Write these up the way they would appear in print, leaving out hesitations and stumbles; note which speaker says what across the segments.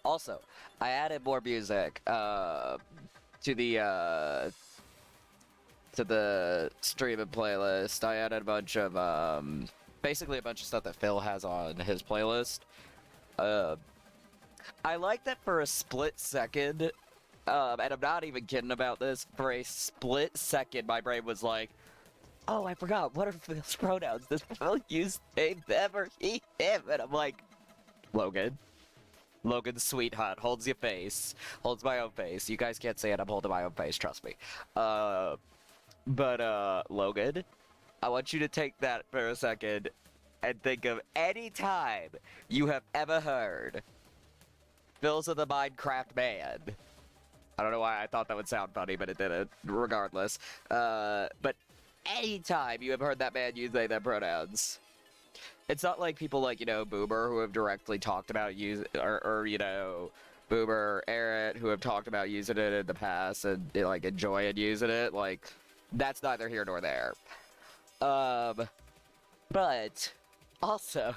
Speaker 1: Also, I added more music to the streaming playlist. I added a bunch of basically a bunch of stuff that Phil has on his playlist. I like that for a split second, and I'm not even kidding about this. For a split second, my brain was like, "Oh, I forgot. What are Phil's pronouns? Does Phil use they, them, or he, him?" And I'm like, Logan. Logan's sweetheart holds your face, holds my own face. You guys can't see it. I'm holding my own face. Trust me. Logan, I want you to take that for a second and think of any time you have ever heard Phil's of the Minecraft Man. I don't know why I thought that would sound funny, but it didn't. Regardless, but anytime you have heard that man use they, them pronouns. It's not like people like, Boomer, who have directly talked about or Boomer, Aaron, who have talked about using it in the past and, like, enjoying using it. Like, that's neither here nor there. But, also,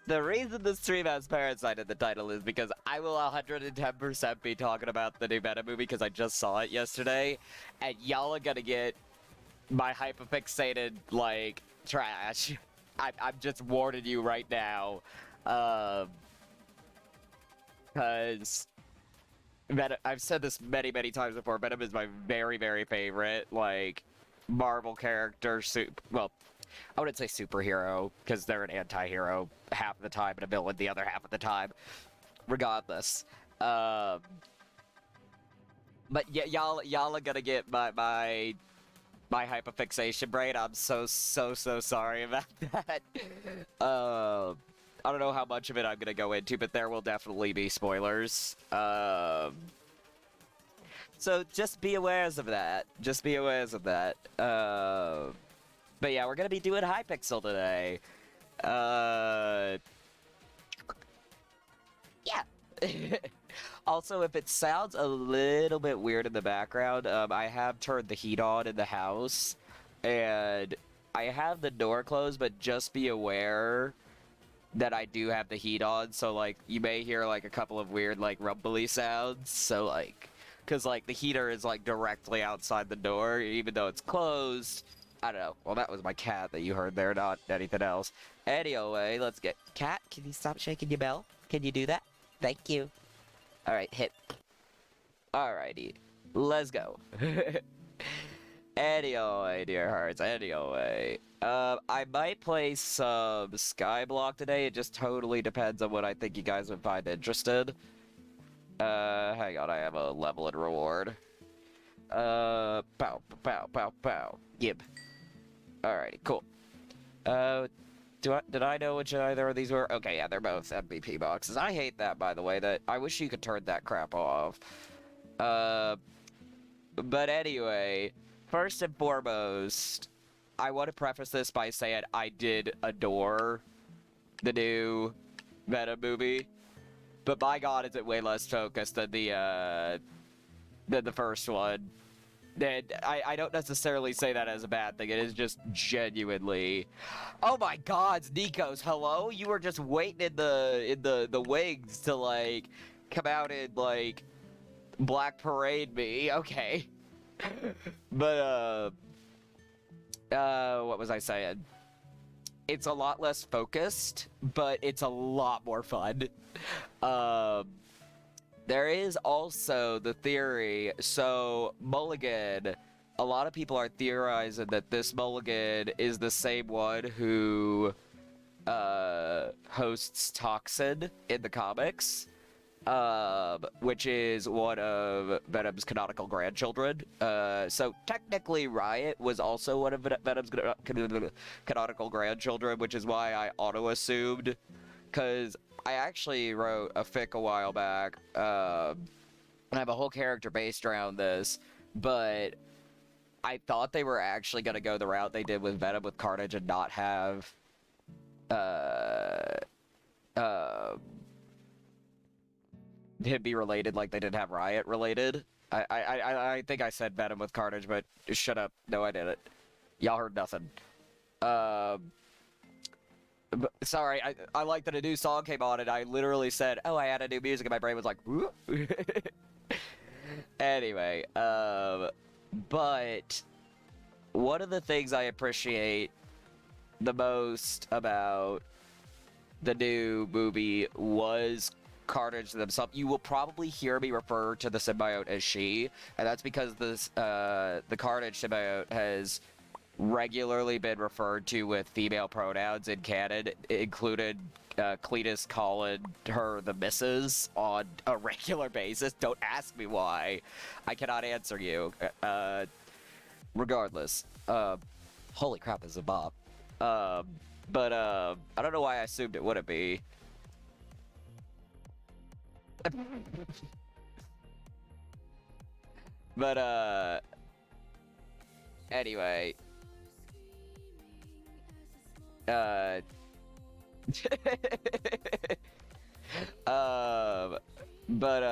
Speaker 1: the reason the stream has Parasite in the title is because I will 110% be talking about the new VENOM movie because I just saw it yesterday, and y'all are gonna get my hyperfixated, like, trash. I'm just warning you right now, because I've said this many, many times before, VENOM is my very, very favorite, like, Marvel character, well, I wouldn't say superhero, because they're an anti-hero half of the time and a villain the other half of the time, regardless. But yeah, y'all are gonna get my hyperfixation brain. I'm so sorry about that. I don't know how much of it I'm gonna go into, but there will definitely be spoilers. So just be aware of that. Just be aware of that. But yeah, we're gonna be doing Hypixel today. Yeah. Also, if it sounds a little bit weird in the background, I have turned the heat on in the house, and I have the door closed, but just be aware that I do have the heat on, so, like, you may hear, like, a couple of weird, like, rumbly sounds, so, like, because, like, the heater is, like, directly outside the door, even though it's closed. I don't know. Well, that was my cat that you heard there, not anything else. Anyway, let's get... Cat, can you stop shaking your bell? Can you do that? Thank you. Alright, hit. Alrighty. Let's go. Anyway, dear hearts, anyway. I might play some Skyblock today. It just totally depends on what I think you guys would find interested. Hang on, I have a level and reward. Pow, pow, pow, pow. Yib. Alrighty, cool. Did I know which either of these were? Okay, yeah, they're both MVP boxes. I hate that, by the way, that I wish you could turn that crap off. But anyway, first and foremost, I want to preface this by saying I did adore the new VENOM movie, but by God, is it way less focused than the first one. And I don't necessarily say that as a bad thing. It is just genuinely. Oh my God, Nikos, hello? You were just waiting in the wings to, like, come out and, like, Black Parade me. Okay. But what was I saying? It's a lot less focused, but it's a lot more fun. There is also the theory, so Mulligan, a lot of people are theorizing that this Mulligan is the same one who hosts Toxin in the comics, which is one of Venom's canonical grandchildren. So technically Riot was also one of Venom's canonical grandchildren, which is why I auto-assumed, because I actually wrote a fic a while back, and I have a whole character based around this, but I thought they were actually going to go the route they did with VENOM with CARNAGE and not have, him be related like they didn't have Riot related. I think I said VENOM with CARNAGE, but shut up. No, I didn't. Y'all heard nothing. Sorry, I like that a new song came on, and I literally said, "Oh, I added new music," and my brain was like, "Whoop." Anyway, but one of the things I appreciate the most about the new movie was Carnage themselves. You will probably hear me refer to the symbiote as she, and that's because the Carnage symbiote has regularly been referred to with female pronouns in canon. It included Cletus calling her the missus on a regular basis. Don't ask me why. I cannot answer you. Regardless. Holy crap, this is a bop. But I don't know why I assumed it wouldn't be. But anyway. um, but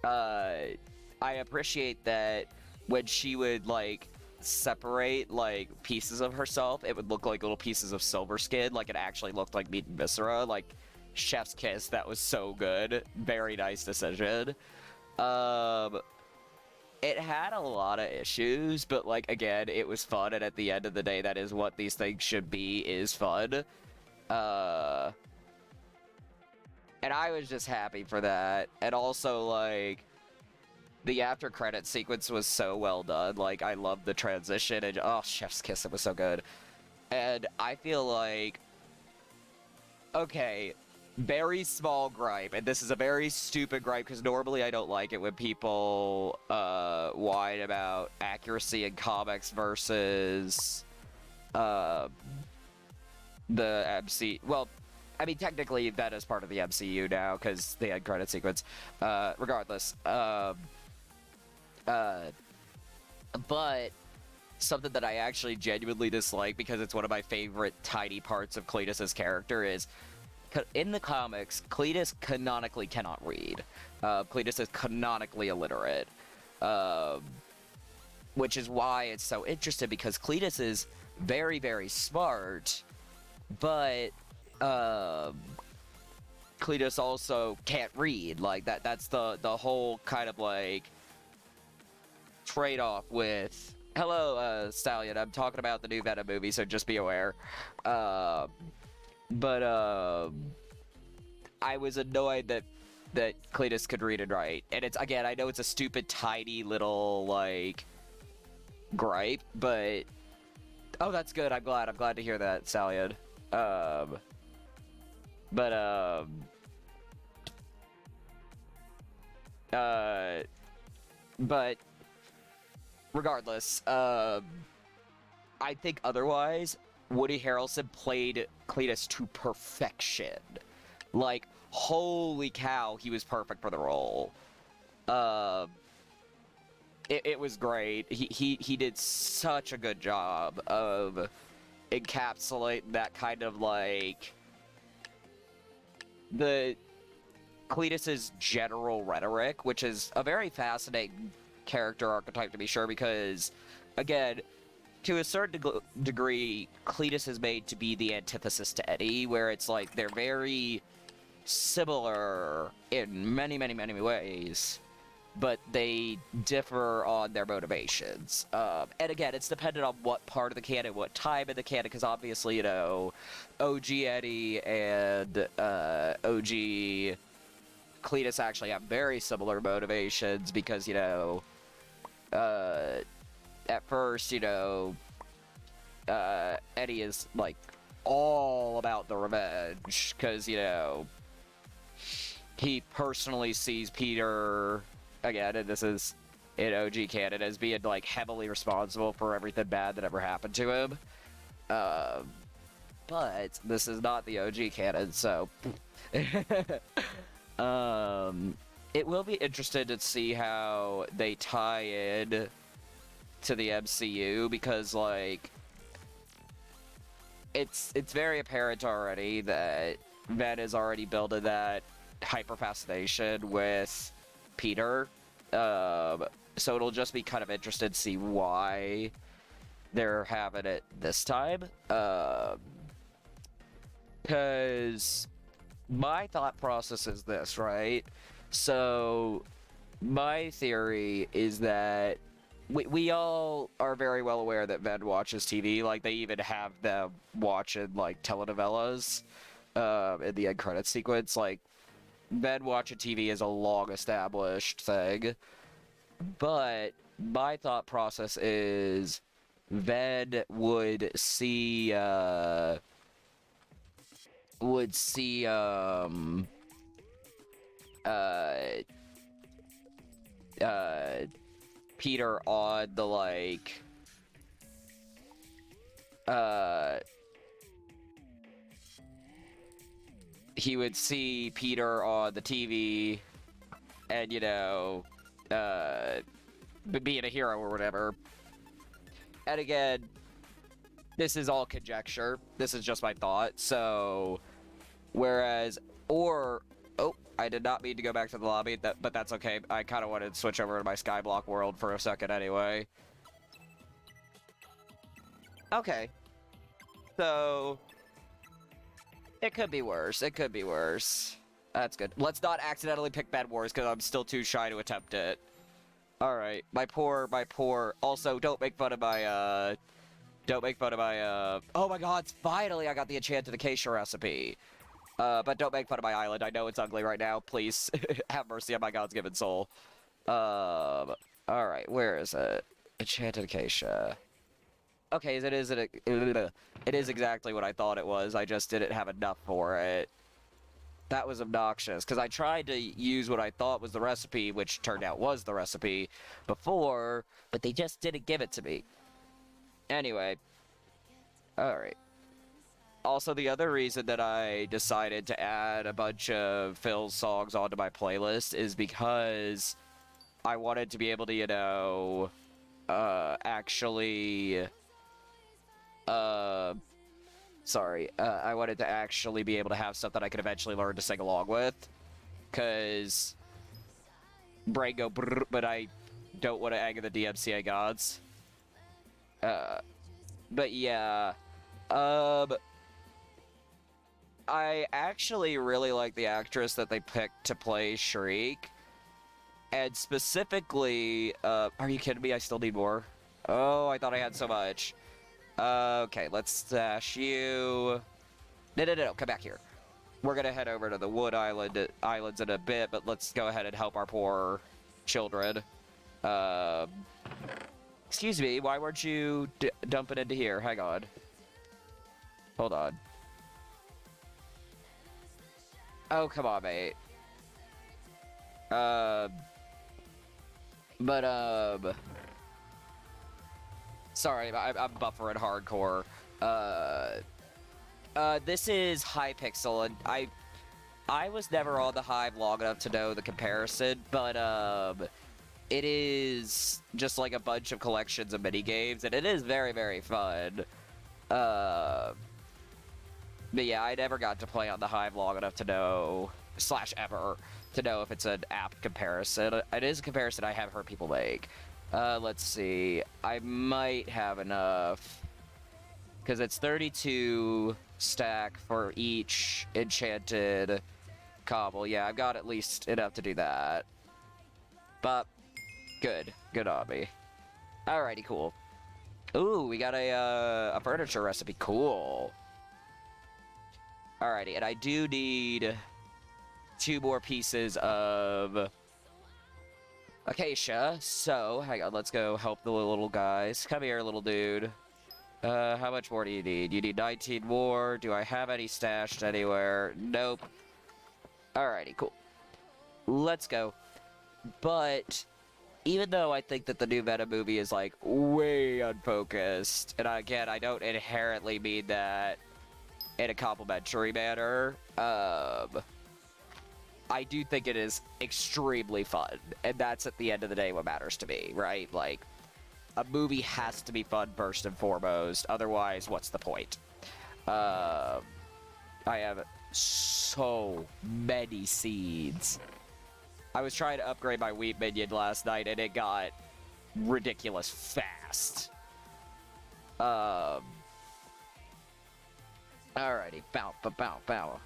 Speaker 1: I appreciate that when she would like separate like pieces of herself, it would look like little pieces of silver skin, like it actually looked like meat and viscera, like chef's kiss. That was so good. Very nice decision. It had a lot of issues, but like again, it was fun, and at the end of the day, that is what these things should be, is fun. And I was just happy for that. And also like the after credit sequence was so well done. Like I loved the transition, and oh, chef's kiss, it was so good. And I feel like, okay, very small gripe, and this is a very stupid gripe because normally I don't like it when people whine about accuracy in comics versus the MC. Well, I mean, technically that is part of the MCU now because the end credit sequence. Regardless, but something that I actually genuinely dislike because it's one of my favorite tiny parts of Cletus's character is, in the comics, Cletus canonically cannot read. Cletus is canonically illiterate. Which is why it's so interesting, because Cletus is very, very smart, but Cletus also can't read. Like, that's the whole kind of, like, trade-off with... Hello, Stallion, I'm talking about the new Venom movie, so just be aware. But I was annoyed that Cletus could read and write. And it's, again, I know it's a stupid, tiny little, like, gripe, but... Oh, that's good. I'm glad to hear that, Stallion. But regardless, I think otherwise, Woody Harrelson played Cletus to perfection. Like, holy cow, he was perfect for the role. It was great. He did such a good job of encapsulating that kind of, like, the Cletus's general rhetoric, which is a very fascinating character archetype to be sure, because, again, to a certain degree, Cletus is made to be the antithesis to Eddie, where it's like they're very similar in many, many, many ways, but they differ on their motivations. And again, it's dependent on what part of the canon, what time in the canon, because obviously, you know, OG Eddie and OG Cletus actually have very similar motivations because, you know, at first, you know, Eddie is, like, all about the revenge, because, you know, he personally sees Peter, again, and this is in OG canon, as being, like, heavily responsible for everything bad that ever happened to him. But this is not the OG canon, so... it will be interesting to see how they tie in to the MCU, because, like, it's very apparent already that Ven is already building that hyper fascination with Peter. So it'll just be kind of interesting to see why they're having it this time. Because my thought process is this, right? So, my theory is that we all are very well aware that Ven watches TV. Like, they even have them watching, like, telenovelas in the end credits sequence. Like, Ven watching TV is a long-established thing. But my thought process is Ven would see uh Peter on the like he would see Peter on the TV and being a hero or whatever. And again, this is all conjecture. This is just my thought. So, whereas, oh, I did not mean to go back to the lobby, but that's okay. I kind of wanted to switch over to my Skyblock world for a second anyway. Okay. So, it could be worse. It could be worse. That's good. Let's not accidentally pick Bed Wars because I'm still too shy to attempt it. Alright. My poor... Also, don't make fun of my, oh my god, finally I got the Enchanted Acacia recipe. But don't make fun of my island. I know it's ugly right now. Please, have mercy on my God's given soul. Alright, where is it? Enchanted Acacia. Okay, it is exactly what I thought it was. I just didn't have enough for it. That was obnoxious, because I tried to use what I thought was the recipe, which turned out was the recipe, before, but they just didn't give it to me. Anyway. Alright. Also, the other reason that I decided to add a bunch of Phil's songs onto my playlist is because I wanted to be able to, I wanted to actually be able to have stuff that I could eventually learn to sing along with. Because brain go brrr, but I don't want to anger the DMCA gods. But yeah. I actually really like the actress that they picked to play Shriek. And specifically, are you kidding me? I still need more. Oh, I thought I had so much. Okay, let's stash you. No, come back here. We're gonna head over to the Wood Islands in a bit, but let's go ahead and help our poor children. Excuse me, why weren't you dumping into here? Hang on. Hold on. Oh, come on, mate. Sorry, I'm buffering hardcore. This is Hypixel, and I was never on the Hive long enough to know the comparison, but, it is just like a bunch of collections of minigames, and it is very, very fun. But yeah, I never got to play on the Hive long enough to know, /ever, to know if it's an apt comparison. It is a comparison I have heard people make. Let's see. I might have enough. Because it's 32 stack for each enchanted cobble. Yeah, I've got at least enough to do that. But, good. Good on me. Alrighty, cool. Ooh, we got a furniture recipe. Cool. Alrighty, and I do need 2 more pieces of acacia. So, hang on, let's go help the little guys. Come here, little dude. How much more do you need? You need 19 more. Do I have any stashed anywhere? Nope. Alrighty, cool. Let's go. But even though I think that the new VENOM movie is, like, way unfocused, and again, I don't inherently mean that in a complimentary manner, I do think it is extremely fun, and that's at the end of the day what matters to me, right? Like, a movie has to be fun first and foremost, otherwise, what's the point? I have so many seeds. I was trying to upgrade my wheat minion last night, and it got ridiculous fast. Um, Alrighty, bow, bow, bow, bow.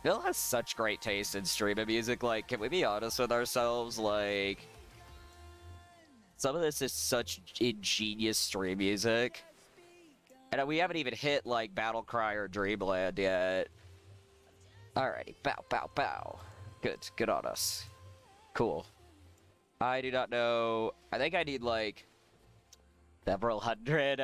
Speaker 1: Bill has such great taste in streaming music. Like, can we be honest with ourselves? Like, some of this is such ingenious stream music. And we haven't even hit, like, Battle Cry or Dreamland yet. Alrighty, bow, bow, bow. Good on us. Cool. I do not know. I think I need, like, several hundred,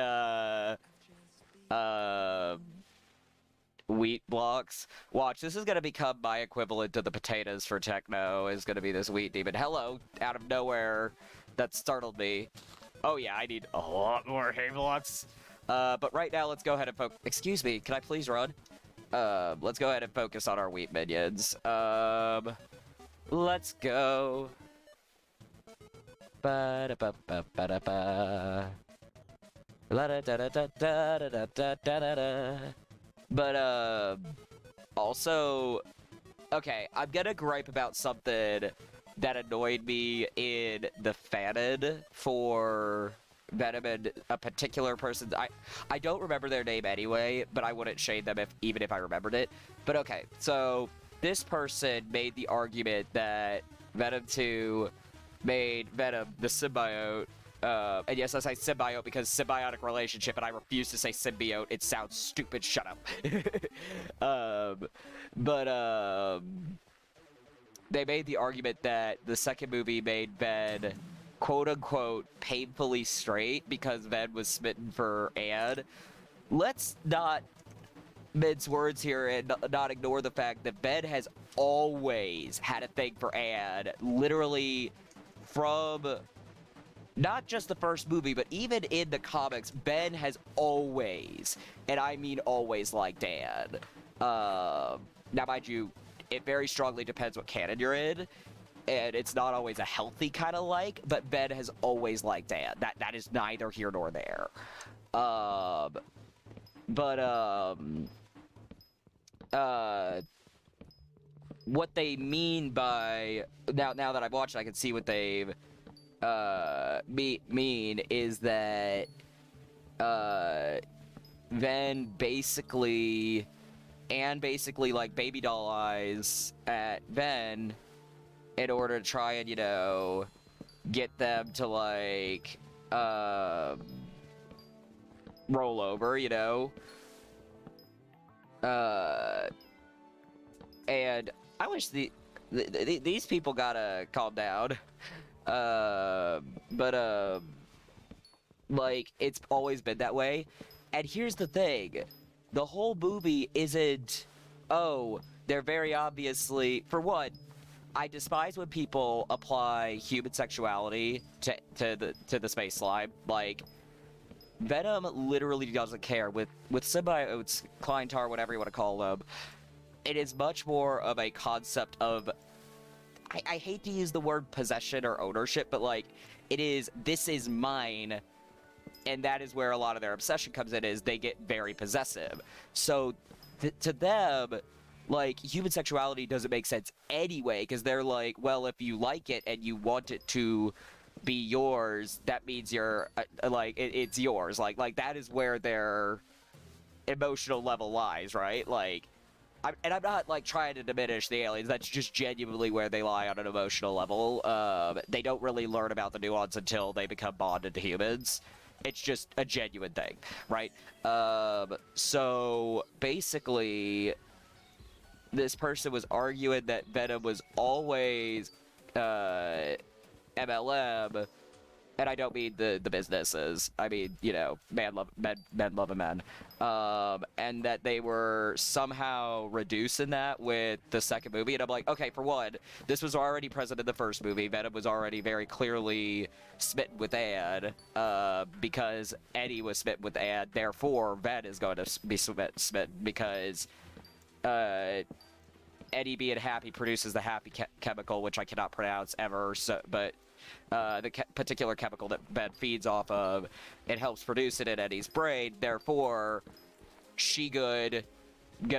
Speaker 1: wheat blocks. Watch, this is gonna become my equivalent to the potatoes for techno, is gonna be this wheat demon. Hello, out of nowhere. That startled me. Oh yeah, I need a lot more hay blocks. But right now, let's go ahead and focus. Excuse me, can I please run? Let's go ahead and focus on our wheat minions. Let's go. Ba-da-ba-ba-ba-da-ba. La-da-da-da-da-da-da-da-da-da. But, also, okay, I'm gonna gripe about something that annoyed me in the fanon for Venom and a particular person. I don't remember their name anyway, but I wouldn't shade them even if I remembered it. But okay, so this person made the argument that Venom 2 made Venom the symbiote. And yes, I say symbiote because symbiotic relationship, and I refuse to say symbiote. It sounds stupid. Shut up. They made the argument that the second movie made Ven, quote-unquote, painfully straight because Ven was smitten for Anne. Let's not mince words here and not ignore the fact that Ven has always had a thing for Anne. Literally, from not just the first movie, but even in the comics, Ben has always, and I mean always, liked Anne. Now, mind you, it very strongly depends what canon you're in, and it's not always a healthy kind of like, but Ben has always liked Anne. That is neither here nor there. What they mean by, now that I've watched it, I can see what they've mean is that Ven basically, Anne basically like baby doll eyes at Ven in order to try and, you know, get them to like roll over, you know. And I wish these people gotta calm down. Like, it's always been that way. And here's the thing. The whole movie isn't, oh, they're very obviously, for one, I despise when people apply human sexuality to the space slime. Like, Venom literally doesn't care. With symbiotes, Kleintar, whatever you want to call them, it is much more of a concept of, I hate to use the word possession or ownership, but like, it is, this is mine, and that is where a lot of their obsession comes in, is they get very possessive. So, to them, like, human sexuality doesn't make sense anyway, because they're like, well, if you like it and you want it to be yours, that means you're, like, it's yours. Like, that is where their emotional level lies, right? Like, and I'm not, like, trying to diminish the aliens. That's just genuinely where they lie on an emotional level. They don't really learn about the nuance until they become bonded to humans. It's just a genuine thing, right? So, basically, this person was arguing that Venom was always MLM, and I don't mean the businesses. I mean, you know, men love a man. And that they were somehow reducing that with the second movie. And I'm like, okay, for one, this was already present in the first movie. Venom was already very clearly smitten with Anne, because Eddie was smitten with Anne. Therefore, Ven is going to be smitten because Eddie being happy produces the happy chemical, which I cannot pronounce ever, so, but the particular chemical that Ben feeds off of, it helps produce it in Eddie's brain. Therefore, she gonna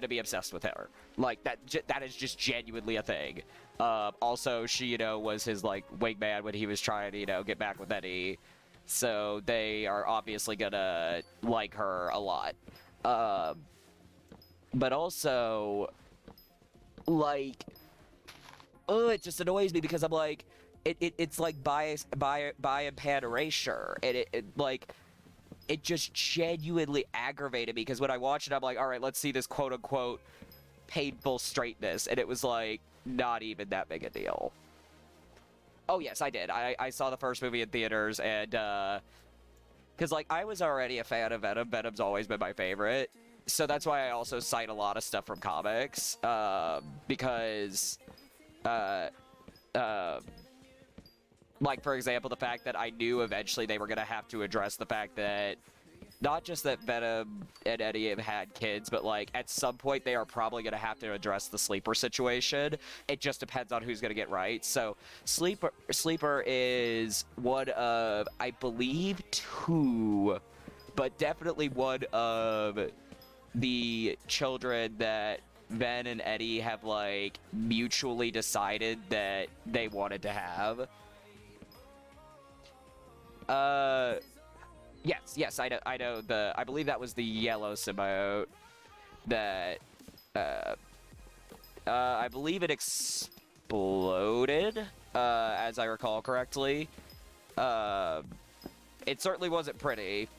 Speaker 1: be obsessed with her. Like, that is just genuinely a thing. Also, she, you know, was his, like, wingman when he was trying to, you know, get back with Eddie. so they are obviously gonna like her a lot. Um, but also, like, oh, it just annoys me because I'm like, it's like by and pan erasure, and like, it just genuinely aggravated me because when I watched it, I'm like, all right, let's see this quote unquote painful straightness, and it was like not even that big a deal. Oh yes, I did. I saw the first movie in theaters, and because like I was already a fan of Venom. Venom's always been my favorite, so that's why I also cite a lot of stuff from comics, because uh, uh, like for example, the fact that I knew eventually they were gonna have to address the fact that not just that Venom and Eddie have had kids, but like at some point they are probably going to have to address the Sleeper situation. It just depends on who's going to get right. So Sleeper is one of, I believe, two, but definitely one of the children that Ben and Eddie have like mutually decided that they wanted to have. Uh, yes, I know I believe that was the yellow symbiote that, uh, I believe it exploded, as I recall correctly. Uh, it certainly wasn't pretty,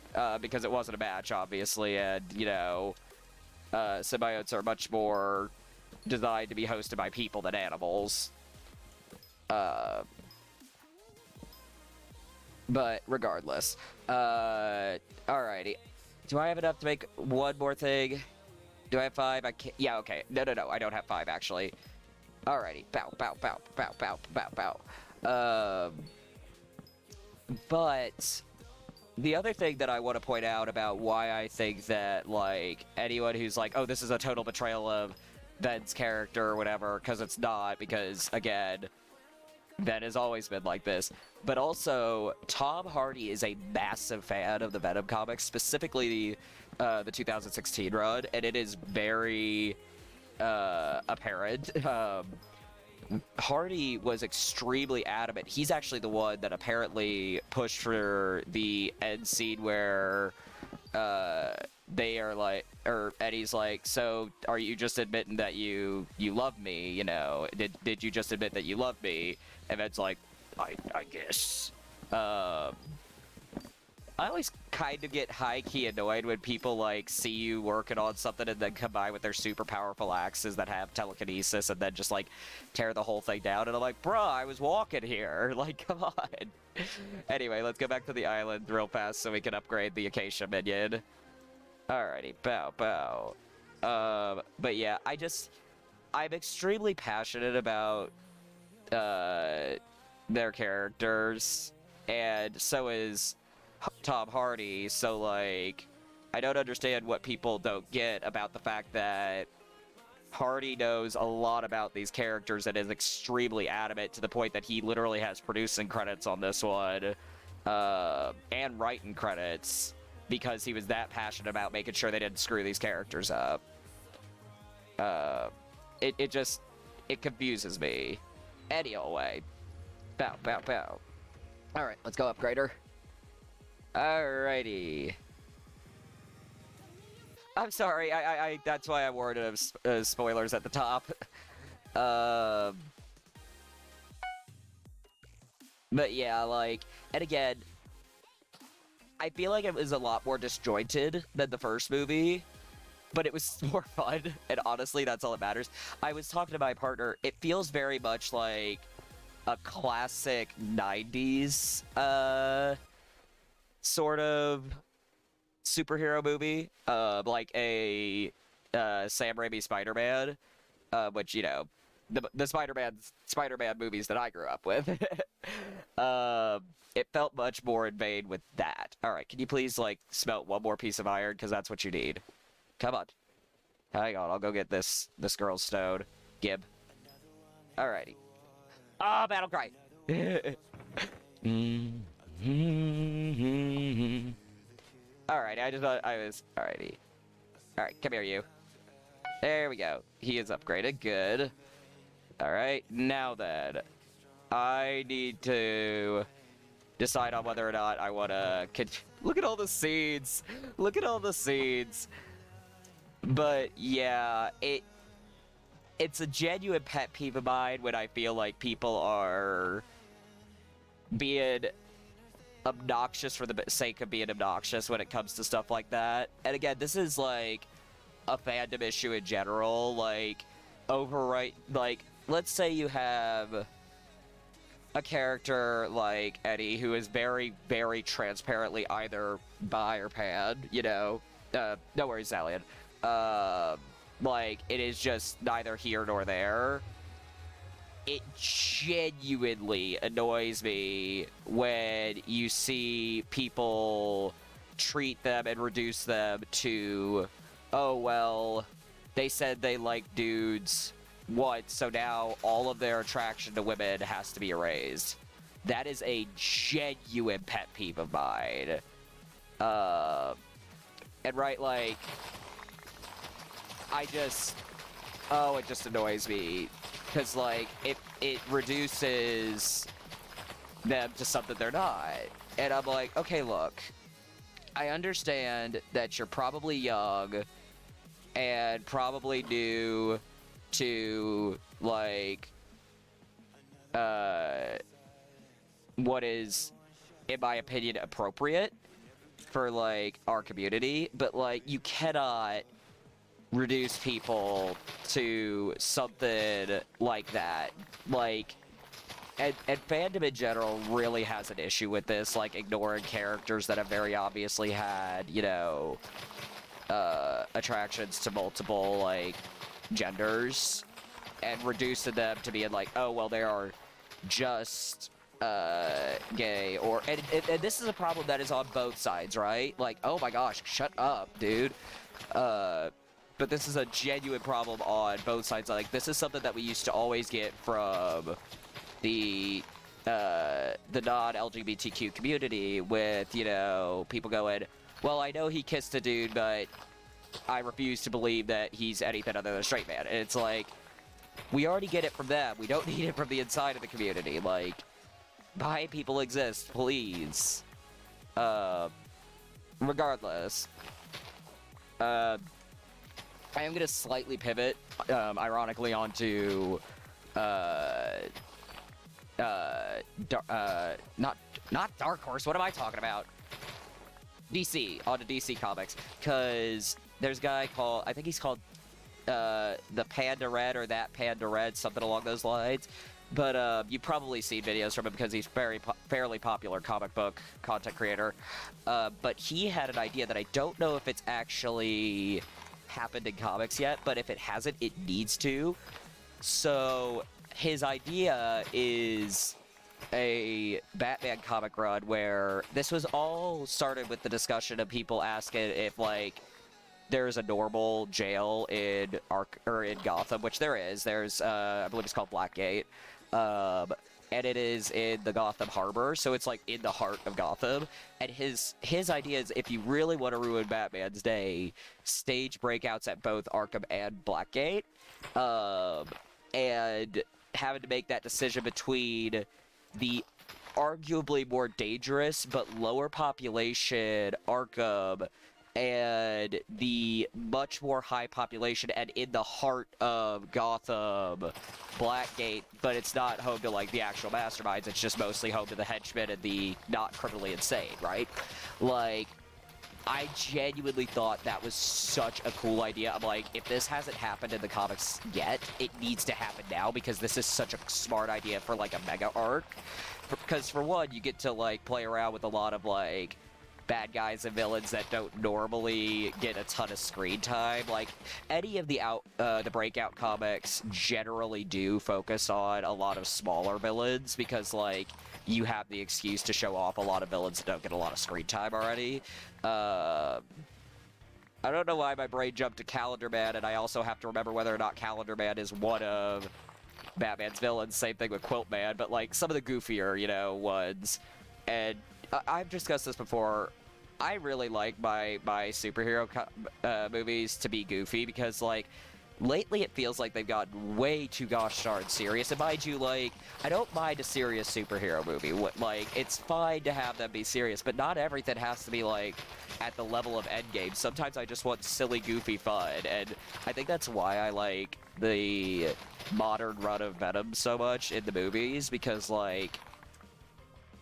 Speaker 1: because it wasn't a match, obviously, and, you know, symbiotes are much more designed to be hosted by people than animals. But regardless, alrighty. Do I have enough to make one more thing? Do I have 5? I can't. Yeah, okay. No, I don't have 5 actually. Alrighty. Bow, bow, bow, bow, bow, bow, bow. But the other thing that I want to point out about why I think that like anyone who's like, oh, this is a total betrayal of Ben's character or whatever, because it's not. Because again, Ben has always been like this. But also, Tom Hardy is a massive fan of the Venom comics, specifically the 2016 run, and it is very apparent. Hardy was extremely adamant. He's actually the one that apparently pushed for the end scene where they are like, or Eddie's like, so are you just admitting that you love me? You know, did you just admit that you love me? And Ed's like, I guess. I always kind of get high-key annoyed when people, like, see you working on something and then come by with their super powerful axes that have telekinesis and then just, like, tear the whole thing down. And I'm like, bruh, I was walking here. Like, come on. Anyway, let's go back to the island real fast so we can upgrade the Acacia minion. Alrighty, bow, bow. But yeah, I'm extremely passionate about their characters, and so is Tom Hardy, so like I don't understand what people don't get about the fact that Hardy knows a lot about these characters and is extremely adamant to the point that he literally has producing credits on this one, and writing credits, because he was that passionate about making sure they didn't screw these characters up. It confuses me. Anyway, bow, bow, bow. Alright, let's go upgrader. Alrighty. I'm sorry, that's why I warned of spoilers at the top. But yeah, like, and again, I feel like it was a lot more disjointed than the first movie, but it was more fun, and honestly, that's all that matters. I was talking to my partner, it feels very much like a classic 90s, sort of superhero movie, like a Sam Raimi Spider-Man, which, you know, the Spider-Man movies that I grew up with. It felt much more in vain with that. All right, can you please like smelt one more piece of iron, because that's what you need. Come on. Hang on, I'll go get this girl's stone. Gib. Alrighty. Ah, battle cry. Alright, I just thought I was... Alrighty. Alright, come here, you. There we go. He is upgraded. Good. Alright, now then. I need to decide on whether or not I want to... Look at all the seeds! Look at all the seeds! But, yeah, it's a genuine pet peeve of mine when I feel like people are being obnoxious for the sake of being obnoxious when it comes to stuff like that. And again, this is, like, a fandom issue in general. Like, like, let's say you have a character like Eddie who is very, very transparently either bi or pan, you know? No worries, Alien. Like, it is just neither here nor there. It genuinely annoys me when you see people treat them and reduce them to, oh, well, they said they like dudes once, so now all of their attraction to women has to be erased. That is a genuine pet peeve of mine. And right, like, it just annoys me. Because, like, it reduces them to something they're not. And I'm like, okay, look, I understand that you're probably young and probably new to, like, what is, in my opinion, appropriate for, like, our community. But, like, you cannot reduce people to something like that. Like, and fandom in general really has an issue with this, like, ignoring characters that have very obviously had, you know, attractions to multiple, like, genders, and reducing them to being like, oh, well, they are just gay, or and this is a problem that is on both sides, right? Like, oh my gosh, shut up, dude. But this is a genuine problem on both sides. Like, this is something that we used to always get from the non-LGBTQ community with, you know, people going, well, I know he kissed a dude, but I refuse to believe that he's anything other than a straight man. And it's like, we already get it from them. We don't need it from the inside of the community. Like, bi people exist, please. Regardless. I am going to slightly pivot, ironically, onto, not Dark Horse, what am I talking about? DC, onto DC Comics, because there's a guy called, I think he's called, the Panda Red, or that Panda Red, something along those lines. But, you've probably seen videos from him because he's fairly popular comic book content creator. But he had an idea that I don't know if it's actually happened in comics yet, but if it hasn't, it needs to. So his idea is a Batman comic run where this was all started with the discussion of people asking if, like, there's a normal jail in Gotham, which there is. There's I believe it's called Blackgate, and it is in the Gotham Harbor, so it's like in the heart of Gotham. And his idea is, if you really want to ruin Batman's day, stage breakouts at both Arkham and Blackgate, and having to make that decision between the arguably more dangerous but lower population Arkham and the much more high population and in the heart of Gotham, Blackgate, but it's not home to, like, the actual masterminds, it's just mostly home to the henchmen and the not criminally insane, right? Like, I genuinely thought that was such a cool idea. I'm like, if this hasn't happened in the comics yet, it needs to happen now, because this is such a smart idea for, like, a mega arc. Because, for one, you get to, like, play around with a lot of, like, bad guys and villains that don't normally get a ton of screen time. Like, any of the Breakout comics generally do focus on a lot of smaller villains, because, like, you have the excuse to show off a lot of villains that don't get a lot of screen time already. I don't know why my brain jumped to Calendar Man, and I also have to remember whether or not Calendar Man is one of Batman's villains. Same thing with Quilt Man, but, like, some of the goofier, you know, ones. And I've discussed this before. I really like my superhero movies to be goofy, because, like, lately it feels like they've gotten way too gosh darn serious. And mind you, like, I don't mind a serious superhero movie. Like, it's fine to have them be serious, but not everything has to be, like, at the level of Endgame. Sometimes I just want silly, goofy fun, and I think that's why I like the modern run of Venom so much in the movies, because, like,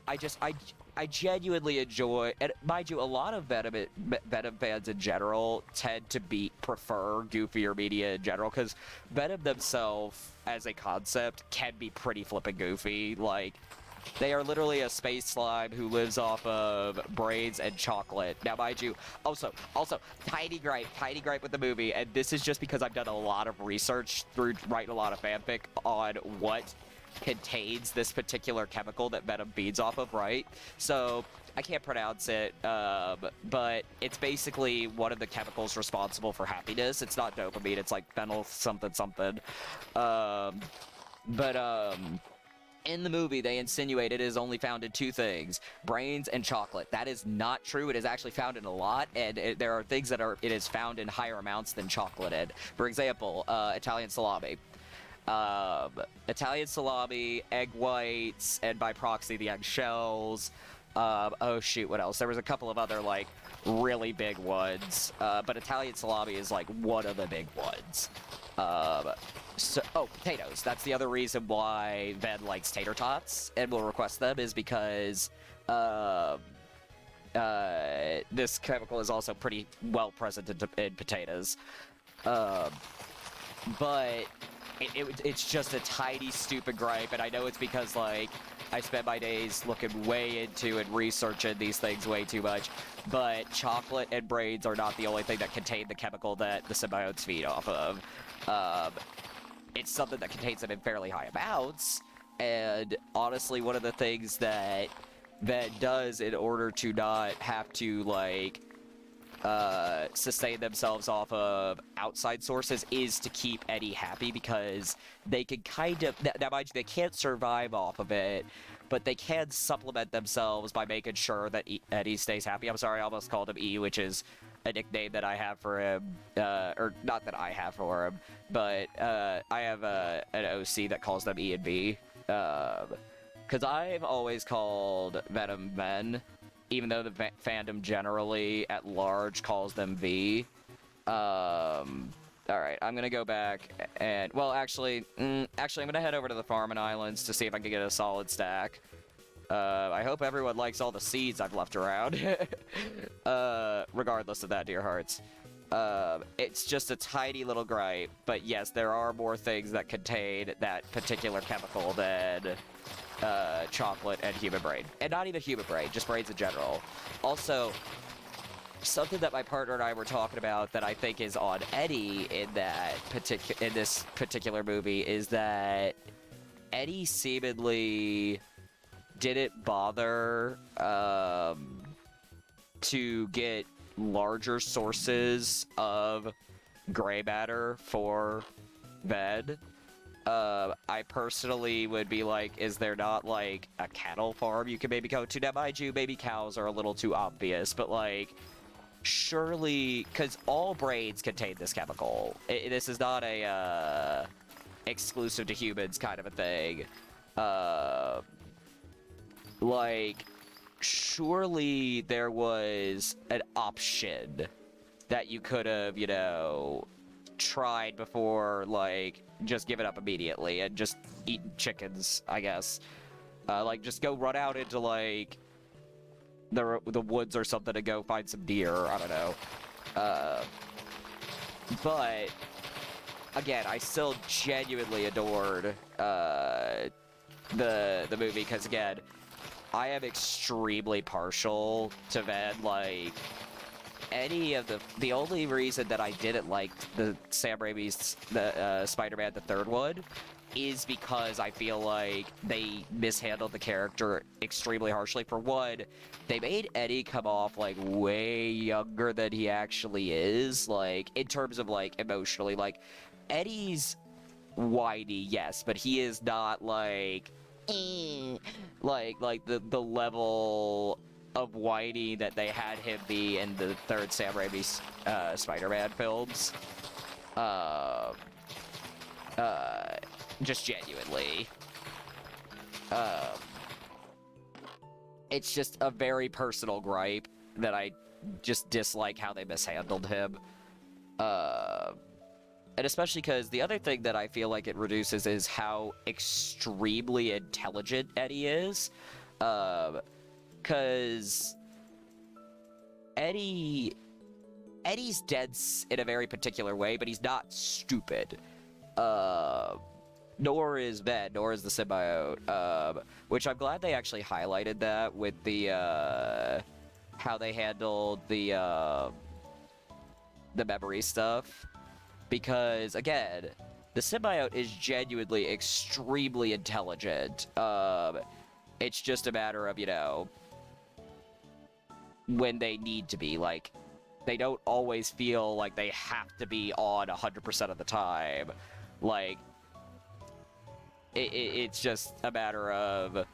Speaker 1: I genuinely enjoy, and mind you, a lot of Venom fans in general tend to prefer goofier media in general, because Venom themselves, as a concept, can be pretty flippin' goofy. Like, they are literally a space slime who lives off of brains and chocolate. Now, mind you, also, tiny gripe with the movie, and this is just because I've done a lot of research through writing a lot of fanfic on what contains this particular chemical that Venom feeds off of, right? So, I can't pronounce it, but it's basically one of the chemicals responsible for happiness. It's not dopamine, it's like phenyl something. In the movie, they insinuate it is only found in two things, brains and chocolate. That is not true. It is actually found in a lot, and there are things that it is found in higher amounts than chocolate in. For example, Italian salami. Italian salami, egg whites, and by proxy, the egg shells. Oh shoot, what else? There was a couple of other, like, really big ones, but Italian salami is, like, one of the big ones. Potatoes. That's the other reason why Ven likes tater tots and will request them, is because this chemical is also pretty well present in potatoes. But it's just a tiny, stupid gripe, and I know it's because, like, I spend my days looking way into and researching these things way too much, but chocolate and brains are not the only thing that contain the chemical that the symbiotes feed off of. It's something that contains them in fairly high amounts, and honestly, one of the things that does in order to not have to, like, sustain themselves off of outside sources is to keep Eddie happy, because they can kind of, now mind you, they can't survive off of it, but they can supplement themselves by making sure that Eddie stays happy. I'm sorry, I almost called him E, which is a nickname that I have for him, or not that I have for him, but I have an OC that calls them E and V, because I've always called Venom Ven, even though the fandom generally at large calls them V. Alright, I'm gonna go back and, well, actually, I'm gonna head over to the Farming Islands to see if I can get a solid stack. I hope everyone likes all the seeds I've left around. Regardless of that, dear hearts. It's just a tiny little gripe, but yes, there are more things that contain that particular chemical than chocolate and human brain. And not even human brain, just brains in general. Also, something that my partner and I were talking about that I think is on Eddie in this particular movie is that Eddie seemingly didn't bother to get larger sources of gray matter for Ved. I personally would be like, is there not, like, a cattle farm you can maybe go to? Now, mind you, baby cows are a little too obvious, but, like, surely, because all brains contain this chemical. This is not a, exclusive to humans kind of a thing. Like, surely there was an option that you could have, you know, tried before, like, just give it up immediately and just eating chickens, I guess. Like, just go run out into, like, the woods or something to go find some deer, I don't know. But, again, I still genuinely adored, the movie, because, again, I am extremely partial to Ven. Like, any of the only reason that I didn't like the Sam Raimi's Spider-Man, the third one, is because I feel like they mishandled the character extremely harshly. For one, they made Eddie come off, like, way younger than he actually is, like, in terms of, like, emotionally. Like, Eddie's whiny, yes, but he is not, like, like the level of whiny that they had him be in the third Sam Raimi's Spider-Man films. Um, just genuinely. Um, it's just a very personal gripe that I just dislike how they mishandled him. And especially because the other thing that I feel like it reduces is how extremely intelligent Eddie is. Because Eddie's dense in a very particular way, but he's not stupid. Nor is Ben, nor is the symbiote. Which I'm glad they actually highlighted that with the, how they handled the memory stuff. Because, again, the symbiote is genuinely extremely intelligent. It's just a matter of, you know, when they need to be. Like, they don't always feel like they have to be on 100% of the time. Like, it's just a matter of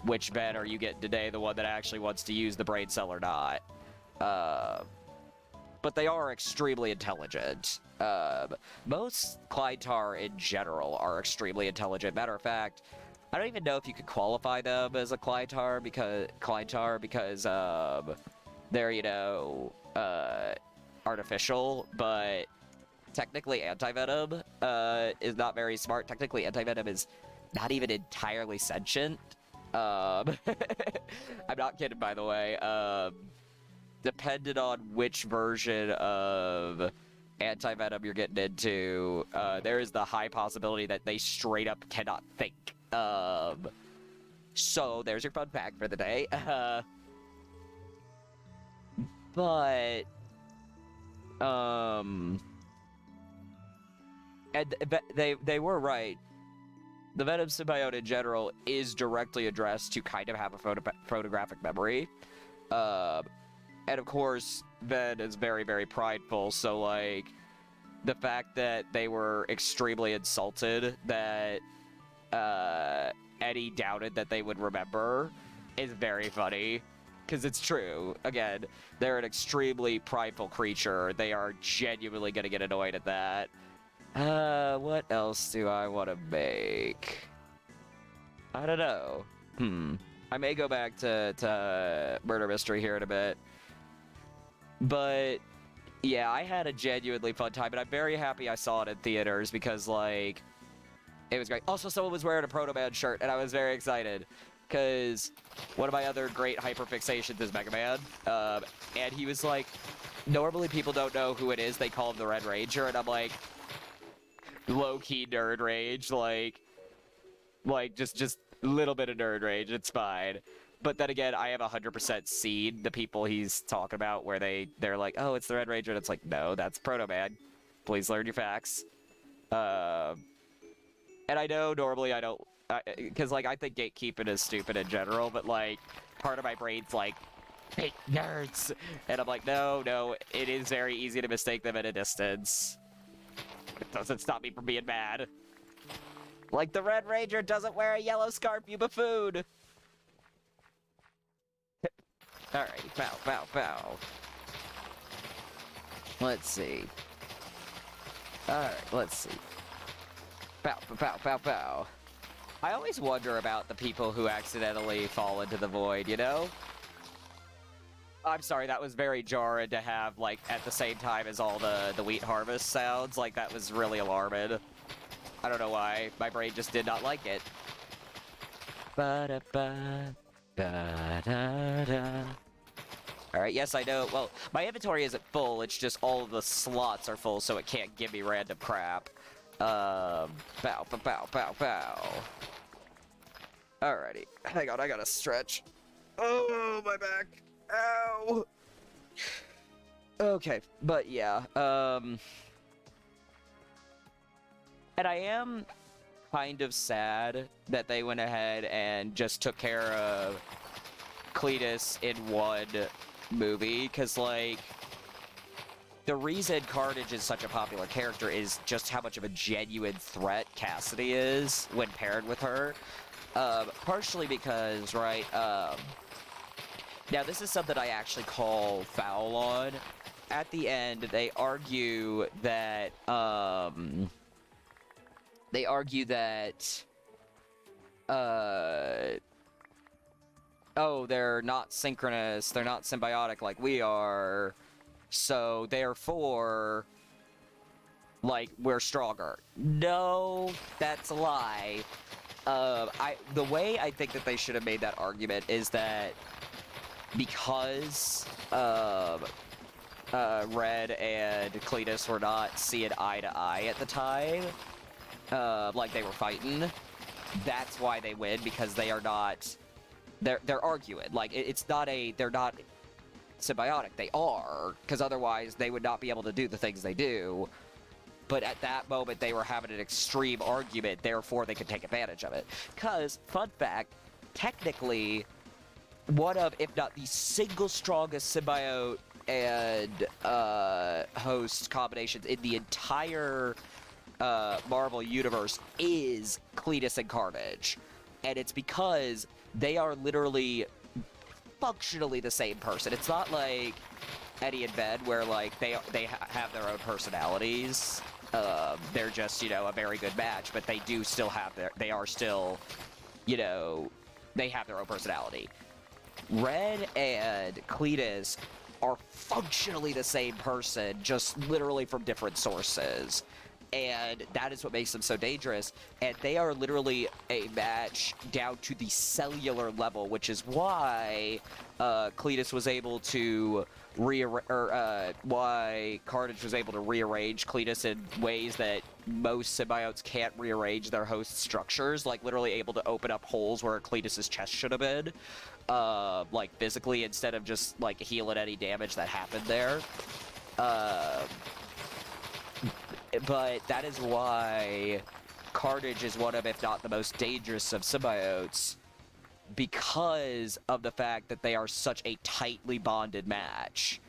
Speaker 1: which Ben are you getting today, the one that actually wants to use the brain cell or not. But they are extremely intelligent. Most Kleintar in general are extremely intelligent. Matter of fact, I don't even know if you could qualify them as a Kleintar because they're, you know, artificial, but technically Anti-Venom is not very smart. Technically Anti-Venom is not even entirely sentient. I'm not kidding, by the way. Depending on which version of Anti-Venom you're getting into, there is the high possibility that they straight up cannot think. So there's your fun fact for the day. But and they were right. The Venom symbiote in general is directly addressed to kind of have a photographic memory. And of course, Ben is very, very prideful, so, like, the fact that they were extremely insulted that Eddie doubted that they would remember is very funny, because it's true. Again, they're an extremely prideful creature. They are genuinely going to get annoyed at that. What else do I want to make? I don't know. I may go back to Murder Mystery here in a bit. But, yeah, I had a genuinely fun time, and I'm very happy I saw it in theaters because, like, it was great. Also, someone was wearing a Proto Man shirt, and I was very excited because one of my other great hyperfixations is Mega Man, and he was like, normally people don't know who it is, they call him the Red Ranger, and I'm like, low-key nerd rage, like just a little bit of nerd rage, it's fine. But then again, I have 100% seen the people he's talking about where they're like, oh, it's the Red Ranger, and it's like, no, that's Proto Man. Please learn your facts. And I know normally I don't, because, like, I think gatekeeping is stupid in general, but, like, part of my brain's like, fake nerds! And I'm like, no, it is very easy to mistake them at a distance. It doesn't stop me from being mad. Like, the Red Ranger doesn't wear a yellow scarf, you buffoon! Alright, pow. Let's see. Alright, let's see. Pow. I always wonder about the people who accidentally fall into the void, you know? I'm sorry, that was very jarring to have, like, at the same time as all the wheat harvest sounds. Like, that was really alarming. I don't know why. My brain just did not like it. Ba-da-ba, da-da-da. Alright, yes, I know. Well, my inventory isn't full, it's just all of the slots are full, so it can't give me random crap. Pow. Alrighty. Hang on, I gotta stretch. Oh, my back. Ow! Okay, but yeah, and I am kind of sad that they went ahead and just took care of Cletus in one movie, because, like, the reason Carnage is such a popular character is just how much of a genuine threat Cassidy is when paired with her. Partially because, right, now this is something I actually call foul on, at the end, they argue that, oh, they're not synchronous, they're not symbiotic like we are, so therefore, like, we're stronger. No, that's a lie. The way I think that they should have made that argument is that because, Red and Cletus were not seeing eye to eye at the time, like they were fighting, that's why they win, because they are not, they're arguing. Like, they're not symbiotic, they are, because otherwise they would not be able to do the things they do. But at that moment, they were having an extreme argument, therefore they could take advantage of it. Because, fun fact, technically, one of, if not the single strongest symbiote and host combinations in the entire Marvel Universe is Cletus and Carnage. And it's because they are literally functionally the same person. It's not like Eddie and Ben, where, like, they have their own personalities. They're just, you know, a very good match, but they do still have they are still, you know, they have their own personality. Red and Cletus are functionally the same person, just literally from different sources. And that is what makes them so dangerous. And they are literally a match down to the cellular level, which is why Cletus was able to why Carnage was able to rearrange Cletus in ways that most symbiotes can't rearrange their host structures, like literally able to open up holes where Cletus's chest should have been, like physically, instead of just like healing any damage that happened there. But that is why Carnage is one of, if not the most dangerous of symbiotes, because of the fact that they are such a tightly bonded match.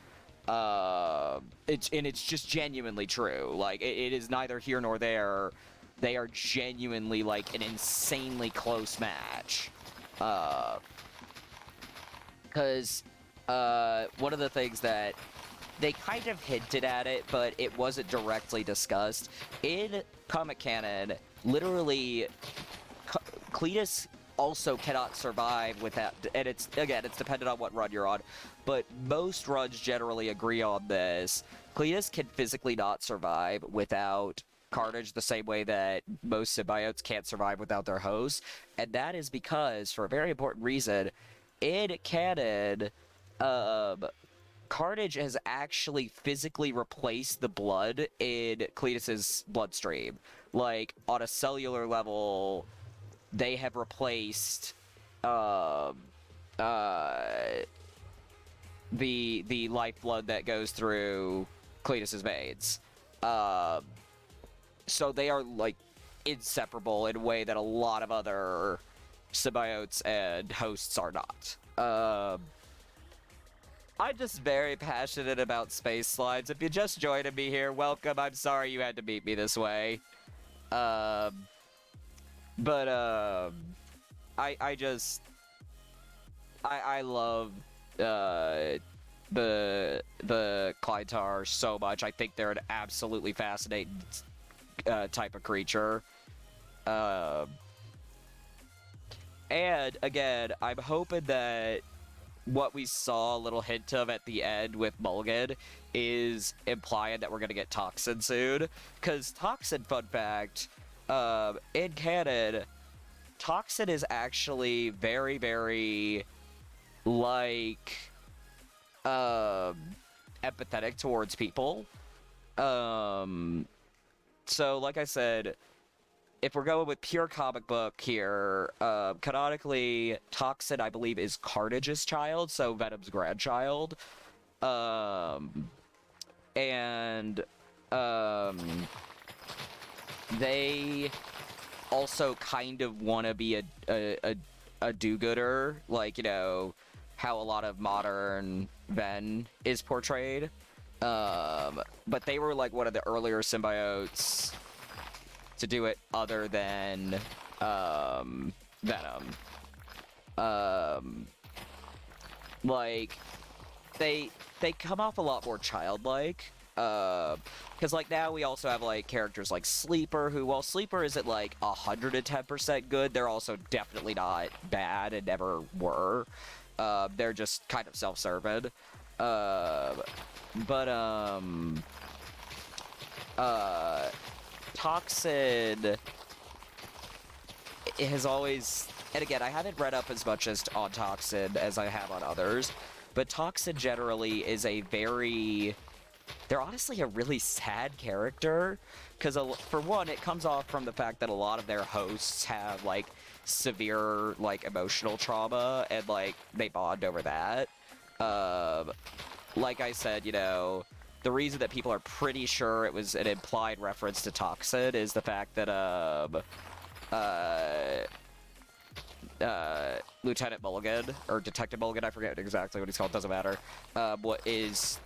Speaker 1: It's just genuinely true. Like, it is neither here nor there. They are genuinely, like, an insanely close match. Because, one of the things that they kind of hinted at it, but it wasn't directly discussed. In comic canon, literally, Cletus also cannot survive without, and it's dependent on what run you're on, but most runs generally agree on this. Cletus can physically not survive without Carnage the same way that most symbiotes can't survive without their host, and that is because, for a very important reason, in canon, Carnage has actually physically replaced the blood in Cletus's bloodstream. Like, on a cellular level, they have replaced the lifeblood that goes through Cletus's veins. So they are, like, inseparable in a way that a lot of other symbiotes and hosts are not. I'm just very passionate about space slides. If you just joined me here, welcome. I'm sorry you had to meet me this way. I love the Clytar so much. I think they're an absolutely fascinating type of creature. And again, I'm hoping that what we saw a little hint of at the end with Mulligan is implying that we're gonna get Toxin soon. Because Toxin, fun fact, in canon, Toxin is actually very, very, like, empathetic towards people. So, like I said, if we're going with pure comic book here, canonically, Toxin, I believe, is Carnage's child, so Venom's grandchild. They also kind of want to be a do-gooder, like, you know, how a lot of modern Ven is portrayed. But they were, like, one of the earlier symbiotes to do it other than Venom. Like, they come off a lot more childlike. Because like now we also have like characters like Sleeper, who while Sleeper isn't like 110% good, they're also definitely not bad and never were. They're just kind of self-serving. But Toxin has always, and again, I haven't read up as much as on Toxin as I have on others, but Toxin generally is a very, they're honestly a really sad character, because for one, it comes off from the fact that a lot of their hosts have like severe like emotional trauma, and like they bond over that. Like I said, you know, the reason that people are pretty sure it was an implied reference to Toxin is the fact that Lieutenant Mulligan, or Detective Mulligan, I forget exactly what he's called, doesn't matter, what is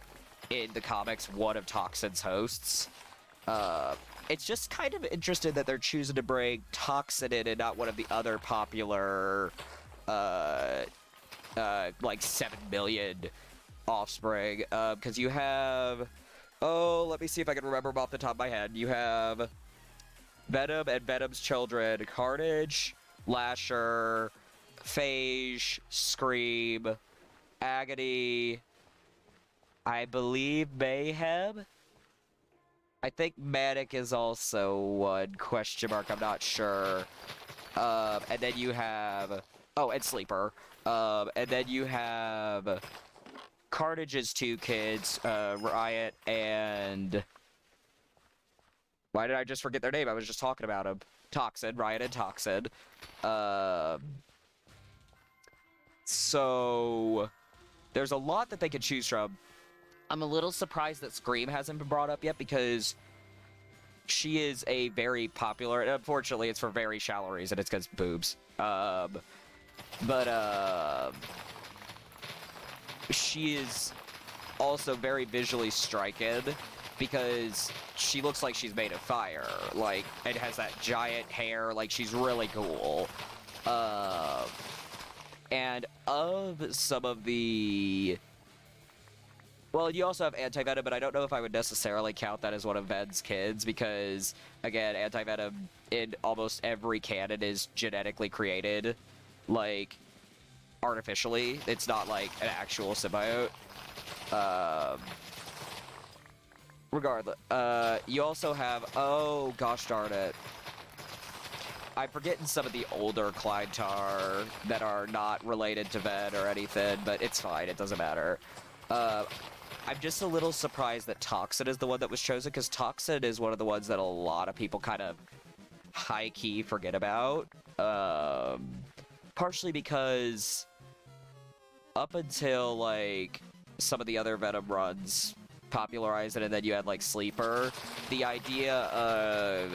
Speaker 1: in the comics one of Toxin's hosts. It's just kind of interesting that they're choosing to bring Toxin in and not one of the other popular, like 7 million offspring, because you have, oh, let me see if I can remember them off the top of my head. You have Venom and Venom's children, Carnage, Lasher, Phage, Scream, Agony, I believe Mayhem. I think Manic is also one, question mark, I'm not sure. And then you have, oh, and Sleeper. And then you have Carnage's 2 kids, Riot and... Why did I just forget their name? I was just talking about them. Toxin, Riot and Toxin. So there's a lot that they could choose from. I'm a little surprised that Scream hasn't been brought up yet, because she is a very popular, and unfortunately it's for very shallow reason, it's because boobs. She is also very visually striking, because she looks like she's made of fire, like, and has that giant hair, like, she's really cool. And of some of the... Well, you also have Anti-Venom, but I don't know if I would necessarily count that as one of Ven's kids, because, again, Anti-Venom in almost every canon is genetically created, like, artificially. It's not, like, an actual symbiote. Regardless, you also have, oh, gosh darn it. I'm forgetting some of the older Kleintar that are not related to Ven or anything, but it's fine, it doesn't matter. I'm just a little surprised that Toxin is the one that was chosen, because Toxin is one of the ones that a lot of people kind of high-key forget about. Partially because up until, like, some of the other Venom runs popularized it, and then you had, like, Sleeper, the idea of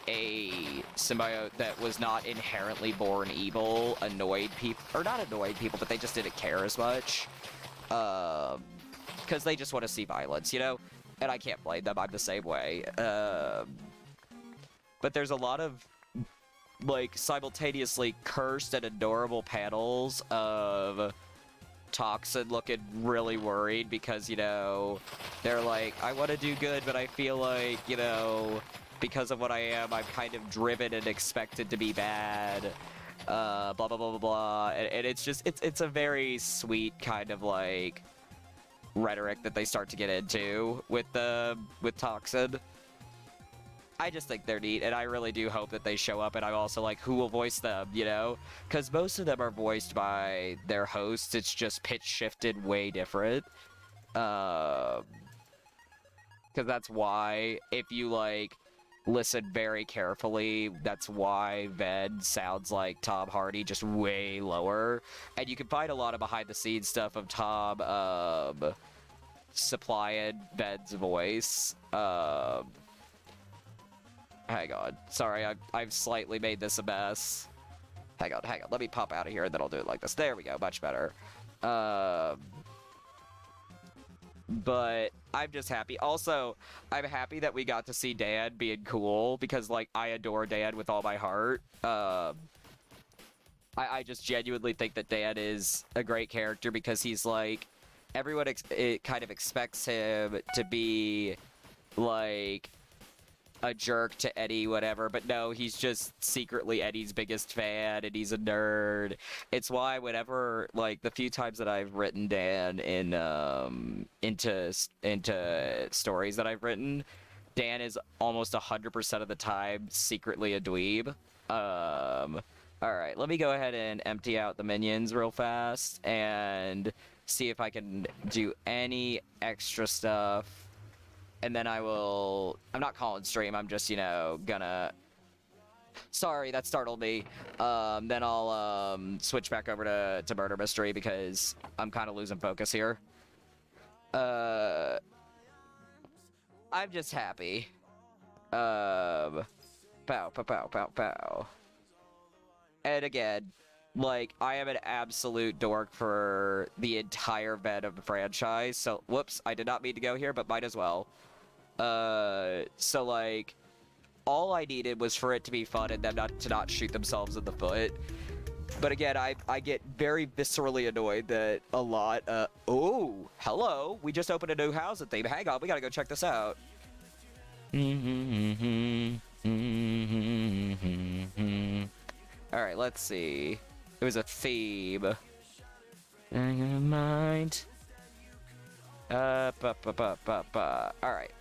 Speaker 1: a symbiote that was not inherently born evil annoyed people, or not annoyed people, but they just didn't care as much. Because they just want to see violence, you know? And I can't blame them, I'm the same way. But there's a lot of, like, simultaneously cursed and adorable panels of Toxin looking really worried because, you know, they're like, I want to do good, but I feel like, you know, because of what I am, I'm kind of driven and expected to be bad. Blah, blah, blah, blah, blah. And it's just, it's a very sweet kind of, like, rhetoric that they start to get into with Toxin. I just think they're neat, and I really do hope that they show up, and I'm also like, who will voice them, you know? Because most of them are voiced by their hosts, it's just pitch shifted way different. Because that's why, if you, like, listen very carefully, that's why Ven sounds like Tom Hardy, just way lower. And you can find a lot of behind-the-scenes stuff of Tom, supplying Ven's voice. Hang on. Sorry, I've slightly made this a mess. Hang on. Let me pop out of here, and then I'll do it like this. There we go. Much better. But I'm just happy. Also, I'm happy that we got to see Dan being cool, because, like, I adore Dan with all my heart. I just genuinely think that Dan is a great character, because he's, like, everyone it kind of expects him to be like a jerk to Eddie, whatever, but no, he's just secretly Eddie's biggest fan, and he's a nerd. It's why whenever, like, the few times that I've written Dan in, into stories that I've written, Dan is almost 100% of the time secretly a dweeb. Alright, let me go ahead and empty out the minions real fast, and see if I can do any extra stuff. And then I'm not calling stream, I'm just, you know, gonna... Sorry, that startled me. Then I'll, switch back over to Murder Mystery because I'm kind of losing focus here. I'm just happy. Pow, pow, pow, pow, pow. And again, like, I am an absolute dork for the entire Venom franchise, so, whoops, I did not mean to go here, but might as well. So, like, all I needed was for it to be fun and them not shoot themselves in the foot. But again, I get very viscerally annoyed that a lot, oh, hello, we just opened a new housing theme. Hang on, we gotta go check this out. Alright, let's see. It was a theme. Mind. Alright.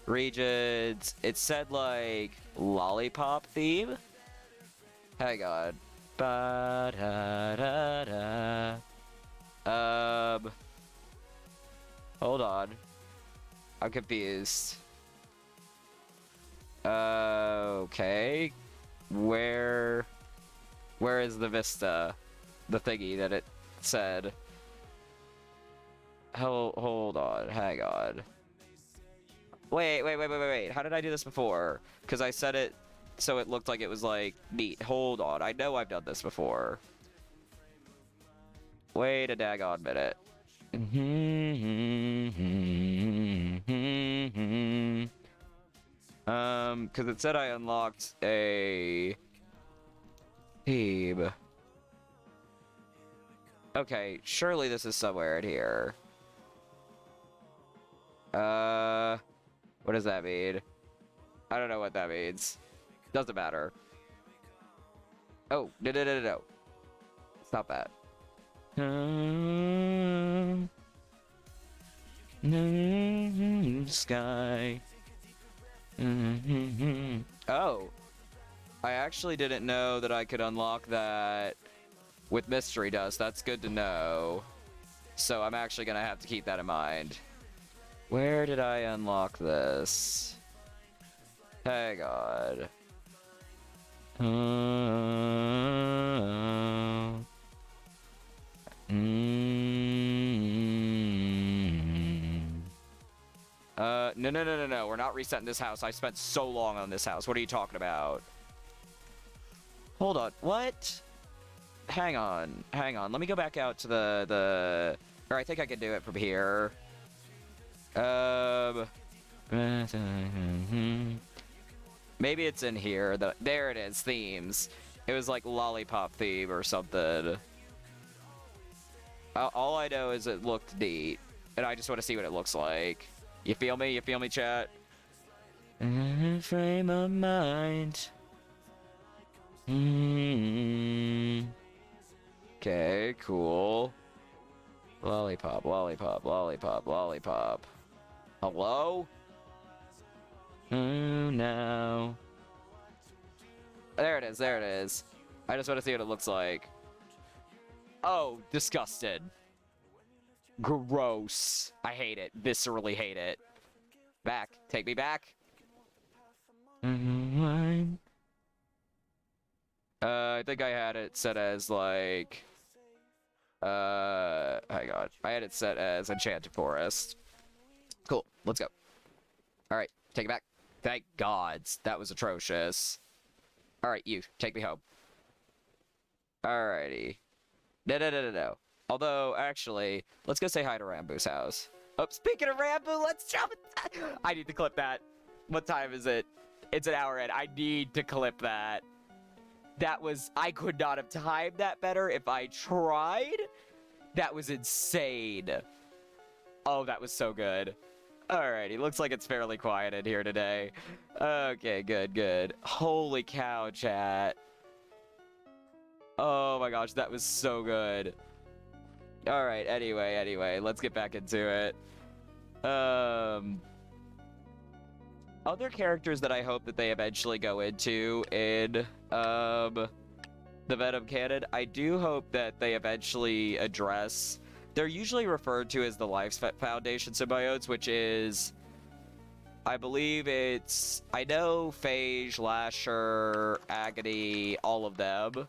Speaker 1: Regions. It said, like, lollipop theme? Hang on. Ba-da-da-da. Hold on. I'm confused. Okay. Where is the Vista? The thingy that it said. Hold on. Hang on. Wait. How did I do this before? Because I set it so it looked like it was, like, neat. Hold on. I know I've done this before. Wait a daggone minute. Because it said I unlocked a theme. Okay, surely this is somewhere in here. What does that mean? I don't know what that means. Doesn't matter. Oh, no. Stop that. Sky. Oh. I actually didn't know that I could unlock that with Mystery Dust. That's good to know. So I'm actually gonna have to keep that in mind. Where did I unlock this? Hang on. No. We're not resetting this house. I spent so long on this house. What are you talking about? Hold on. What? Hang on. Let me go back out to the... Or I think I can do it from here. Maybe it's in here. There it is. Themes. It was like lollipop theme or something. All I know is it looked neat. And I just want to see what it looks like. You feel me? You feel me, chat? Frame of mind. Okay, cool. Lollipop. Hello? Oh, no. There it is. I just want to see what it looks like. Oh, disgusted. Gross. I hate it. Viscerally hate it. Back. Take me back. I think I had it set as, like... hang on. I had it set as Enchanted Forest. Cool. Let's go. Alright. Take it back. Thank gods. That was atrocious. Alright, you. Take me home. Alrighty. No. Although, actually, let's go say hi to Rambu's house. Oh, speaking of Rambu, let's jump. I need to clip that. What time is it? It's an hour in. I need to clip that. That was... I could not have timed that better if I tried. That was insane. Oh, that was so good. Alrighty, looks like it's fairly quiet in here today. Okay, good, good. Holy cow, chat. Oh my gosh, that was so good. Alright, anyway, let's get back into it. Other characters that I hope that they eventually go into in, the Venom canon, I do hope that they eventually address... They're usually referred to as the Life Foundation symbiotes, which is... I believe it's... I know Phage, Lasher, Agony, all of them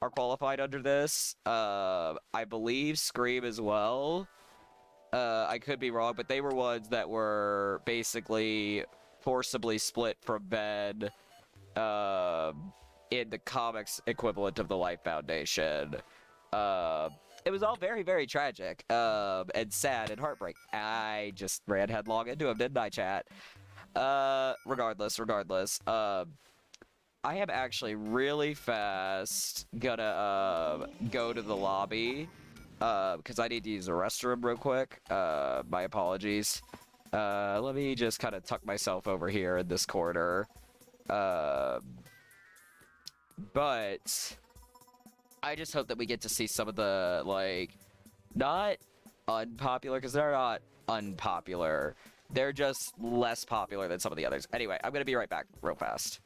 Speaker 1: are qualified under this. I believe Scream as well. I could be wrong, but they were ones that were basically forcibly split from Ben in the comics equivalent of the Life Foundation. It was all very, very tragic and sad and heartbreaking. I just ran headlong into him, didn't I, chat? Regardless. I am actually really fast gonna go to the lobby because I need to use the restroom real quick. My apologies. Let me just kind of tuck myself over here in this corner. But I just hope that we get to see some of the, like, not unpopular, because they're not unpopular. They're just less popular than some of the others. Anyway, I'm going to be right back real fast.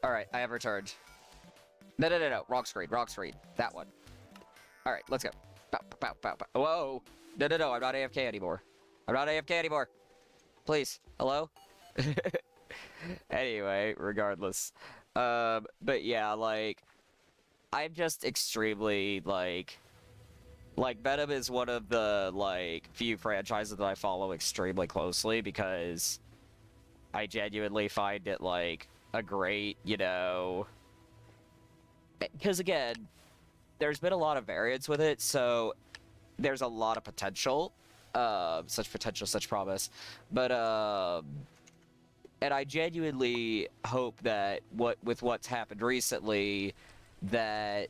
Speaker 1: Alright, I have returned. No. Wrong screen. That one. Alright, let's go. Bow, bow, bow, bow. Whoa. No. I'm not AFK anymore. Please. Hello? Anyway, regardless. But yeah, like, I'm just extremely, like, Venom is one of the, like, few franchises that I follow extremely closely because I genuinely find it, like, a great, you know... Because, again, there's been a lot of variance with it, so there's a lot of potential. Such potential, such promise. But, and I genuinely hope that with what's happened recently, that,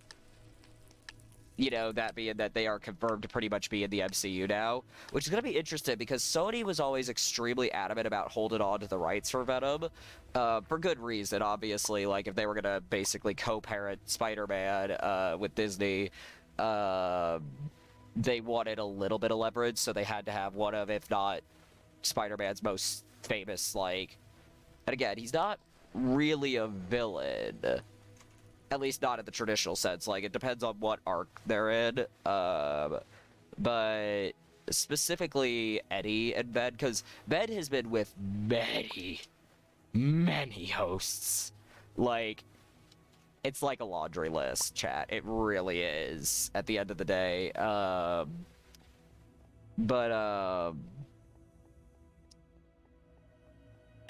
Speaker 1: you know, that being that they are confirmed to pretty much be in the MCU now, which is going to be interesting because Sony was always extremely adamant about holding on to the rights for Venom, for good reason, obviously. Like, if they were going to basically co-parent Spider-Man with Disney, they wanted a little bit of leverage, so they had to have one of, if not Spider-Man's most famous, like... And again, he's not really a villain. At least not in the traditional sense. Like, it depends on what arc they're in. But specifically Eddie and Ben, because Ben has been with many hosts. Like, it's like a laundry list, chat. It really is, at the end of the day. But,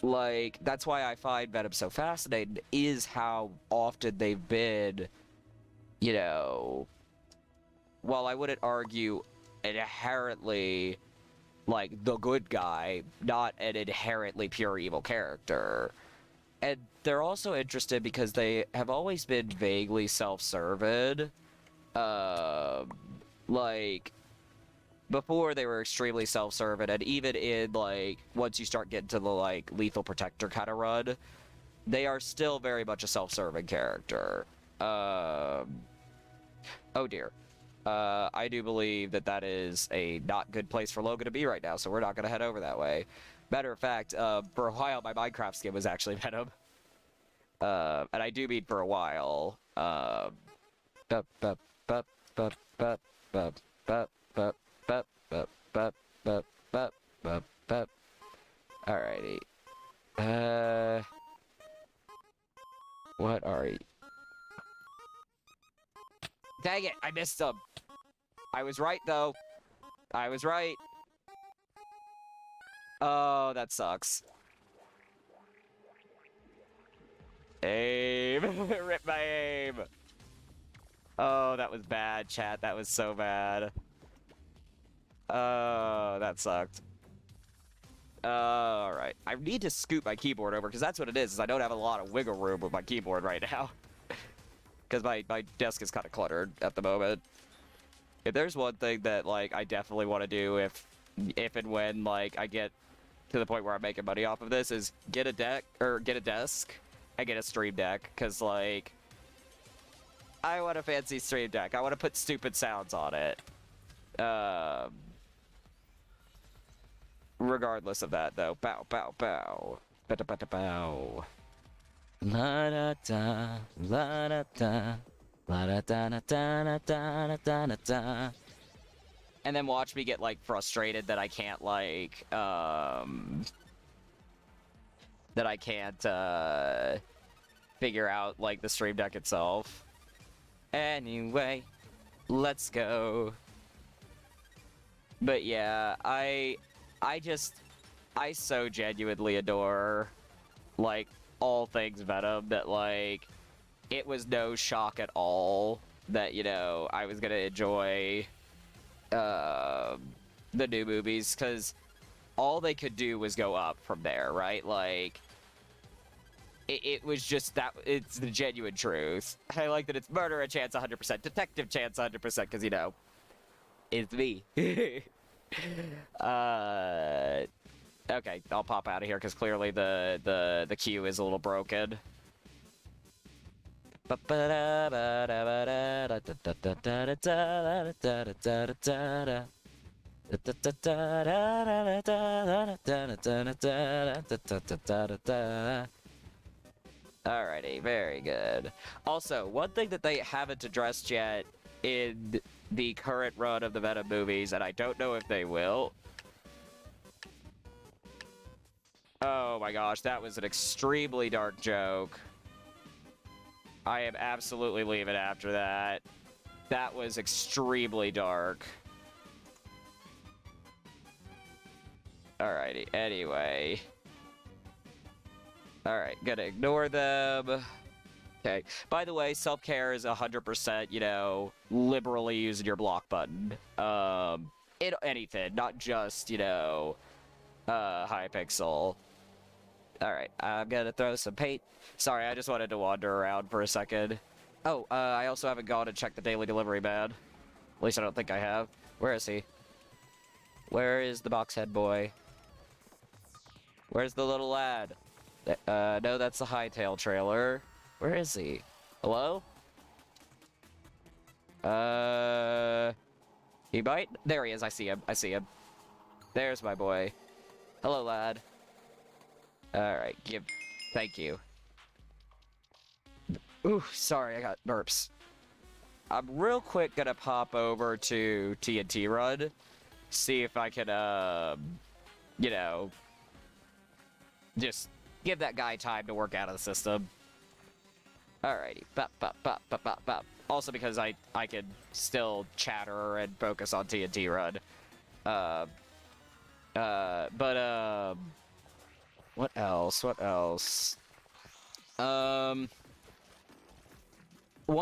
Speaker 1: like, that's why I find Venom so fascinating, is how often they've been, you know, while I wouldn't argue inherently, like, the good guy, not an inherently pure evil character. And they're also interested because they have always been vaguely self-serving. Like, before they were extremely self-serving, and even in, like, once you start getting to the, like, Lethal Protector kind of run, they are still very much a self-serving character. Oh dear. I do believe that that is a not good place for Logan to be right now, so we're not going to head over that way. Matter of fact, for a while, my Minecraft skin was actually Venom. And I do mean for a while. Bup, bup, bup, bup, bup, bup, bup, bup, bup, bup, bup, bup, bup, bup, bup. Alrighty. What are you? Dang it, I missed them. I was right, though. I was right. Oh, that sucks. Aim. Rip my aim. Oh, that was bad, chat. That was so bad. Oh, that sucked. Alright. I need to scoot my keyboard over, because that's what it is I don't have a lot of wiggle room with my keyboard right now. Because my desk is kind of cluttered at the moment. If there's one thing that, like, I definitely want to do if and when, like, I get to the point where I'm making money off of this, is get a deck, or get a desk, and get a stream deck, because, like, I want a fancy stream deck. I want to put stupid sounds on it. Regardless of that, though. Bow, bow, bow. Ba-da, ba-da, bow. La-da-da, la-da-da, la-da-da-da-da-da-da-da-da. And then watch me get, like, frustrated that I can't, like, that I can't, figure out, like, the stream deck itself. Anyway, let's go. But yeah, I so genuinely adore, like, all things Venom that, like, it was no shock at all that, you know, I was gonna enjoy, the new movies, because all they could do was go up from there, right? Like, it was just that, it's the genuine truth. I like that it's murder a chance 100%, detective chance 100%, because, you know, it's me. Okay, I'll pop out of here, because clearly the queue is a little broken. Alrighty, very good. Also, one thing that they haven't addressed yet in the current run of the Venom movies, and I don't know if they will. Oh my gosh, that was an extremely dark joke. I am absolutely leaving after that. That was extremely dark. Alrighty, anyway. Alright, gonna ignore them. Okay. By the way, self-care is 100%, you know, liberally using your block button. In anything, not just, you know, Hypixel. Alright, I'm gonna throw some paint. Sorry, I just wanted to wander around for a second. Oh, I also haven't gone and checked the daily delivery man. At least I don't think I have. Where is he? Where is the boxhead boy? Where's the little lad? No, that's the Hightail trailer. Where is he? Hello? He might? There he is, I see him. I see him. There's my boy. Hello, lad. Alright, thank you. Ooh, sorry, I got burps. I'm real quick gonna pop over to TNT Run, see if I can, you know, just give that guy time to work out of the system. Alrighty, bop, bop, bop, bop, bop, bop. Also because I can still chatter and focus on TNT Run. What else? What else? One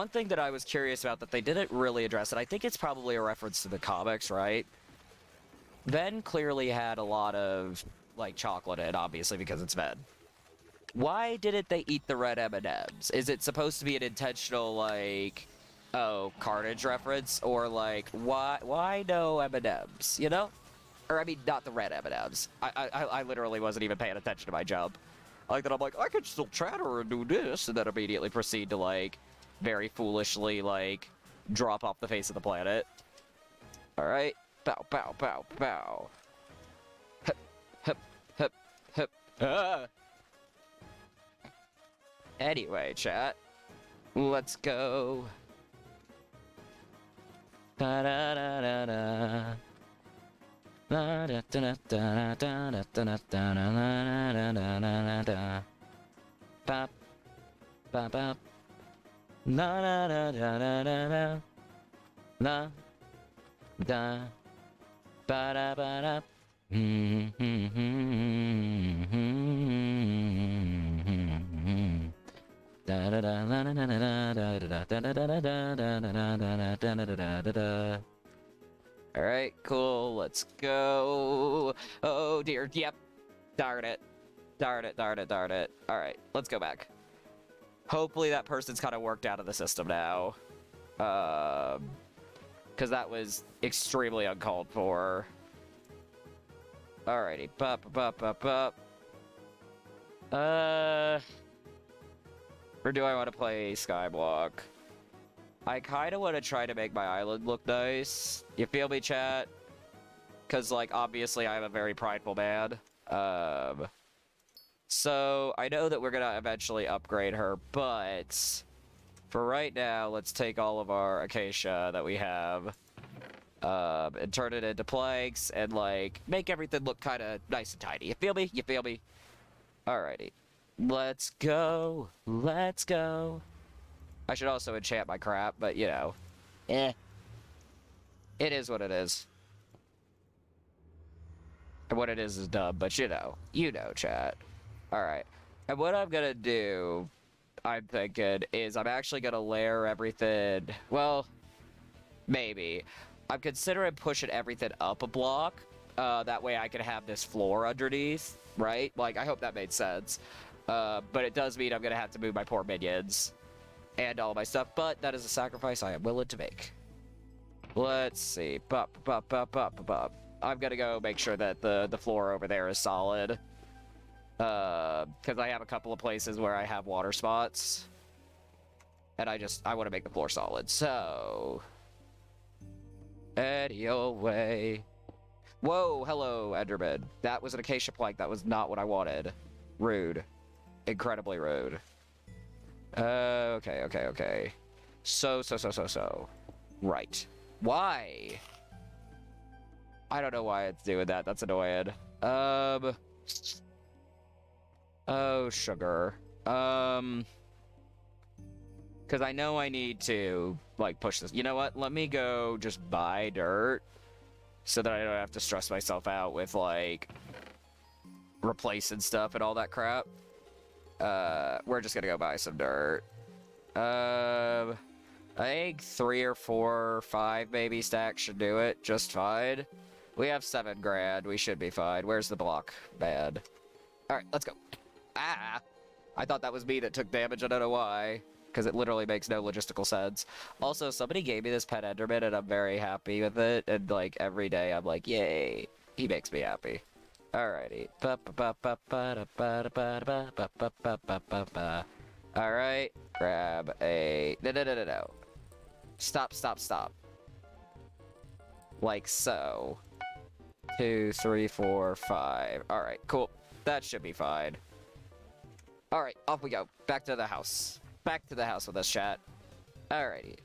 Speaker 1: thing that I was curious about that they didn't really address, and I think it's probably a reference to the comics, right? Ven clearly had a lot of, like, chocolate in it, obviously, because it's Ven. Why didn't they eat the red M&Ms? Is it supposed to be an intentional, like, oh, Carnage reference? Or, like, why no M&Ms, you know? Or, I mean, not the red M&Ms. I literally wasn't even paying attention to my jump. Like, that I'm like, I could still chatter and do this, and then immediately proceed to, like, very foolishly, like, drop off the face of the planet. Alright. Bow, bow, bow, bow. Hup, hup, hup, hup. Ah! Anyway, chat. Let's go. Da da da da da. Da da da da da da da da da da da da da. Bop. Bop bop. La da da da da da da. La da ba da ba da. Da da da da da da da da da da da da da. All right, cool. Let's go. Oh dear. Yep. Darn it. Darn it. Darn it. Darn it. All right, let's go back. Hopefully that person's kind of worked out of the system now. Because that was extremely uncalled for. Alrighty. Bup, bup, bup, bup. Or do I want to play Skyblock? I kind of want to try to make my island look nice. You feel me, chat? Because, like, obviously I'm a very prideful man. So, I know that we're going to eventually upgrade her, but for right now, let's take all of our acacia that we have and turn it into planks and, like, make everything look kind of nice and tidy. You feel me? You feel me? Alrighty. Let's go. Let's go. I should also enchant my crap, but, you know. Eh. It is what it is. And what it is dumb, but you know. You know, chat. Alright. And what I'm gonna do, I'm thinking, is I'm actually gonna layer everything... Well, maybe. I'm considering pushing everything up a block. That way I can have this floor underneath, right? Like, I hope that made sense. But it does mean I'm gonna have to move my poor minions and all my stuff, but that is a sacrifice I am willing to make. Let's see. Bup, bup, bup, bup, bup. I'm gonna go make sure that the floor over there is solid. Because I have a couple of places where I have water spots. And I want to make the floor solid, so... Anyway. Whoa, hello, Enderman. That was an acacia plank. That was not what I wanted. Rude. Incredibly rude. Okay. So. Right. Why? I don't know why it's doing that. That's annoying. Oh, sugar. Because I know I need to, like, push this. You know what? Let me go just buy dirt so that I don't have to stress myself out with, like, replacing stuff and all that crap. We're just gonna go buy some dirt. I think 3 or 4 or 5 maybe stacks should do it just fine. We have 7 grand. We should be fine. Where's the block? Bad. Alright, let's go. Ah! I thought that was me that took damage. I don't know why. Because it literally makes no logistical sense. Also, somebody gave me this pet Enderman, and I'm very happy with it. And, like, every day I'm like, yay. He makes me happy. Alrighty. Alright. Grab a... No. Stop. Like so. 2, 3, 4, 5. Alright, cool. That should be fine. Alright, off we go. Back to the house. Back to the house with us, chat. Alrighty.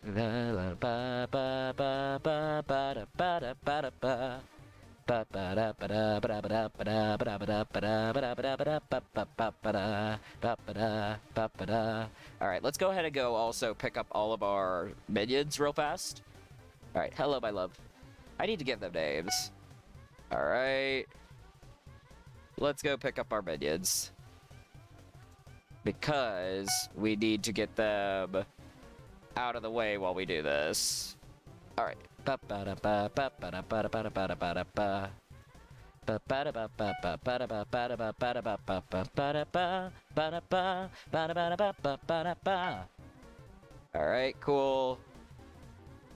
Speaker 1: Alright, let's go ahead and go also pick up all of our minions real fast. Alright, hello, my love. I need to give them names. Alright. Let's go pick up our minions. Because we need to get them out of the way while we do this. Alright. Alright, cool.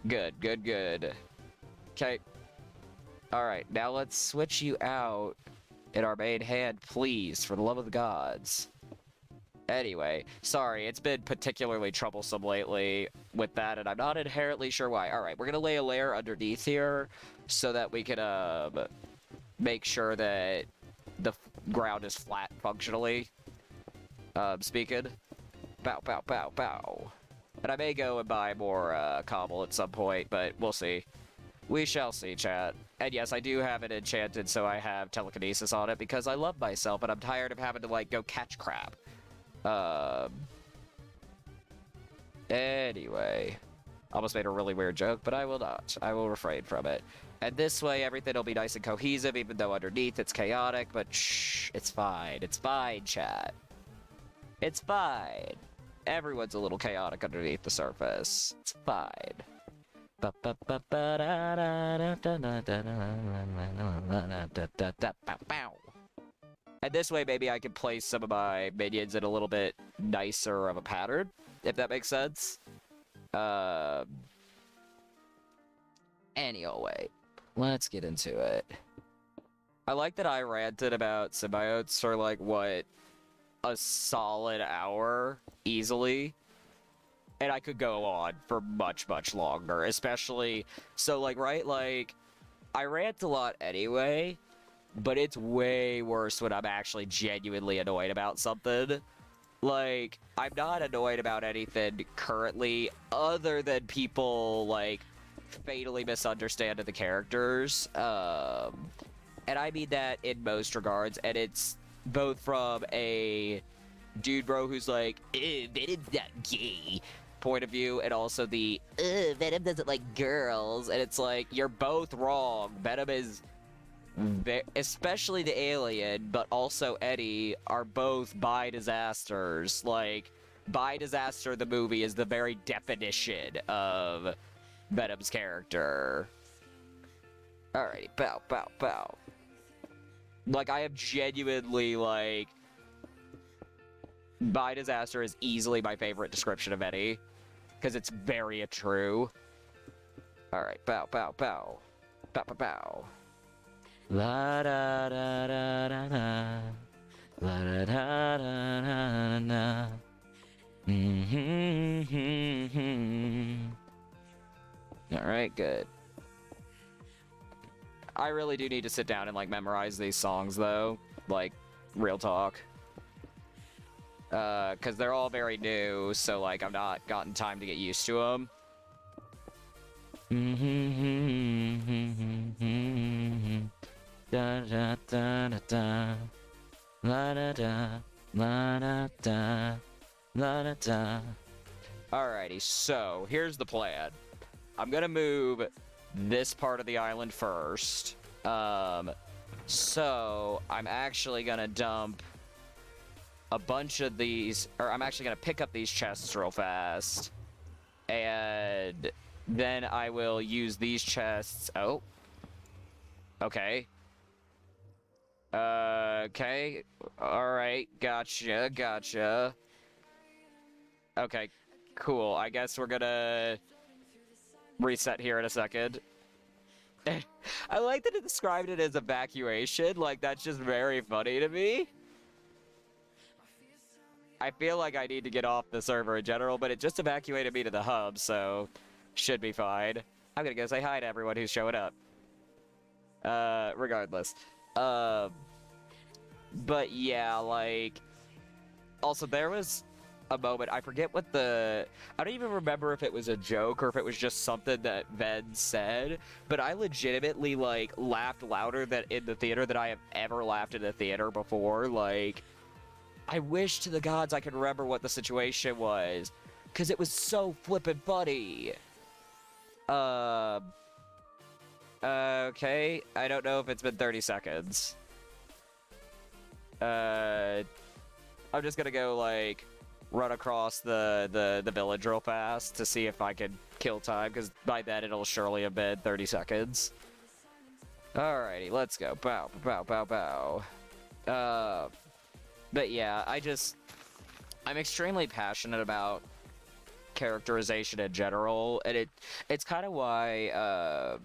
Speaker 1: Good, good, good. Okay. Alright, now let's switch you out in our main hand, please, for the love of the gods. Anyway, sorry, it's been particularly troublesome lately with that, and I'm not inherently sure why. Alright, we're gonna lay a layer underneath here so that we can, make sure that the ground is flat functionally. Speaking. Bow, bow, bow, bow. And I may go and buy more, cobble at some point, but we'll see. We shall see, chat. And yes, I do have it enchanted, so I have telekinesis on it because I love myself, and I'm tired of having to, like, go catch crap. Anyway. Almost made a really weird joke, but I will not. I will refrain from it. And this way, everything will be nice and cohesive, even though underneath it's chaotic, but shh, it's fine. It's fine, chat. It's fine. Everyone's a little chaotic underneath the surface. It's fine. And this way, maybe I can place some of my minions in a little bit nicer of a pattern, if that makes sense. Anyway, let's get into it. I like that I ranted about symbiotes for, like, what, a solid hour, easily. And I could go on for much, much longer, especially, so, like, right, like, I rant a lot anyway, but it's way worse when I'm actually genuinely annoyed about something. Like, I'm not annoyed about anything currently, other than people, like, fatally misunderstanding the characters, and I mean that in most regards, and it's both from a dude bro who's like, Venom's not gay point of view, and also the, Venom doesn't like girls, and it's like, you're both wrong. Venom is, especially the alien, but also Eddie, are both bi-disasters. Like, bi-disaster, the movie, is the very definition of Venom's character. Alrighty, bow, bow, bow. Like, I am genuinely, like, bi-disaster is easily my favorite description of Eddie, because it's very true. Alright, bow, bow, bow. Bow, bow, bow. La da da da da da. La da da da da da. Alright, good. I really do need to sit down and, like, memorize these songs, though. Like, real talk. Because they're all very new, so, like, I've not gotten time to get used to them. Da da da da da. La da da. La da da. La da da. Alrighty, so, here's the plan. I'm gonna move this part of the island first. So I'm actually gonna dump a bunch of these, or I'm actually gonna pick up these chests real fast, and then I will use these chests. Oh, okay. Okay. All right. Gotcha. Gotcha. Okay. Cool. I guess we're gonna reset here in a second. I like that it described it as evacuation. Like, that's just very funny to me. I feel like I need to get off the server in general, but it just evacuated me to the hub, so should be fine. I'm gonna go say hi to everyone who's showing up. Regardless. But yeah, like, also there was a moment, I forget what I don't even remember if it was a joke or if it was just something that Ven said, but I legitimately, like, laughed louder than in the theater than I have ever laughed in a theater before. Like, I wish to the gods I could remember what the situation was, because it was so flippin' funny. Okay, I don't know if it's been 30 seconds. I'm just gonna go, like, run across the village real fast to see if I can kill time, because by then it'll surely have been 30 seconds. Alrighty, let's go. Bow, bow, bow, bow. But yeah, I'm extremely passionate about characterization in general, and it's kind of why,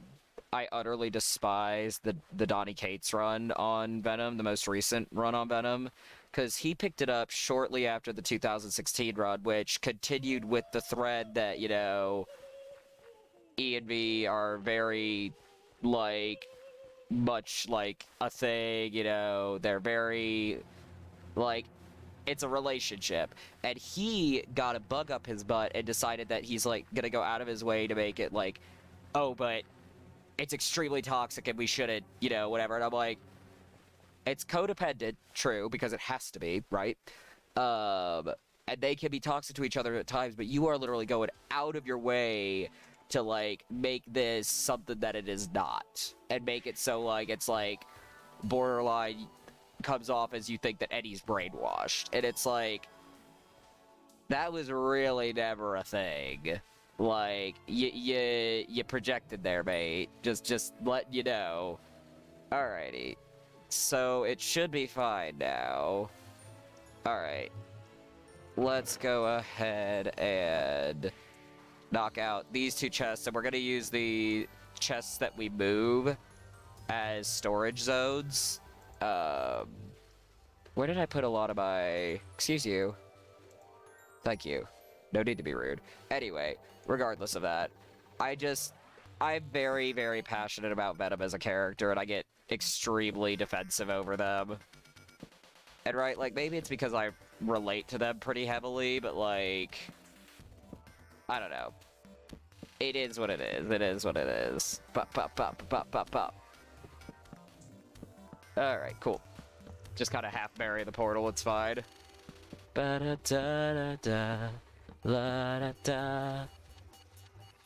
Speaker 1: I utterly despise the Donny Cates run on Venom, the most recent run on Venom, because he picked it up shortly after the 2016 run, which continued with the thread that, you know, E and V are very, like, much like a thing, you know, they're very, like, it's a relationship. And he got a bug up his butt and decided that he's, like, gonna go out of his way to make it, like, oh, but it's extremely toxic and we shouldn't, you know, whatever. And I'm like, it's codependent, true, because it has to be, right? And they can be toxic to each other at times, but you are literally going out of your way to, like, make this something that it is not. And make it so, like, it's, like, borderline comes off as you think that Eddie's brainwashed. And it's like, that was really never a thing. Like, you projected there, mate. Just letting you know. Alrighty. So, it should be fine now. Alright. Let's go ahead and knock out these two chests, and we're gonna use the chests that we move as storage zones. Where did I put a lot of my... Excuse you. Thank you. No need to be rude. Anyway, regardless of that, I'm very, very passionate about Venom as a character, and I get extremely defensive over them. And right, like, maybe it's because I relate to them pretty heavily, but, like, I don't know. It is what it is. It is what it is. Pop, pop, pop, pop, pop, pop. Alright, cool. Just kind of half bury the portal, it's fine. Ba-da-da-da-da. La-da-da.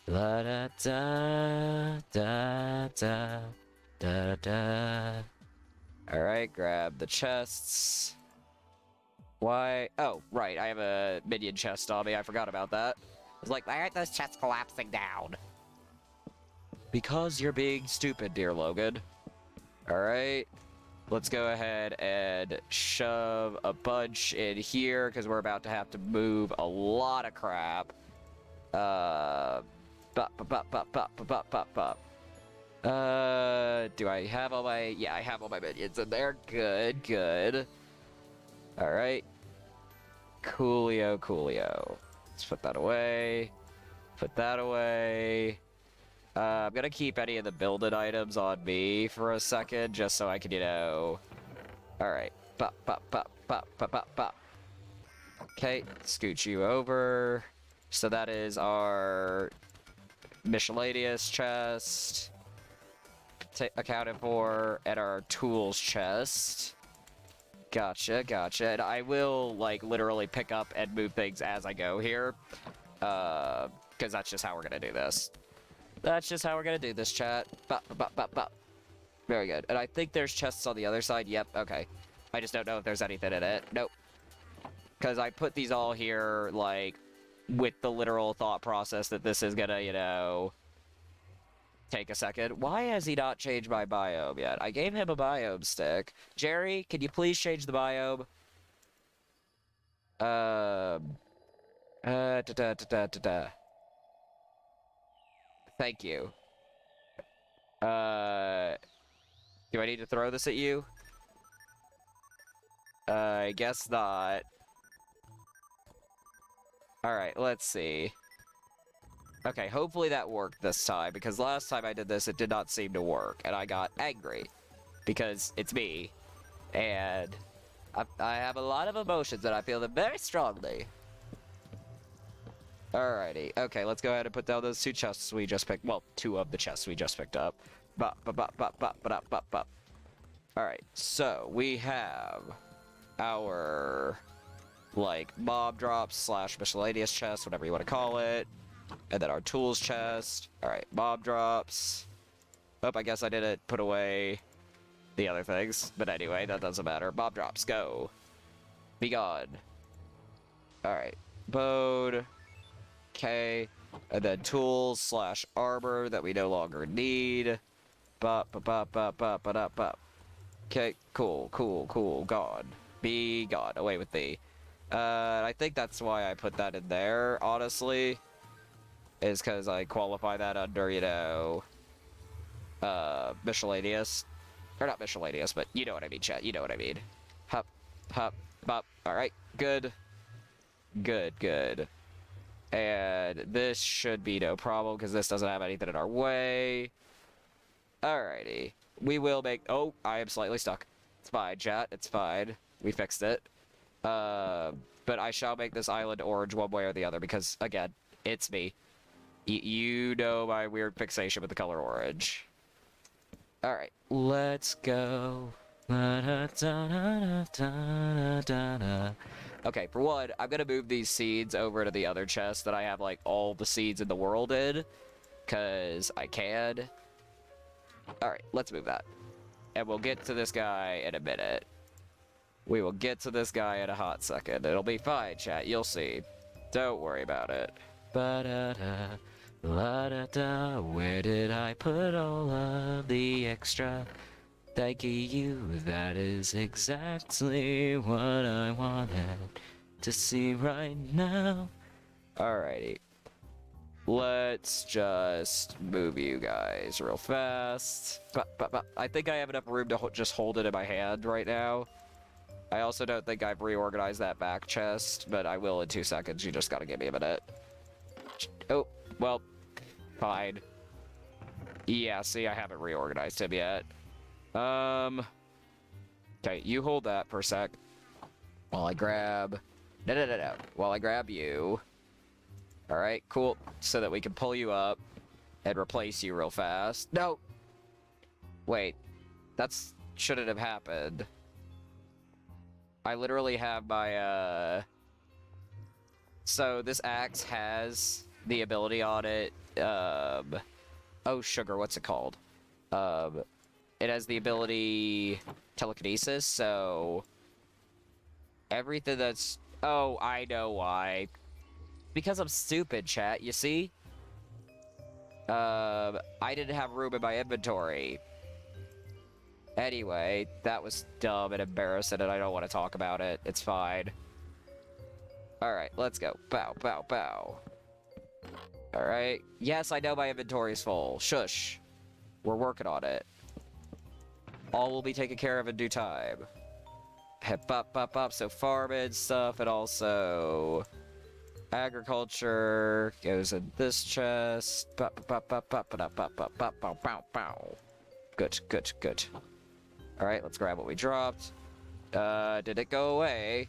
Speaker 1: La-da-da-da-da. Da-da-da. Alright, grab the chests. Why? Oh, right, I have a minion chest on me. I forgot about that. I was like, why aren't those chests collapsing down? Because you're being stupid, dear Logan. Alright. Let's go ahead and shove a bunch in here, because we're about to have to move a lot of crap. Bop, bop, bop, bop, bop, bop, bop, bop. Do I have all my... Yeah, I have all my minions in there. Good, good. Alright. Coolio, coolio. Let's put that away. Put that away. I'm gonna keep any of the builded items on me for a second, just so I can, you know... Alright. Pop, pop, pop, pop, pop, pop, pop. Okay, scooch you over. So that is our miscellaneous chest. Accounted for, and our tools chest. Gotcha, gotcha. And I will, like, literally pick up and move things as I go here. Because that's just how we're gonna do this. That's just how we're gonna do this, chat. Bop, bop, bop, bop. Very good. And I think there's chests on the other side. Yep, okay. I just don't know if there's anything in it. Nope. Because I put these all here, like, with the literal thought process that this is gonna, you know, take a second. Why has he not changed my biome yet? I gave him a biome stick. Jerry, can you please change the biome? Thank you. Do I need to throw this at you? I guess not. Alright, let's see. Okay, hopefully that worked this time, because last time I did this, it did not seem to work, and I got angry. Because it's me, and I have a lot of emotions, and I feel them very strongly. Alrighty, okay, let's go ahead and put down those two chests we just picked. Well, two of the chests we just picked up. Bop, bop, bop, bop, bop, bop, bop, bop. Alright, so we have our, like, mob drops slash miscellaneous chest, whatever you want to call it. And then our tools chest. Alright, mob drops. Oh, I guess I didn't put away the other things. But anyway, that doesn't matter. Bomb drops, go. Be gone. Alright. Bode. Okay. And then tools slash armor that we no longer need. Bop, bop, bop, bop, bop, bop, bop. Okay, cool, cool, cool. Gone. Be gone. Away with thee. I think that's why I put that in there, honestly. Is because I qualify that under, you know, miscellaneous. Or not miscellaneous, but you know what I mean, chat. You know what I mean. Hup, hup, bop. Alright, good. Good, good. And this should be no problem, because this doesn't have anything in our way. Alrighty. We will make... Oh, I am slightly stuck. It's fine, chat. It's fine. We fixed it. But I shall make this island orange one way or the other, because, again, it's me. You know my weird fixation with the color orange. Alright, let's go. Okay, for one, I'm gonna move these seeds over to the other chest that I have, like, all the seeds in the world in. Because I can. Alright, let's move that. And we'll get to this guy in a minute. We will get to this guy in a hot second. It'll be fine, chat. You'll see. Don't worry about it. Ba-da-da, la-da-da, where did I put all of the extra? Thank you, that is exactly what I wanted to see right now. Alrighty. Let's just move you guys real fast. I think I have enough room to just hold it in my hand right now. I also don't think I've reorganized that back chest, but I will in 2 seconds. You just gotta give me a minute. Oh, well, fine. Yeah, see, I haven't reorganized him yet. Okay, you hold that for a sec. While I grab... No. While I grab you. Alright, cool. So that we can pull you up and replace you real fast. No! Wait. That's... shouldn't have happened. I literally have my, So, this axe has the ability on it, Oh, sugar, what's it called? It has the ability... telekinesis, so... everything that's... Oh, I know why. Because I'm stupid, chat, you see? I didn't have room in my inventory. Anyway, that was dumb and embarrassing, and I don't want to talk about it. It's fine. Alright, let's go. Bow, bow, bow. Alright. Yes, I know my inventory's full. Shush. We're working on it. All will be taken care of in due time. Hep, bop, bop, bop. So farming stuff, and also... agriculture goes in this chest. Bop, bop, bop, bop, bop, bop, bop, bop, bow, bow, bow. Good, good, good. Alright, let's grab what we dropped. Did it go away?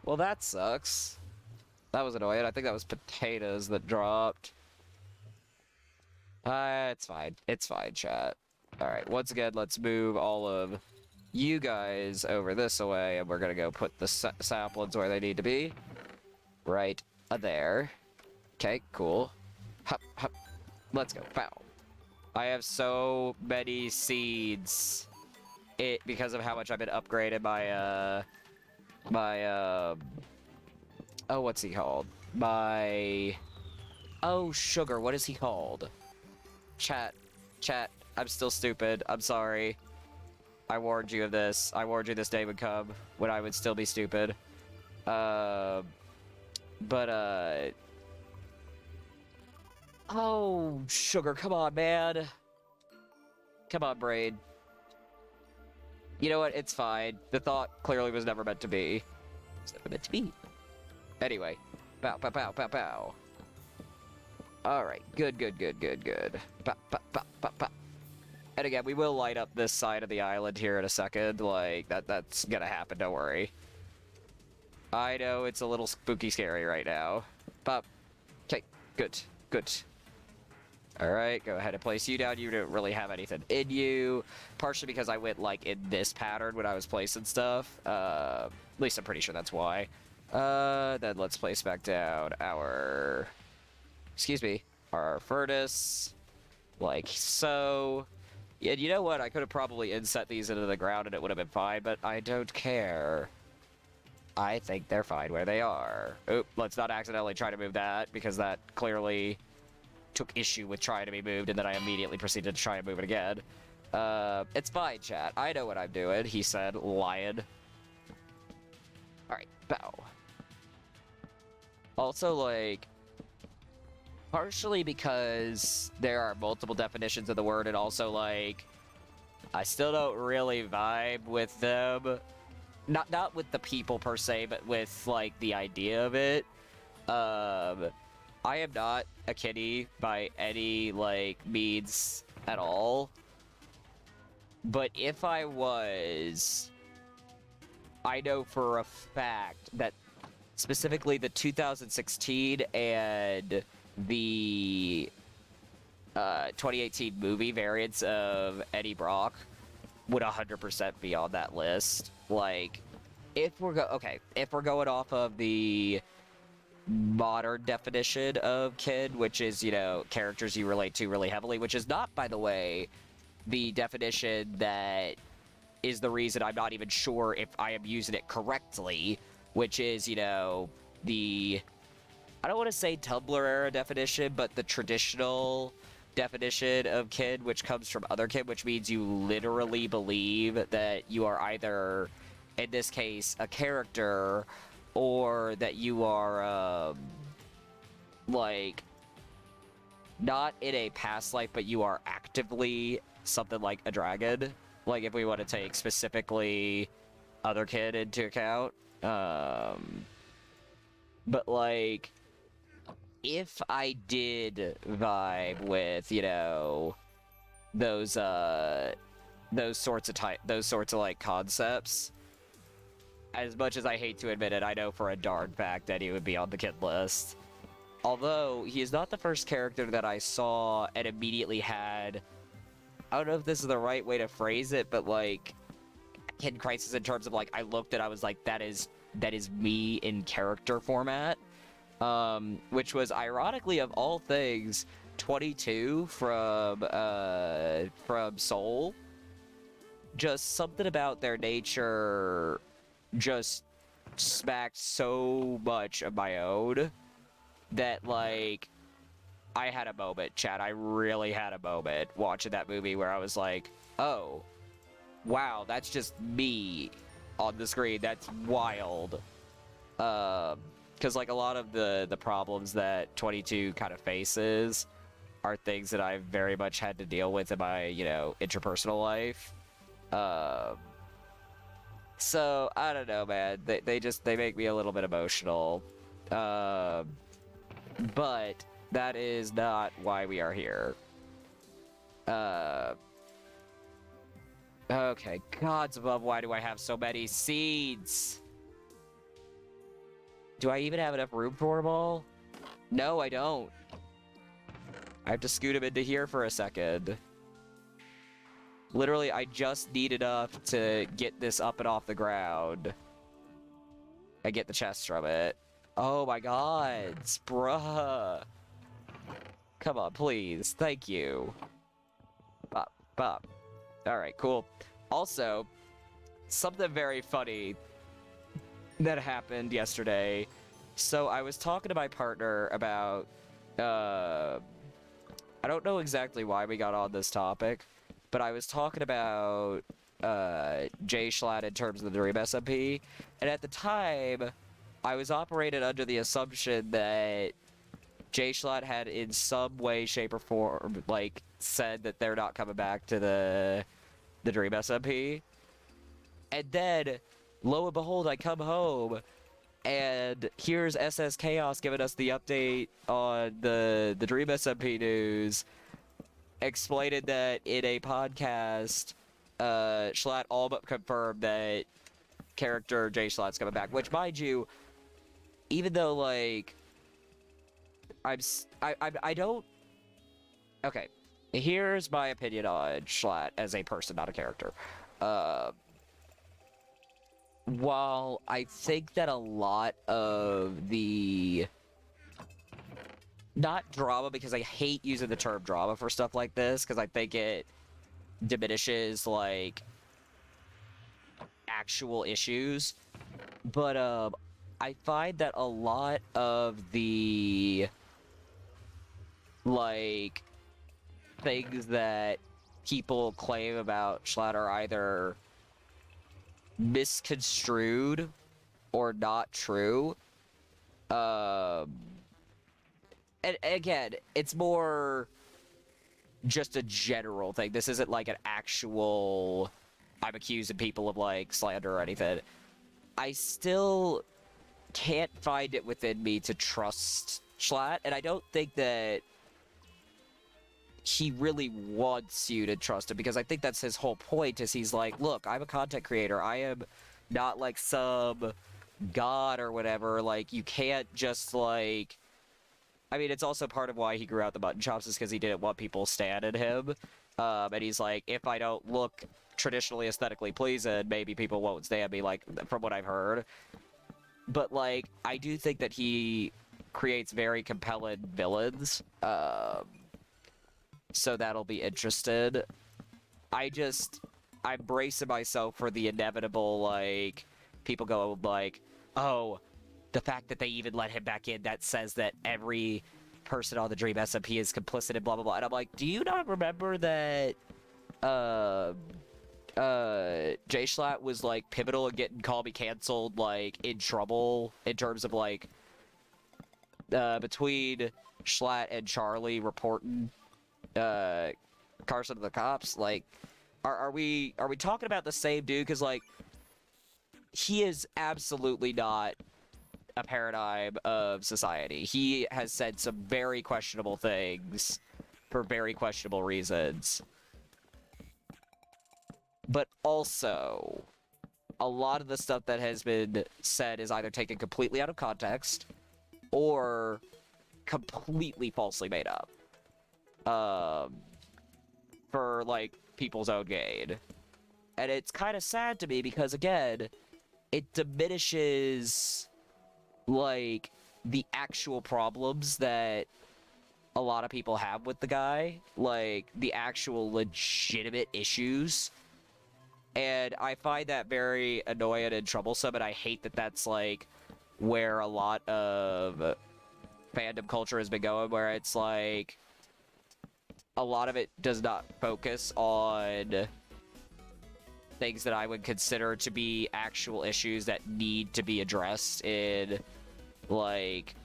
Speaker 1: Well, that sucks. That was annoying. I think that was potatoes that dropped. It's fine. It's fine, chat. Alright, once again, let's move all of you guys over this way, and we're gonna go put the saplings where they need to be. Right there. Okay, cool. Hup, hup. Let's go. Bow. I have so many seeds. Because of how much I've been upgraded by, oh, what's he called? Oh, sugar, what is he called? Chat, I'm still stupid. I'm sorry. I warned you of this. I warned you this day would come when I would still be stupid. Oh, sugar, come on, man. Come on, brain. You know what? It's fine. The thought clearly was never meant to be. It's never meant to be. Anyway. Bow, bow, bow, bow, bow. Alright. Good, good, good, good, good. Bow, bow, bow, bow, bow. And again, we will light up this side of the island here in a second. Like, that's gonna happen, don't worry. I know it's a little spooky scary right now. But, okay, good, good. Alright, go ahead and place you down. You don't really have anything in you. Partially because I went, like, in this pattern when I was placing stuff. At least I'm pretty sure that's why. Then let's place back down our... excuse me. Our furnace. Like, so... Yeah, you know what? I could have probably inset these into the ground and it would have been fine, but I don't care. I think they're fine where they are. Oop, let's not accidentally try to move that, because that clearly took issue with trying to be moved, and then I immediately proceeded to try and move it again. It's fine, chat. I know what I'm doing, he said, lion. Alright, bow. Also, like, partially because there are multiple definitions of the word, and also, like, I still don't really vibe with them. Not with the people per se, but with, like, the idea of it. I am not a kitty by any, like, means at all. But if I was, I know for a fact that specifically the 2016 and the 2018 movie variants of Eddie Brock would 100% be on that list. Like, if we're going off of the modern definition of kid, which is, you know, characters you relate to really heavily, which is not, by the way, the definition that is the reason I'm not even sure if I am using it correctly, which is, you know, the, I don't want to say Tumblr era definition, but the traditional definition of kid, which comes from other kid, which means you literally believe that you are either, in this case, a character, or that you are, like, not in a past life, but you are actively something like a dragon. Like, if we want to take specifically other kid into account. But, like, if I did vibe with, you know, those sorts of, like, concepts, as much as I hate to admit it, I know for a darn fact that he would be on the kid list. Although, he is not the first character that I saw and immediately had, I don't know if this is the right way to phrase it, but, like, kid crisis in terms of, like, I looked and I was like, that is me in character format. Which was, ironically, of all things, 22 from Soul. Just something about their nature just smacked so much of my own that, like, I had a moment, chat. I really had a moment watching that movie where I was like, oh, wow, that's just me on the screen. That's wild. Because, like, a lot of the problems that 22 kind of faces are things that I've very much had to deal with in my, you know, interpersonal life. So, I don't know, man. They make me a little bit emotional. But that is not why we are here. Okay, gods above, why do I have so many seeds? Do I even have enough room for them all? No, I don't. I have to scoot him into here for a second. Literally, I just need enough to get this up and off the ground. I get the chest from it. Oh my god, bruh. Come on, please. Thank you. Bop, bop. Alright, cool. Also, something very funny that happened yesterday. So I was talking to my partner about, I don't know exactly why we got on this topic, but I was talking about J Schlatt in terms of the Dream SMP, and at the time, I was operated under the assumption that J Schlatt had in some way, shape, or form, like, said that they're not coming back to the Dream SMP. And then, lo and behold, I come home, and here's SS Chaos giving us the update on the Dream SMP news, explaining that in a podcast, Schlatt all but confirmed that character J Schlatt's coming back. Which, mind you, even though, like, I don't... Okay, here's my opinion on Schlatt as a person, not a character. While I think that a lot of the not drama, because I hate using the term drama for stuff like this, because I think it diminishes, like, actual issues. But, I find that a lot of the, like, things that people claim about Schlatt are either misconstrued or not true. And again, it's more just a general thing. This isn't like an actual, I'm accusing people of, like, slander or anything. I still can't find it within me to trust Schlatt, and I don't think that he really wants you to trust him, because I think that's his whole point, is he's like, look, I'm a content creator. I am not like some god or whatever. Like, you can't just, like... I mean, it's also part of why he grew out the mutton chops, is because he didn't want people standing him. And he's like, if I don't look traditionally aesthetically pleasing, maybe people won't stand me, like, from what I've heard. But, like, I do think that he creates very compelling villains. So that'll be interesting. I'm bracing myself for the inevitable, like, people go, like, oh, the fact that they even let him back in, that says that every person on the Dream SMP is complicit and blah, blah, blah. And I'm like, do you not remember that, Jay Schlatt was, like, pivotal in getting Call Me Cancelled, like, in trouble, in terms of, like, between Schlatt and Charlie reporting, Carson to the cops? Like, are we talking about the same dude? Because, like, he is absolutely not a paradigm of society. He has said some very questionable things for very questionable reasons. But also, a lot of the stuff that has been said is either taken completely out of context or completely falsely made up. For, like, people's own gain. And it's kind of sad to me because, again, it diminishes, like, the actual problems that a lot of people have with the guy. Like, the actual legitimate issues. And I find that very annoying and troublesome, and I hate that that's, like, where a lot of fandom culture has been going, where it's, like, a lot of it does not focus on things that I would consider to be actual issues that need to be addressed in, like,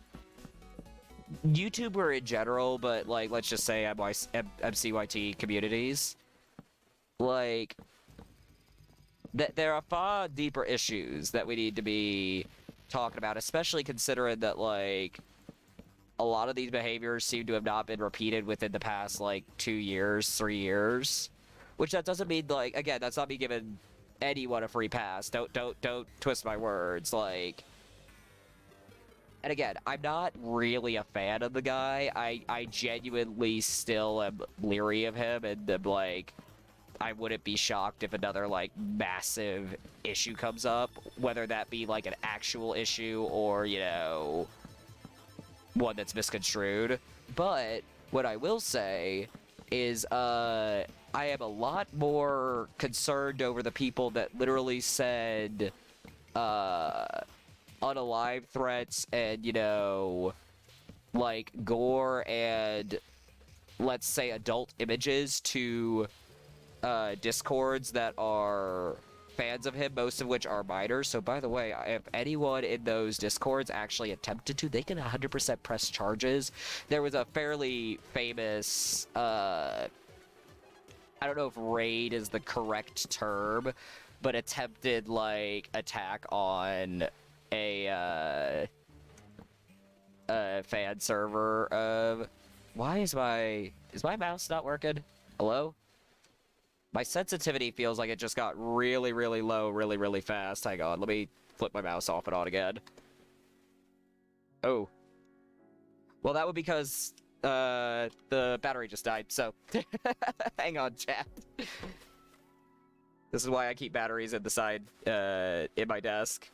Speaker 1: YouTuber in general, but, like, let's just say MCYT communities. Like, there are far deeper issues that we need to be talking about, especially considering that, like, a lot of these behaviors seem to have not been repeated within the past, like, 2 years, 3 years. Which that doesn't mean, like, again, that's not me giving anyone a free pass. Don't twist my words, like... And again, I'm not really a fan of the guy. I genuinely still am leery of him, and am, like... I wouldn't be shocked if another, like, massive issue comes up. Whether that be, like, an actual issue or, you know... one that's misconstrued. But what I will say is I am a lot more concerned over the people that literally said unalive threats and, you know, like, gore and, let's say, adult images to Discords that are fans of him, most of which are minors. So, by the way, if anyone in those Discords actually attempted to, they can 100% press charges. There was a fairly famous, I don't know if raid is the correct term, but attempted, like, attack on a fan server of... Why is my mouse not working? Hello? My sensitivity feels like it just got really, really low, really, really fast. Hang on, let me flip my mouse off and on again. Oh. Well, that would be because the battery just died, so... Hang on, chat. This is why I keep batteries in the side, in my desk.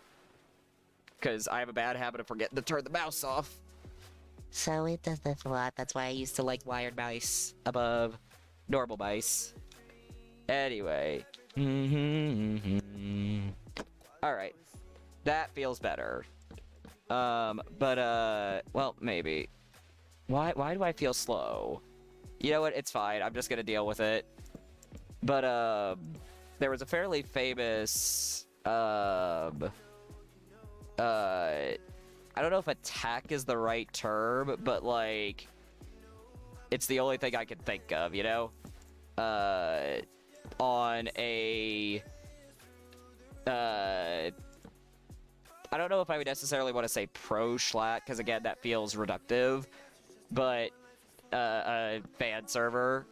Speaker 1: Because I have a bad habit of forgetting to turn the mouse off. So it does this a lot. That's why I used to like wired mice above normal mice. Anyway. Alright. That feels better. Well, maybe. Why do I feel slow? You know what? It's fine. I'm just gonna deal with it. But, there was a fairly famous, I don't know if attack is the right term, but, like, it's the only thing I can think of, you know? On a, I don't know if I would necessarily want to say pro-schlat, because, again, that feels reductive, but, a fan server,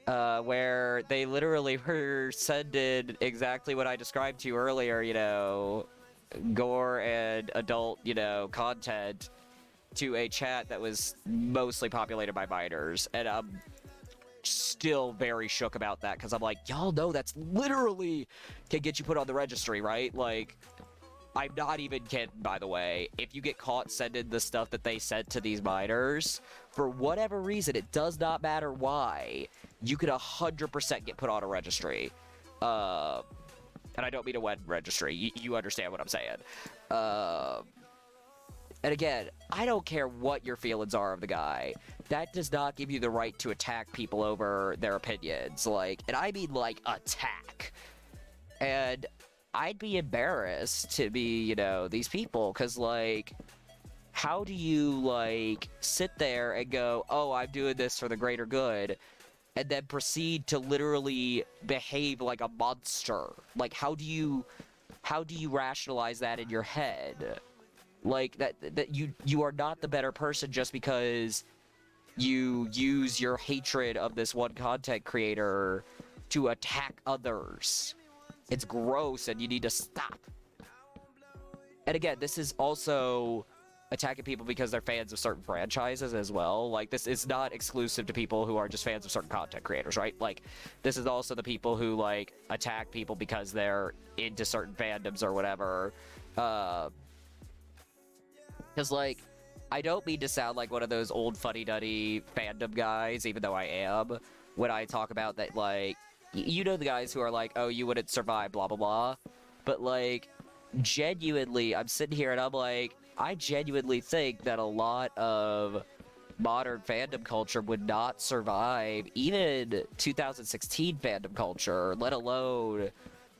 Speaker 1: where they literally were sending exactly what I described to you earlier, you know, gore and adult, you know, content to a chat that was mostly populated by minors, and I'm still very shook about that, because I'm like, y'all know that's literally can get you put on the registry, right? Like, I'm not even kidding, by the way. If you get caught sending the stuff that they sent to these minors, for whatever reason, it does not matter why, you could 100% get put on a registry. And I don't mean a web registry. You understand what I'm saying. And again, I don't care what your feelings are of the guy. That does not give you the right to attack people over their opinions. Like, and I mean, like, attack. And I'd be embarrassed to be, you know, these people, because, like, how do you, like, sit there and go, oh, I'm doing this for the greater good, and then proceed to literally behave like a monster? Like, how do you rationalize that in your head? Like, that you are not the better person just because you use your hatred of this one content creator to attack others. It's gross, and you need to stop. And again, this is also attacking people because they're fans of certain franchises as well. Like, this is not exclusive to people who are just fans of certain content creators, right? Like, this is also the people who, like, attack people because they're into certain fandoms or whatever. Because, like, I don't mean to sound like one of those old fuddy-duddy fandom guys, even though I am, when I talk about that, like, you know the guys who are like, oh, you wouldn't survive, blah, blah, blah. But, like, genuinely, I'm sitting here and I'm like, I genuinely think that a lot of modern fandom culture would not survive even 2016 fandom culture, let alone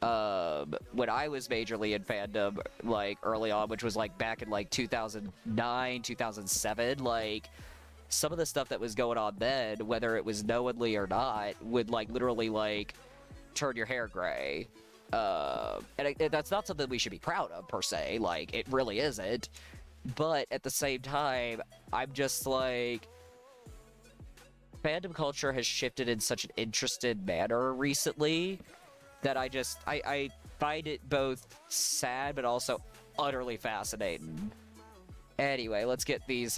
Speaker 1: when I was majorly in fandom, like, early on, which was, like, back in, like, 2009, 2007, like, some of the stuff that was going on then, whether it was knowingly or not, would, like, literally, like, turn your hair gray. That's not something we should be proud of, per se. Like, it really isn't. But at the same time, I'm just like, fandom culture has shifted in such an interesting manner recently that I find it both sad but also utterly fascinating. Anyway, let's get these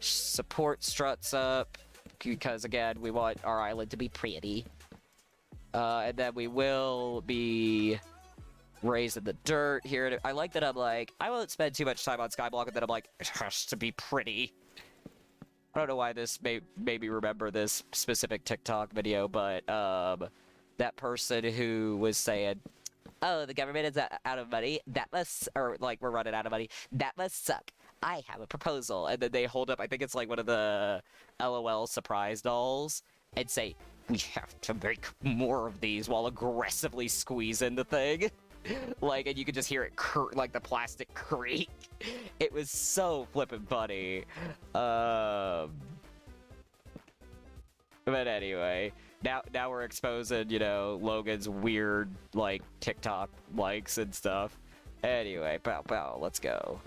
Speaker 1: support struts up, because again, we want our island to be pretty. And then we will be raising the dirt here. I like that I'm like, I won't spend too much time on Skyblock, and then I'm like, it has to be pretty. I don't know why this made me remember this specific TikTok video, but that person who was saying, oh, the government is out of money, that must, or like, we're running out of money, that must suck. I have a proposal. And then they hold up, I think it's like one of the LOL surprise dolls, and say, we have to make more of these, while aggressively squeezing the thing. Like, and you could just hear it like the plastic creak. It was so flippin' funny. But anyway, now we're exposing, you know, Logan's weird, like, TikTok likes and stuff. Anyway, pow pow, let's go.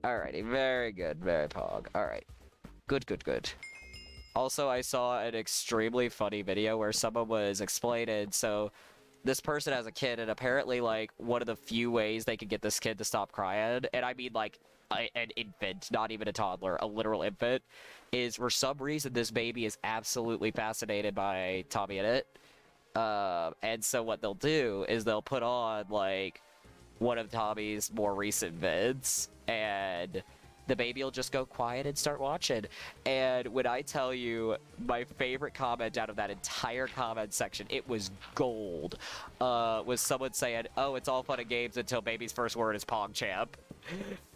Speaker 1: Alrighty, very good, very pog. Alright. Good. Also, I saw an extremely funny video where someone was explaining, so this person has a kid, and apparently, like, one of the few ways they could get this kid to stop crying, and I mean, like, an infant, not even a toddler, a literal infant, is for some reason this baby is absolutely fascinated by Tommy and it. And so what they'll do is they'll put on, like, one of Tommy's more recent vids, and the baby will just go quiet and start watching. And when I tell you my favorite comment out of that entire comment section, it was gold, was someone saying, "Oh, it's all fun and games until baby's first word is PogChamp."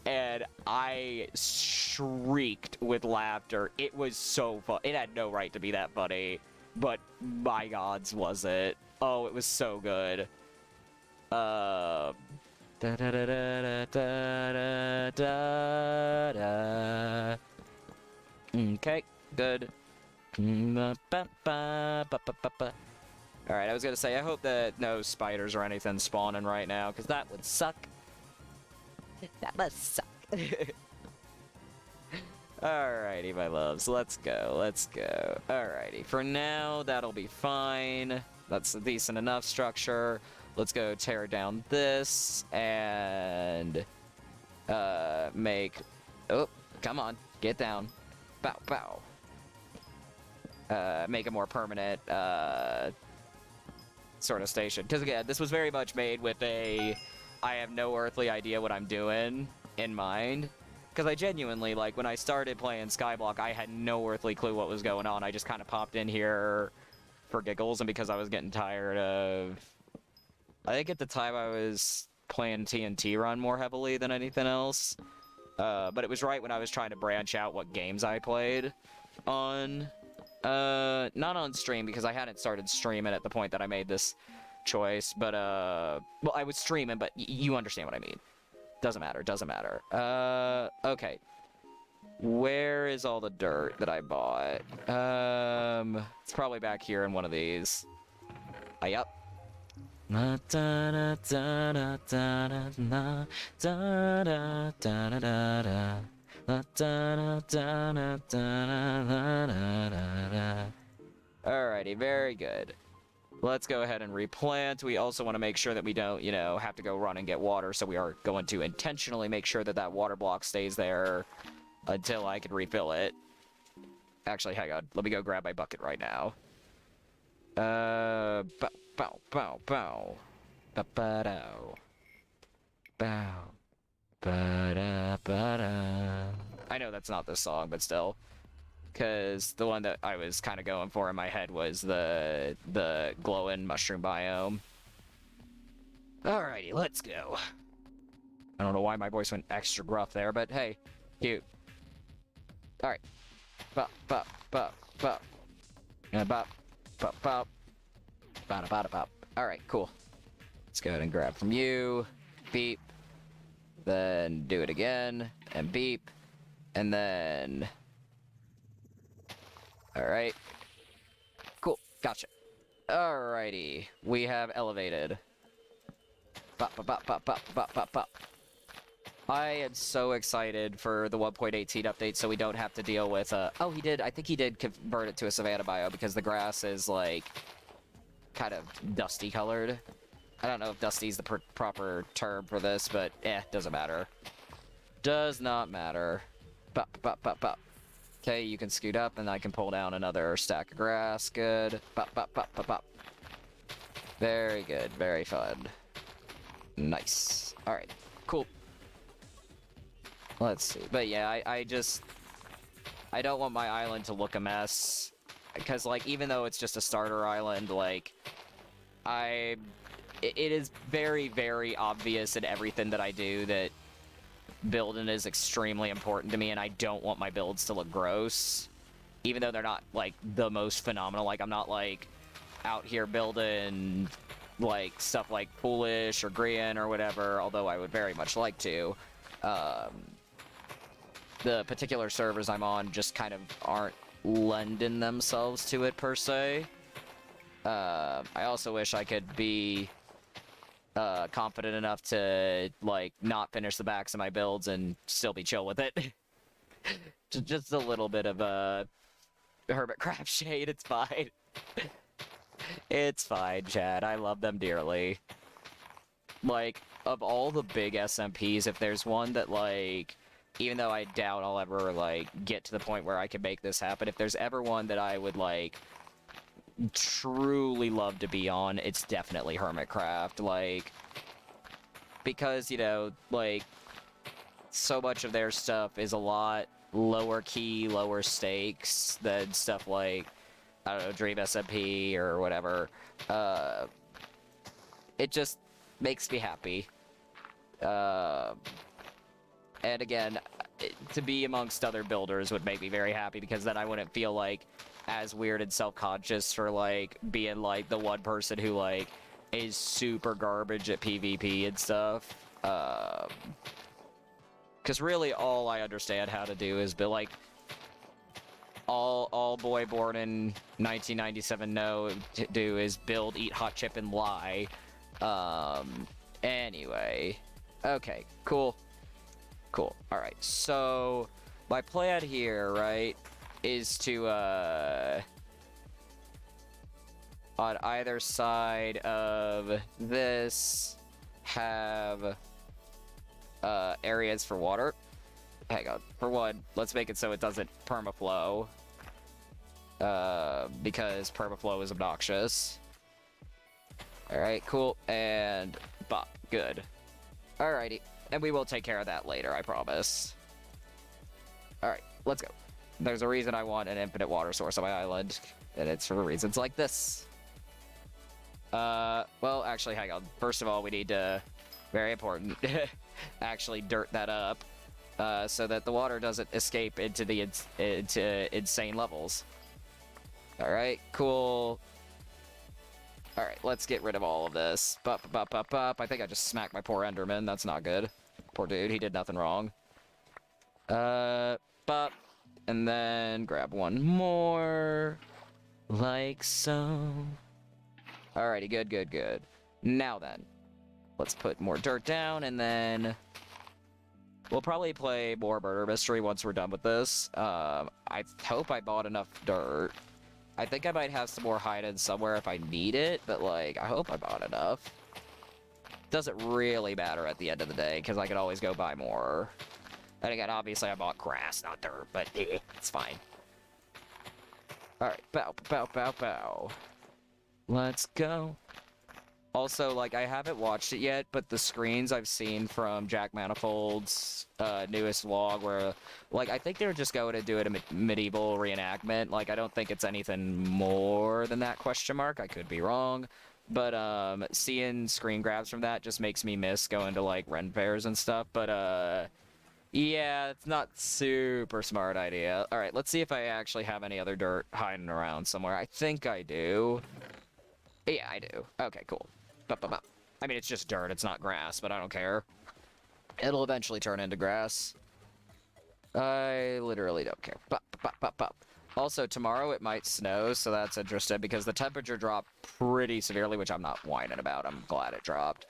Speaker 1: And I shrieked with laughter. It was so fun. It had no right to be that funny, but my gods, was it. Oh, it was so good. Da da da da da da da. Okay, good. Alright, I was gonna say, I hope that no spiders or anything spawning right now, because that would suck. That must suck. Alrighty, my loves, let's go, let's go. Alrighty, for now, that'll be fine. That's a decent enough structure. Let's go tear down this, and, make... Oh, come on, get down. Bow, bow. Make a more permanent, sort of station. Because, again, this was very much made with a... I have no earthly idea what I'm doing in mind. Because I genuinely, like, when I started playing Skyblock, I had no earthly clue what was going on. I just kind of popped in here for giggles, and because I was getting tired of... I think at the time I was playing TNT Run more heavily than anything else. But it was right when I was trying to branch out what games I played on. Not on stream, because I hadn't started streaming at the point that I made this choice, but, well, I was streaming, but you understand what I mean. Doesn't matter, doesn't matter. Okay. Where is all the dirt that I bought? It's probably back here in one of these. Yup. Alrighty, very good. Let's go ahead and replant. We also want to make sure that we don't, you know, have to go run and get water, so we are going to intentionally make sure that that water block stays there until I can refill it. Actually, hang on. Let me go grab my bucket right now. Bow, bow, bow, bow. Ba-ba-dow. Bow. Ba-da-ba-da. I know that's not this song, but still. Because the one that I was kind of going for in my head was the glowing mushroom biome. Alrighty, let's go. I don't know why my voice went extra gruff there, but hey, cute. Alright. Bop, bop, bop, bop. Bop, bop, bop. Bada, bada, bop. Alright, cool. Let's go ahead and grab from you. Beep. Then do it again. And beep. And then... Alright. Cool. Gotcha. Alrighty. We have elevated. Bop, bop, bop, bop, bop, bop, bop, bop. I am so excited for the 1.18 update so we don't have to deal with, oh, he did. I think he did convert it to a savanna bio because the grass is, like, kind of dusty colored. I don't know if dusty is the proper term for this, but, doesn't matter. Does not matter. Bop, bop, bop, bop. Okay, you can scoot up, and I can pull down another stack of grass. Good. Bop, bop, bop, bop, bop. Very good. Very fun. Nice. Alright. Cool. Let's see. But yeah, I don't want my island to look a mess. Because, like, even though it's just a starter island, like, it is very, very obvious in everything that I do that building is extremely important to me, and I don't want my builds to look gross. Even though they're not, like, the most phenomenal. Like, I'm not, like, out here building, like, stuff like Foolish or Grian or whatever, although I would very much like to. The particular servers I'm on just kind of aren't lending themselves to it, per se. I also wish I could be confident enough to, like, not finish the backs of my builds and still be chill with it. Just a little bit of a hermit crab shade, it's fine. It's fine, Chad. I love them dearly. Like, of all the big SMPs, if there's one that, like, even though I doubt I'll ever, like, get to the point where I can make this happen, if there's ever one that I would, like, truly love to be on, it's definitely Hermitcraft. Like, because, you know, like, so much of their stuff is a lot lower key, lower stakes than stuff like, I don't know, Dream SMP or whatever. It just makes me happy. And again, to be amongst other builders would make me very happy, because then I wouldn't feel like as weird and self-conscious for like being like the one person who like is super garbage at PvP and stuff. Because really all I understand how to do is be like all boy born in 1997 know to do is build, eat hot chip, and lie. Anyway. Okay, cool. Cool. Alright, so my plan here, right, is to, on either side of this, have, areas for water. Hang on. For one, let's make it so it doesn't permaflow. Because permaflow is obnoxious. Alright, cool. And bop. Good. Alrighty. And we will take care of that later, I promise. Alright, let's go. There's a reason I want an infinite water source on my island, and it's for reasons like this. Well, actually, hang on. First of all, we need to, very important, actually dirt that up, so that the water doesn't escape into the into insane levels. Alright, cool. Alright, let's get rid of all of this. Bup. I think I just smacked my poor Enderman. That's not good. Poor dude, he did nothing wrong. Bup. And then grab one more. Like so. Alrighty, good. Now then, let's put more dirt down, and then we'll probably play more Murder Mystery once we're done with this. I hope I bought enough dirt. I think I might have some more hide-in somewhere if I need it, but, like, I hope I bought enough. Doesn't really matter at the end of the day, because I could always go buy more. And again, obviously I bought grass, not dirt, but it's fine. Alright, bow. Let's go. Also, like, I haven't watched it yet, but the screens I've seen from Jack Manifold's newest vlog where, like, I think they're just going to do it a medieval reenactment. Like, I don't think it's anything more than that, question mark. I could be wrong. But, seeing screen grabs from that just makes me miss going to, like, Ren fairs and stuff. But, yeah, it's not super smart idea. Alright, let's see if I actually have any other dirt hiding around somewhere. I think I do. Yeah, I do. Okay, cool. I mean, it's just dirt, it's not grass, but I don't care. It'll eventually turn into grass. I literally don't care. Also, tomorrow it might snow, so that's interesting, because the temperature dropped pretty severely, which I'm not whining about. I'm glad it dropped.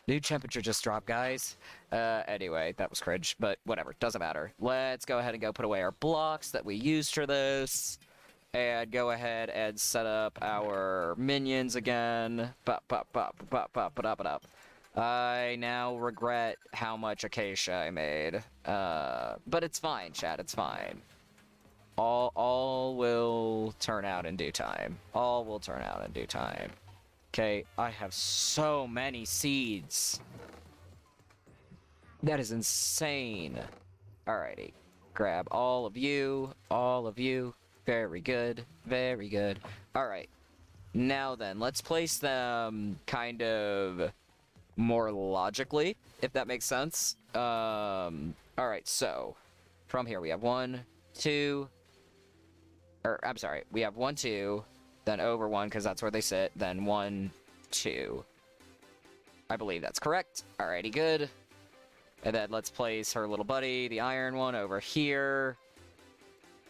Speaker 1: New temperature just dropped, guys. Anyway, that was cringe, but whatever, doesn't matter. Let's go ahead and go put away our blocks that we used for this. And go ahead and set up our minions again. I now regret how much acacia I made. But it's fine, chat, it's fine. All will turn out in due time. All will turn out in due time. Okay, I have so many seeds. That is insane. Alrighty. Grab all of you. Very good. Alright. Now then, let's place them kind of more logically, if that makes sense. Alright, so from here we have 1, 2, I'm sorry, we have 1, 2, then over 1, because that's where they sit, then 1, 2. I believe that's correct. Alrighty, good. And then let's place her little buddy, the iron one, over here.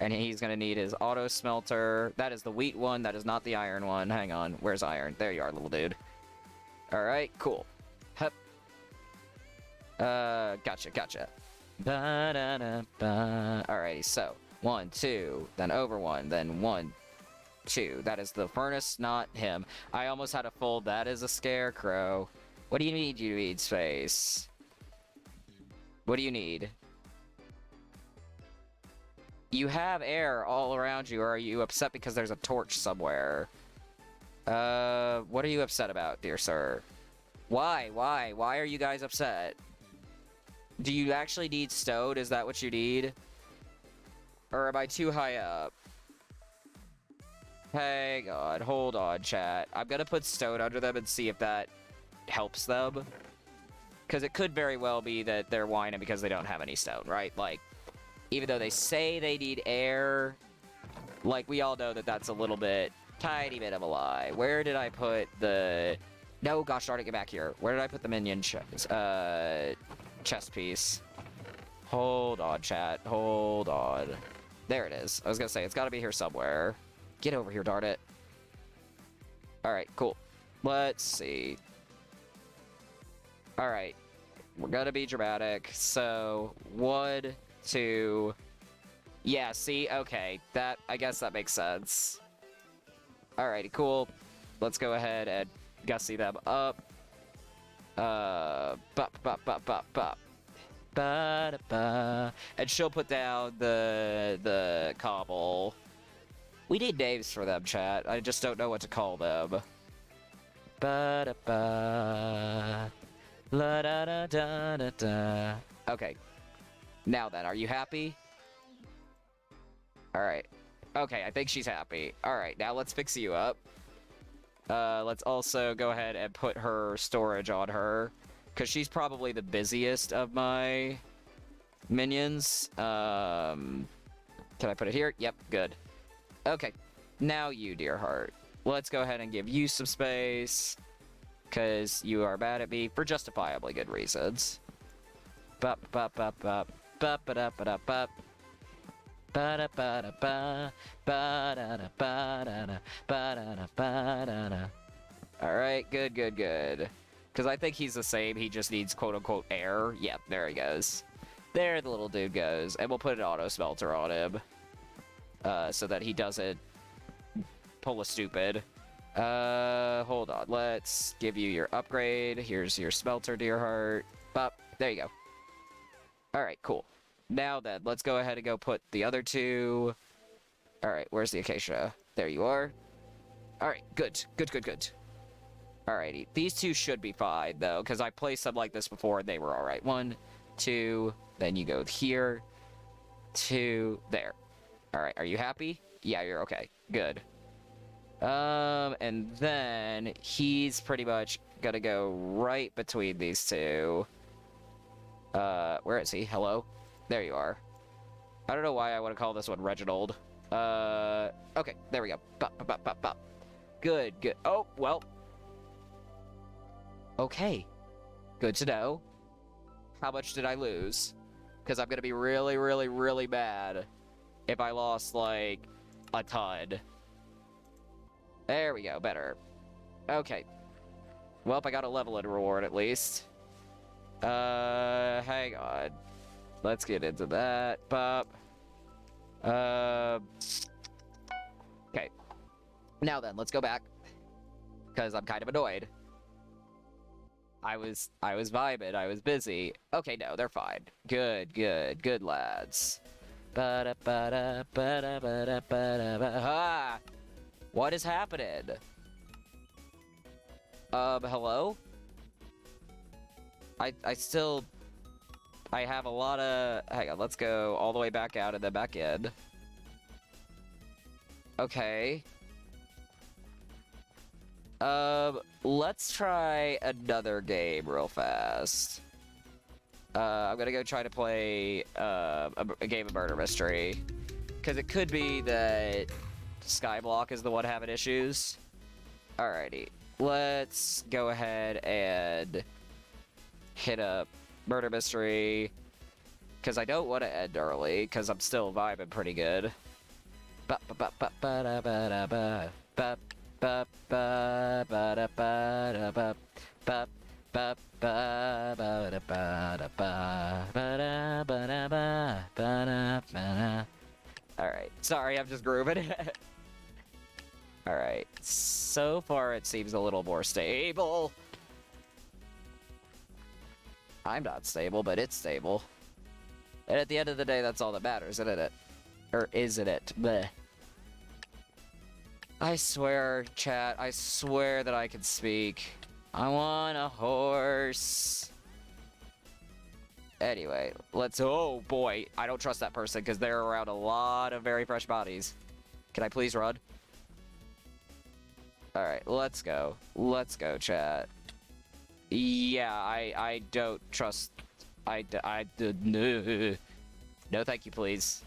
Speaker 1: And he's going to need his auto smelter. That is the wheat one. That is not the iron one. Hang on. Where's iron? There you are, little dude. Alright, cool. Hup. Gotcha. Alrighty, so 1, 2, then over 1, then 1, 2. That is the furnace, not him. I almost had a full, that is a scarecrow. What do you need? You need space. What do you need? You have air all around you, or are you upset because there's a torch somewhere? What are you upset about, dear sir? Why? Why are you guys upset? Do you actually need stone? Is that what you need? Or am I too high up? Hang on, hold on, chat. I'm gonna put stone under them and see if that helps them. Because it could very well be that they're whining because they don't have any stone, right? Like, even though they say they need air, like, we all know that that's a little bit, tiny bit of a lie. Where did I put the... No, gosh darn it, get back here. Where did I put the minion chest piece? Hold on, chat. Hold on. There it is. I was gonna say, it's gotta be here somewhere. Get over here, darn it. Alright, cool. Let's see. Alright. We're gonna be dramatic. So, 1, 2... Yeah, see? Okay. That, I guess that makes sense. Alrighty, cool. Let's go ahead and gussy them up. Bop, bop, bop, bop, bop. Ba-da-ba. And she'll put down the cobble. We need names for them, chat. I just don't know what to call them. Ba-da-ba. La-da-da-da-da-da. Okay. Now then, are you happy? Alright. Okay, I think she's happy. Alright, now let's fix you up. Let's also go ahead and put her storage on her. Because she's probably the busiest of my minions. Can I put it here? Yep, good. Okay, now you, dear heart. Let's go ahead and give you some space. Because you are mad at me for justifiably good reasons. Bop, bop, bop, bop. Bop, ba da ba da bop. Ba da ba da ba. Ba da da ba da da. Ba da da ba da da. Alright, good, good, good. Because I think he's the same, he just needs quote-unquote air. Yep, there he goes. There the little dude goes. And we'll put an auto smelter on him. So that he doesn't pull a stupid. Hold on. Let's give you your upgrade. Here's your smelter, dear heart. Bop. There you go. Alright, cool. Now then, let's go ahead and go put the other 2. Alright, where's the acacia? There you are. Alright, good. Good, good, good. Alrighty. These 2 should be fine, though, because I played some like this before and they were alright. 1, 2, then you go here. 2, there. Alright, are you happy? Yeah, you're okay. Good. And then he's pretty much gonna go right between these 2. Where is he? Hello? There you are. I don't know why I want to call this one Reginald. Okay, there we go. Bop, bop, bop, bop, bop. Good, good. Oh, well. Okay. Good to know. How much did I lose? Because I'm gonna be really, really, really mad if I lost, like, a ton. There we go, better. Okay. Well, I got a level in reward at least. Hang on. Let's get into that. Bop. Okay. Now then, let's go back. Because I'm kind of annoyed. I was vibing, I was busy. Okay, no, they're fine. Good, good, good lads. Ha! What is happening? Hello? I have a lot of... Hang on, let's go all the way back out and then back in. Okay. Let's try another game real fast. I'm gonna go try to play, a game of Murder Mystery. Because it could be that Skyblock is the one having issues. Alrighty. Let's go ahead and hit up Murder Mystery. Because I don't want to end early, because I'm still vibing pretty good. Alright, sorry, I'm just grooving. Alright, so far it seems a little more stable. I'm not stable, but it's stable. And at the end of the day, that's all that matters, isn't it? Or isn't it? Bleh. I swear, chat, I swear that I can speak. I want a horse. Anyway, let's... Oh, boy. I don't trust that person because they're around a lot of very fresh bodies. Can I please run? Alright, let's go. Let's go, chat. Yeah, I don't trust... No, thank you, please.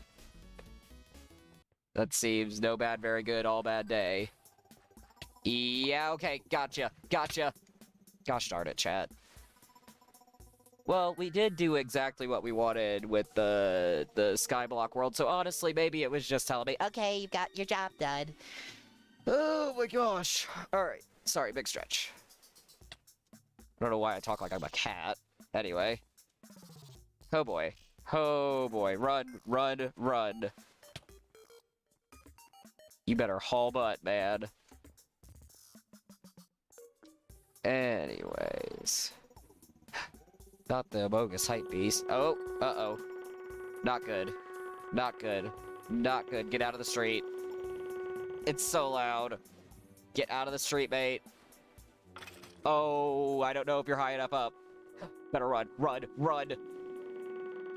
Speaker 1: That seems no bad, very good, all bad day. Yeah, okay, gotcha, gotcha. Gosh darn it, chat. Well, we did do exactly what we wanted with the Skyblock world, so honestly, maybe it was just telling me, okay, you got your job done. Oh my gosh. Alright, sorry, big stretch. I don't know why I talk like I'm a cat. Anyway. Oh boy. Oh boy. Run, run, run. You better haul butt, man. Anyways. Not the bogus hype beast. Oh, uh-oh. Not good. Not good. Not good. Get out of the street. It's so loud. Get out of the street, mate. Oh, I don't know if you're high enough up. Better run, run, run.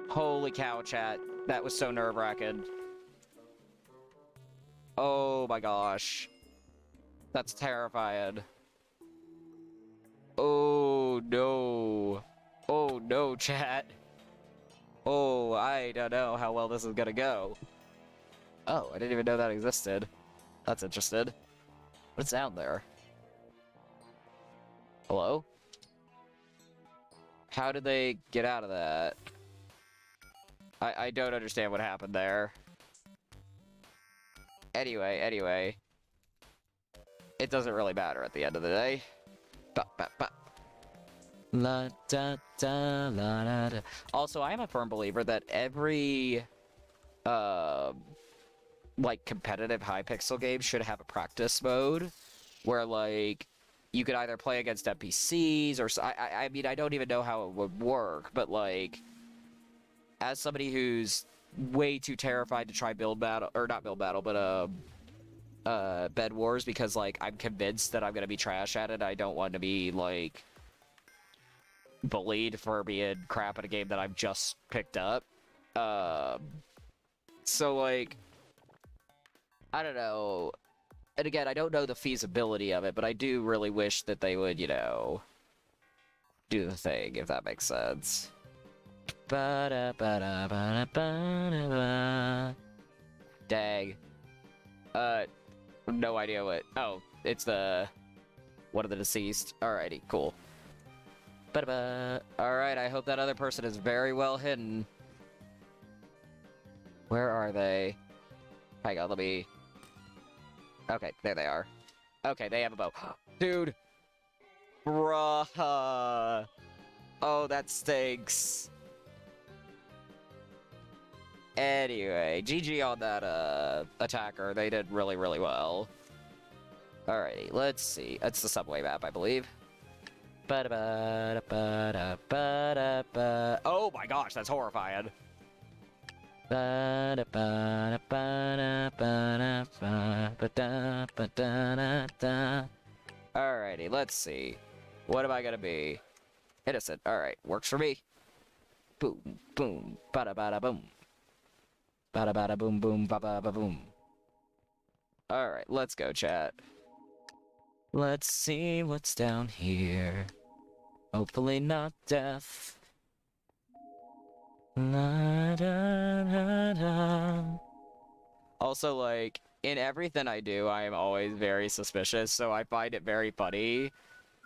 Speaker 1: Holy cow, chat. That was so nerve-wracking. Oh my gosh. That's terrifying. Oh no. Oh no, chat. Oh, I don't know how well this is gonna go. Oh, I didn't even know that existed. That's interesting. What's down there? Hello? How did they get out of that? I don't understand what happened there. Anyway. It doesn't really matter at the end of the day. Ba, ba, ba. La, da, da, la, da, da. Also, I am a firm believer that every, like, competitive Hypixel game should have a practice mode where, like, you could either play against NPCs or... I mean, I don't even know how it would work, but, like, as somebody who's way too terrified to try build battle... Or not build battle, but, Bed Wars, because, like, I'm convinced that I'm gonna be trash at it. I don't want to be, like, bullied for being crap at a game that I've just picked up. So, like, I don't know. And again, I don't know the feasibility of it, but I do really wish that they would, you know, do the thing, if that makes sense. Dang. No idea what... Oh, it's the... one of the deceased. Alrighty, cool. Alright, I hope that other person is very well hidden. Where are they? Hang on, let me... Okay, there they are. Okay, they have a bow. Dude! Bruh! Oh, that stinks. Anyway, GG on that, attacker. They did really, really well. Alrighty, let's see. It's the subway map, I believe. Oh my gosh, that's horrifying. Alrighty, let's see. What am I gonna be? Innocent. Alright, works for me. Boom, boom, bada bada boom. Bada bada boom boom ba ba ba boom. Alright, let's go, chat. Let's see what's down here. Hopefully not death. La, da, da, da. Also, like, in everything I do, I am always very suspicious, so I find it very funny,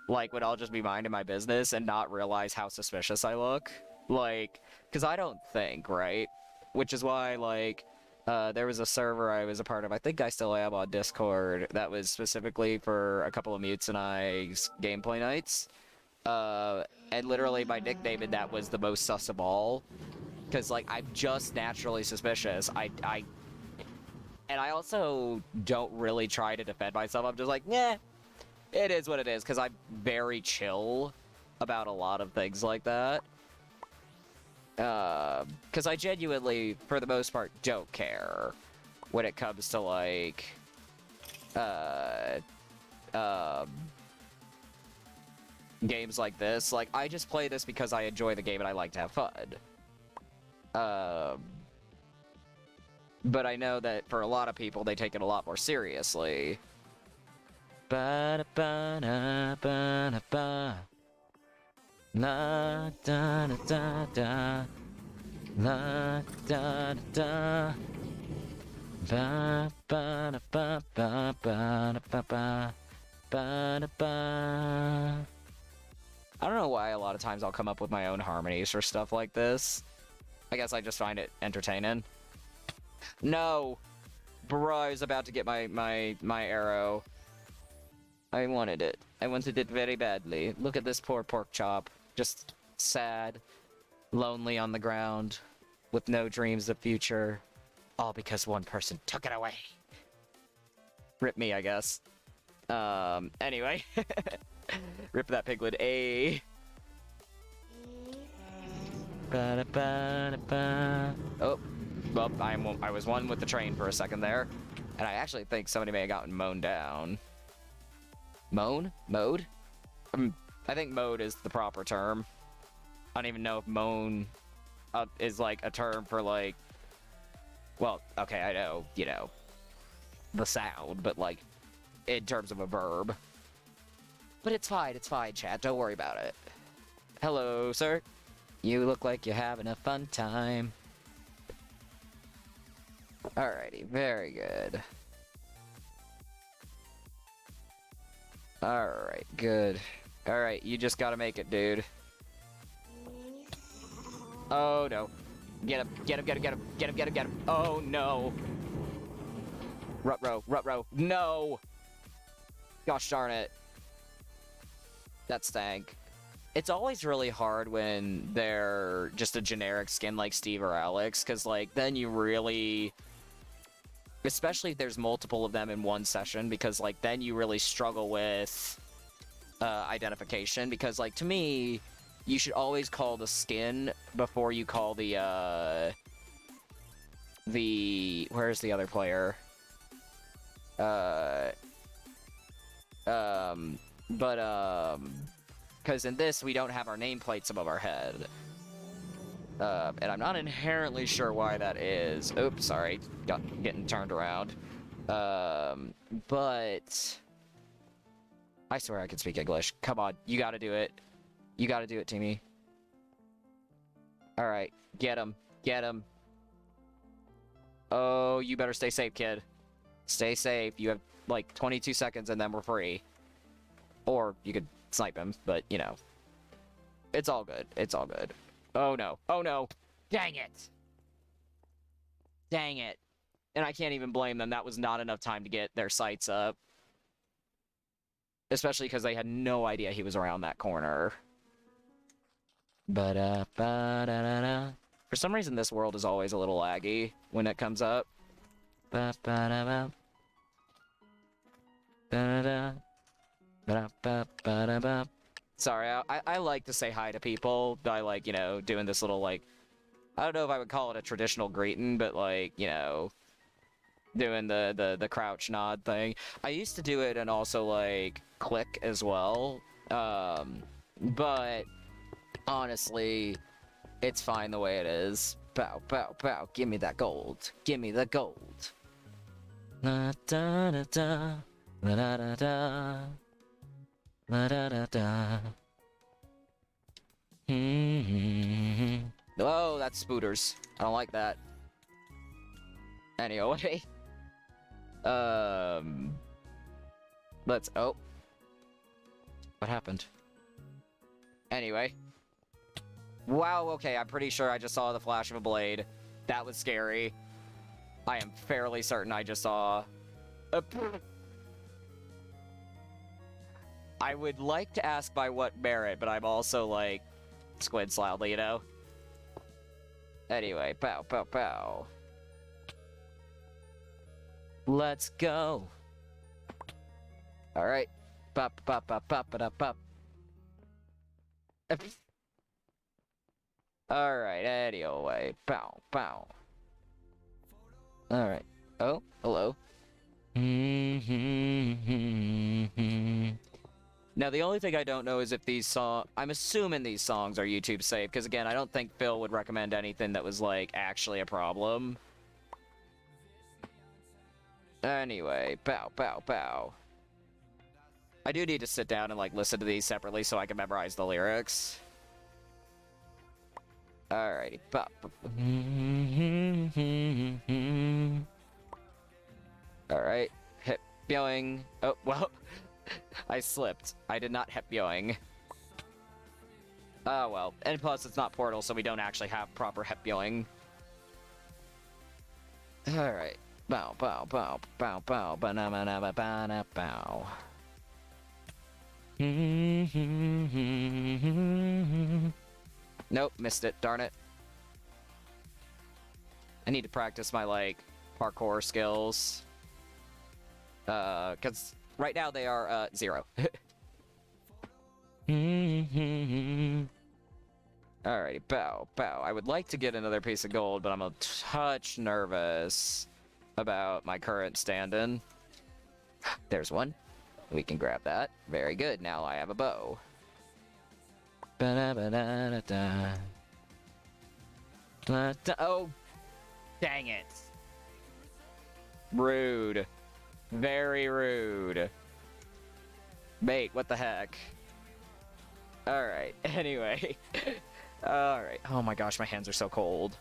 Speaker 1: like, when I'll just be minding my business and not realize how suspicious I look. Like, because I don't think, right? Which is why, like, there was a server I was a part of, I think I still am on Discord, that was specifically for a couple of Mutes and I's gameplay nights. And literally my nickname in that was the most sus of all. Because, like, I'm just naturally suspicious. And I also don't really try to defend myself. I'm just like, yeah, it is what it is, because I'm very chill about a lot of things like that. Because I genuinely, for the most part, don't care when it comes to, like, games like this. Like, I just play this because I enjoy the game and I like to have fun. But I know that for a lot of people, they take it a lot more seriously. Ba-da-ba-da-ba-da-ba. La da da da da. La da da da. Ba ba da ba ba ba da ba ba. Ba da ba. I don't know why a lot of times I'll come up with my own harmonies for stuff like this. I guess I just find it entertaining. No! Bro, I was about to get my arrow. I wanted it. I wanted it very badly. Look at this poor pork chop. Just sad, lonely on the ground, with no dreams of future. All because one person took it away. Rip me, I guess. Anyway. Rip that piglet. A. Ba-da-ba-da-ba. Oh. Well, I was one with the train for a second there. And I actually think somebody may have gotten mown down. Mown? Mowed? I think mowed is the proper term. I don't even know if mown is like a term for like... Well, okay, I know, you know, the sound, but like, in terms of a verb. But it's fine, chat. Don't worry about it. Hello, sir. You look like you're having a fun time. Alrighty, very good. Alright, good. Alright, you just gotta make it, dude. Oh, no. Get him, get him, get him, get him, get him, get him, get him. Oh, no. Rut-row. No! Gosh darn it. That stank. It's always really hard when they're just a generic skin like Steve or Alex, because, like, then you really... Especially if there's multiple of them in one session, because, like, then you really struggle with identification, because, like, to me, you should always call the skin before you call the... Where's the other player? Because in this, we don't have our nameplates above our head. And I'm not inherently sure why that is. Oops, sorry. Getting turned around. But... I swear I can speak English. Come on, you gotta do it. You gotta do it, Timmy. Alright, get him. Get him. Oh, you better stay safe, kid. Stay safe. You have, like, 22 seconds and then we're free. Or you could snipe him, but, you know. It's all good. It's all good. Oh, no. Oh, no. Dang it. Dang it. And I can't even blame them. That was not enough time to get their sights up. Especially because they had no idea he was around that corner. Ba-da-ba-da-da-da. For some reason, this world is always a little laggy when it comes up. Ba-ba-da-ba. Da-da-da. Ba-da-ba-ba-da-ba. Sorry, I like to say hi to people by, like, you know, doing this little, like... I don't know if I would call it a traditional greeting, but, like, you know... Doing the crouch nod thing. I used to do it and also, like, click as well. But... Honestly... It's fine the way it is. Bow, bow, bow. Give me that gold. Give me the gold. La da da da. La da da da. La da da da. Oh, that's spooters. I don't like that. Anyway. Let's... Oh. What happened? Anyway. Wow, okay, I'm pretty sure I just saw the flash of a blade. That was scary. I am fairly certain I just saw... I would like to ask by what merit, but I'm also, like, squids loudly, you know? Anyway, pow, pow, pow. Let's go. All right. Bop, bop, bop, bop, bop, bop. All right. Anyway. Bow, bow. All right. Oh, hello. Now, the only thing I don't know is if these songs... I'm assuming these songs are YouTube safe, because, again, I don't think Phil would recommend anything that was, like, actually a problem. Anyway, bow, bow, bow. I do need to sit down and, like, listen to these separately so I can memorize the lyrics. Alrighty. Bop. Alright. Hip yoing. Oh, well. I slipped. I did not hip yoing. Oh, well. And plus, it's not Portal, so we don't actually have proper hip yoing. Alright. Bow, bow, bow, bow, bow, ba-na-ba-na-ba-ba-na, bow. Nope, missed it, darn it. I need to practice my, like, parkour skills. Because right now they are, 0. Alrighty, bow, bow. I would like to get another piece of gold, but I'm a touch nervous about my current stand-in. There's one. We can grab that. Very good. Now I have a bow. Oh, dang it. Rude. Very rude. Mate, what the heck? Alright, anyway. Alright. Oh my gosh, my hands are so cold.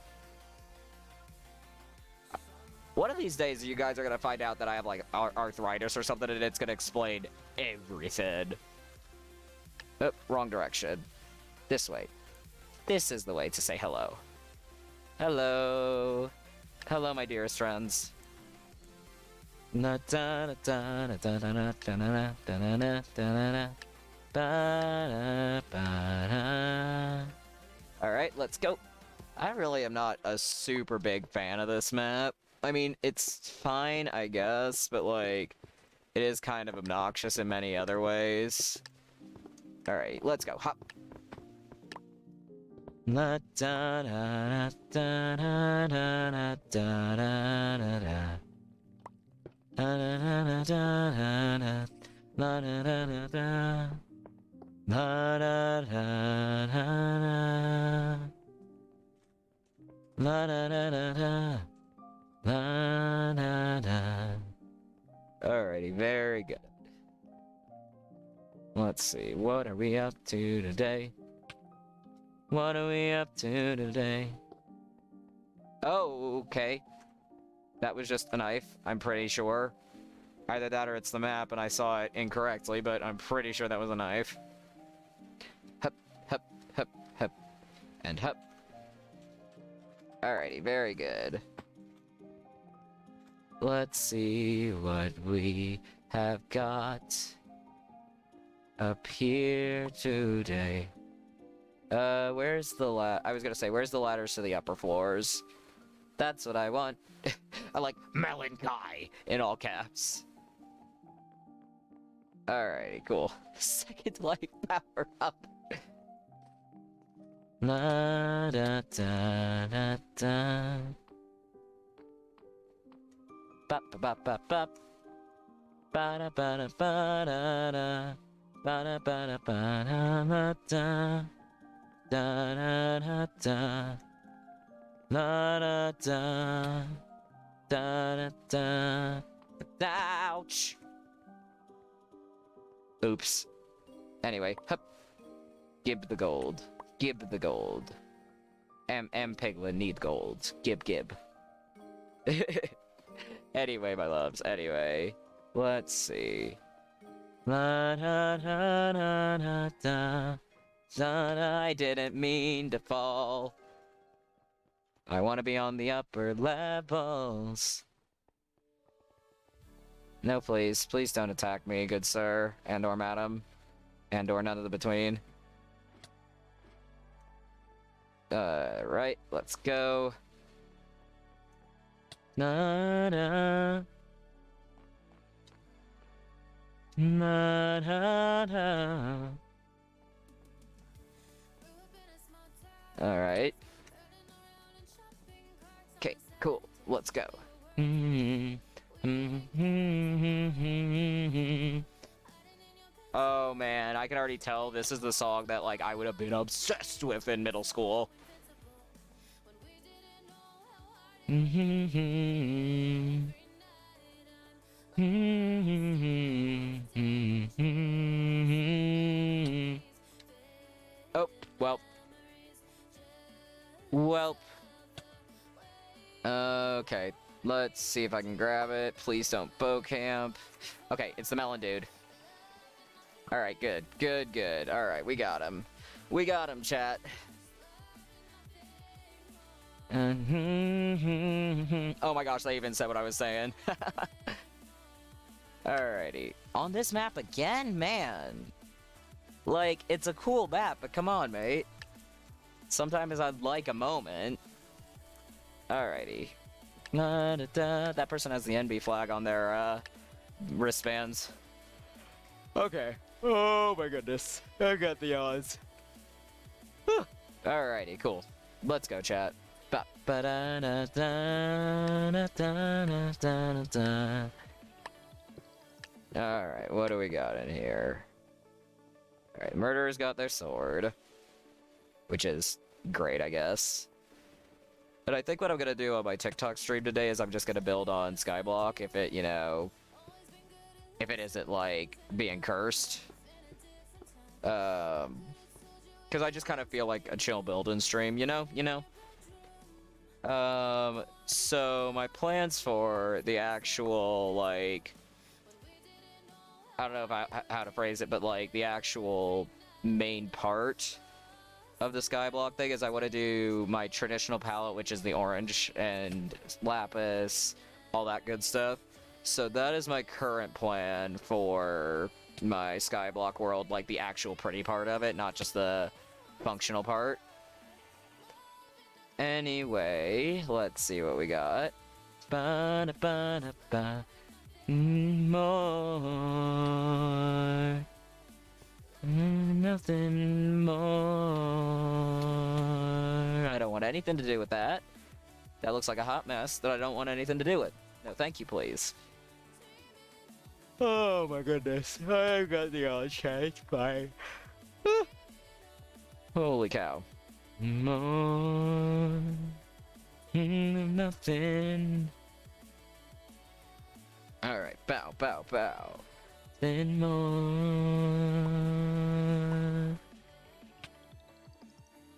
Speaker 1: One of these days, you guys are gonna find out that I have, like, arthritis or something, and it's gonna explain everything. Oh, wrong direction. This way. This is the way to say hello. Hello. Hello, my dearest friends. Alright, let's go. I really am not a super big fan of this map. I mean, it's fine, I guess, but, like, it is kind of obnoxious in many other ways. Alright, let's go. Hop. Alrighty, very good. Let's see, what are we up to today? What are we up to today? Oh, okay. That was just a knife, I'm pretty sure. Either that or it's the map and I saw it incorrectly, but I'm pretty sure that was a knife. Hup, hup, hup, hup, and hup. Alrighty, very good. Let's see what we have got up here today. Where's the I was gonna say, where's the ladders to the upper floors? That's what I want. I like Melancholy in all caps. Alrighty, cool. Second life power up. La da da da da. Bop bop bop bop. Ba da ba da ba da da. Ba da ba da ba da da. Da da da da. La da da. Da da da. Ouch. Oops. Anyway, hup. Gib the gold. Gib the gold. Piglin need gold. Gib. Anyway, my loves, anyway. Let's see. La da da da da da. Da, I didn't mean to fall. I want to be on the upper levels. No, please. Please don't attack me, good sir. And or madam. And or none of the between. Right. Let's go. Na-da. Alright. Okay, cool. Let's go. Oh man, I can already tell this is the song that like I would have been obsessed with in middle school. Oh, well. Well. Okay, let's see if I can grab it. Please don't bow camp. Okay, it's the melon dude. Alright, good. Good, good. Alright, we got him. We got him, chat. Oh my gosh, they even said what I was saying. Alrighty. On this map again? Man. Like, it's a cool map, but come on, mate. Sometimes I'd like a moment. Alrighty. That person has the NB flag on their wristbands. Okay. Oh my goodness. I got the odds. Alrighty, cool. Let's go, chat. Alright, what do we got in here? Alright, murderers got their sword. Which is great, I guess. But I think what I'm gonna do on my TikTok stream today is I'm just gonna build on Skyblock if it, you know... if it isn't, like, being cursed. Because I just kind of feel like a chill build-in stream, you know? So my plans for the actual, like... I don't know how to phrase it, but, like, the actual main part of the Skyblock thing is I want to do my traditional palette, which is the orange and lapis, all that good stuff. So that is my current plan for my Skyblock world, like the actual pretty part of it, not just the functional part. Anyway, let's see what we got. Ba-da-ba-da-ba. More. Nothing more. I don't want anything to do with that. That looks like a hot mess that I don't want anything to do with. No, thank you, please. Oh my goodness. I got the old chance. Bye. Holy cow. More. Nothing. Alright, bow, bow, bow. Then more.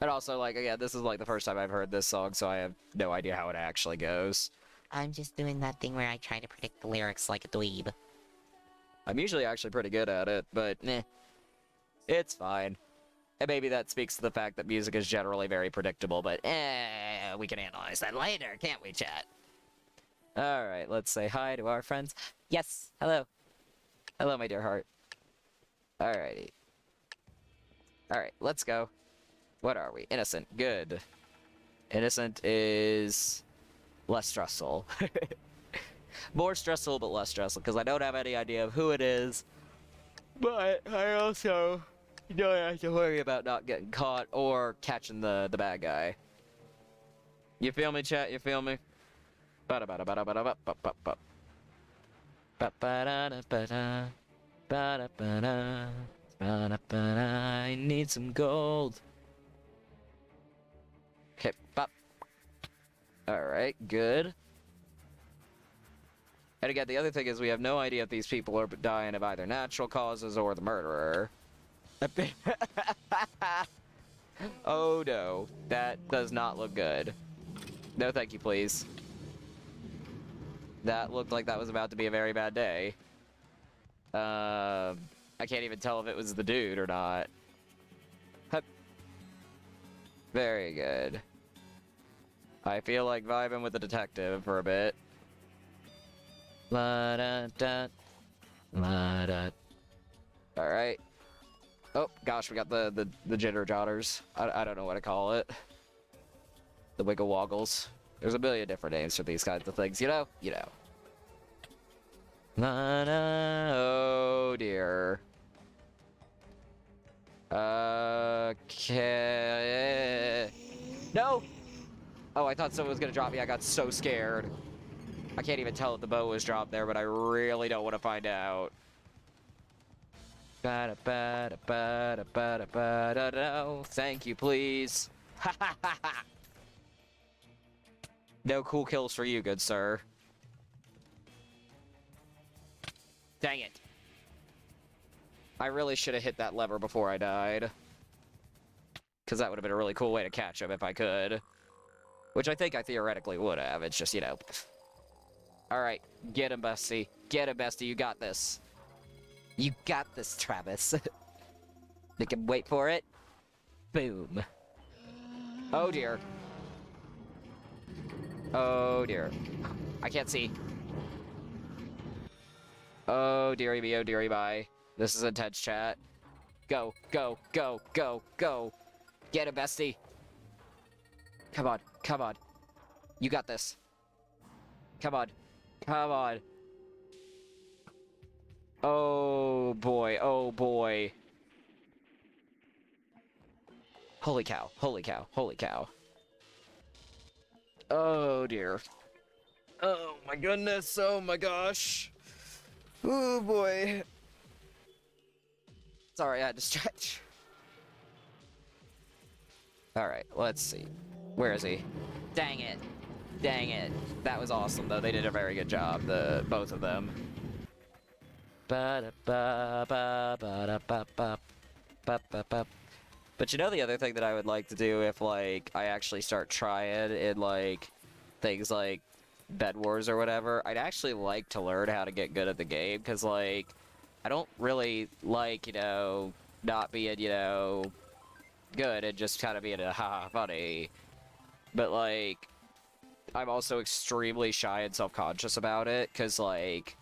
Speaker 1: And also, like, again, this is like the first time I've heard this song, so I have no idea how it actually goes.
Speaker 2: I'm just doing that thing where I try to predict the lyrics like a dweeb.
Speaker 1: I'm usually actually pretty good at it, but eh. It's fine. And maybe that speaks to the fact that music is generally very predictable, but we can analyze that later, can't we, chat? Alright, let's say hi to our friends. Yes, hello. Hello, my dear heart. Alrighty. Alright, let's go. What are we? Innocent. Good. Innocent is less stressful. More stressful, but less stressful, because I don't have any idea of who it is. But I also don't have to worry about not getting caught or catching the bad guy. You feel me, chat? You feel me? Ba-da-ba-da-ba-da-ba-da-ba-ba-ba. Ba-ba-da-da-ba-da. Ba-da-ba-da. Ba-da-ba-da. I need some gold. Okay, bop. Alright, good. And again, the other thing is we have no idea if these people are dying of either natural causes or the murderer. Oh no, that does not look good. No thank you, please. That looked like that was about to be a very bad day. I can't even tell if it was the dude or not. Hup. Very good. I feel like vibing with the detective for a bit. La da da. La da. Alright. Oh gosh, we got the jitter jotters. I don't know what to call it. The wiggle woggles. There's a million different names for these kinds of things, you know? You know. Oh dear. Okay. No! Oh, I thought someone was gonna drop me. I got so scared. I can't even tell if the bow was dropped there, but I really don't want to find out. No, thank you, please. No cool kills for you, good sir. Dang it. I really should have hit that lever before I died. Because that would have been a really cool way to catch him if I could. Which I think I theoretically would have. It's just, you know. Alright, get him, bestie. Get him, bestie. You got this. You got this, Travis. Make him wait for it. Boom. Oh, dear. Oh, dear. I can't see. Oh, dearie me, oh, dearie bye. This is intense, chat. Go, go, go, go, go. Get him, bestie. Come on, come on. You got this. Come on. Come on. Oh, boy. Oh, boy. Holy cow. Holy cow. Holy cow. Oh, dear. Oh, my goodness. Oh, my gosh. Oh, boy. Sorry, I had to stretch. Alright, let's see. Where is he? Dang it. Dang it. That was awesome, though. They did a very good job, both of them. But you know the other thing that I would like to do if, like, I actually start trying in, like, things like Bed Wars or whatever, I'd actually like to learn how to get good at the game, because, like, I don't really like, you know, not being, you know, good and just kind of being a haha funny. But, like, I'm also extremely shy and self-conscious about it, because, like,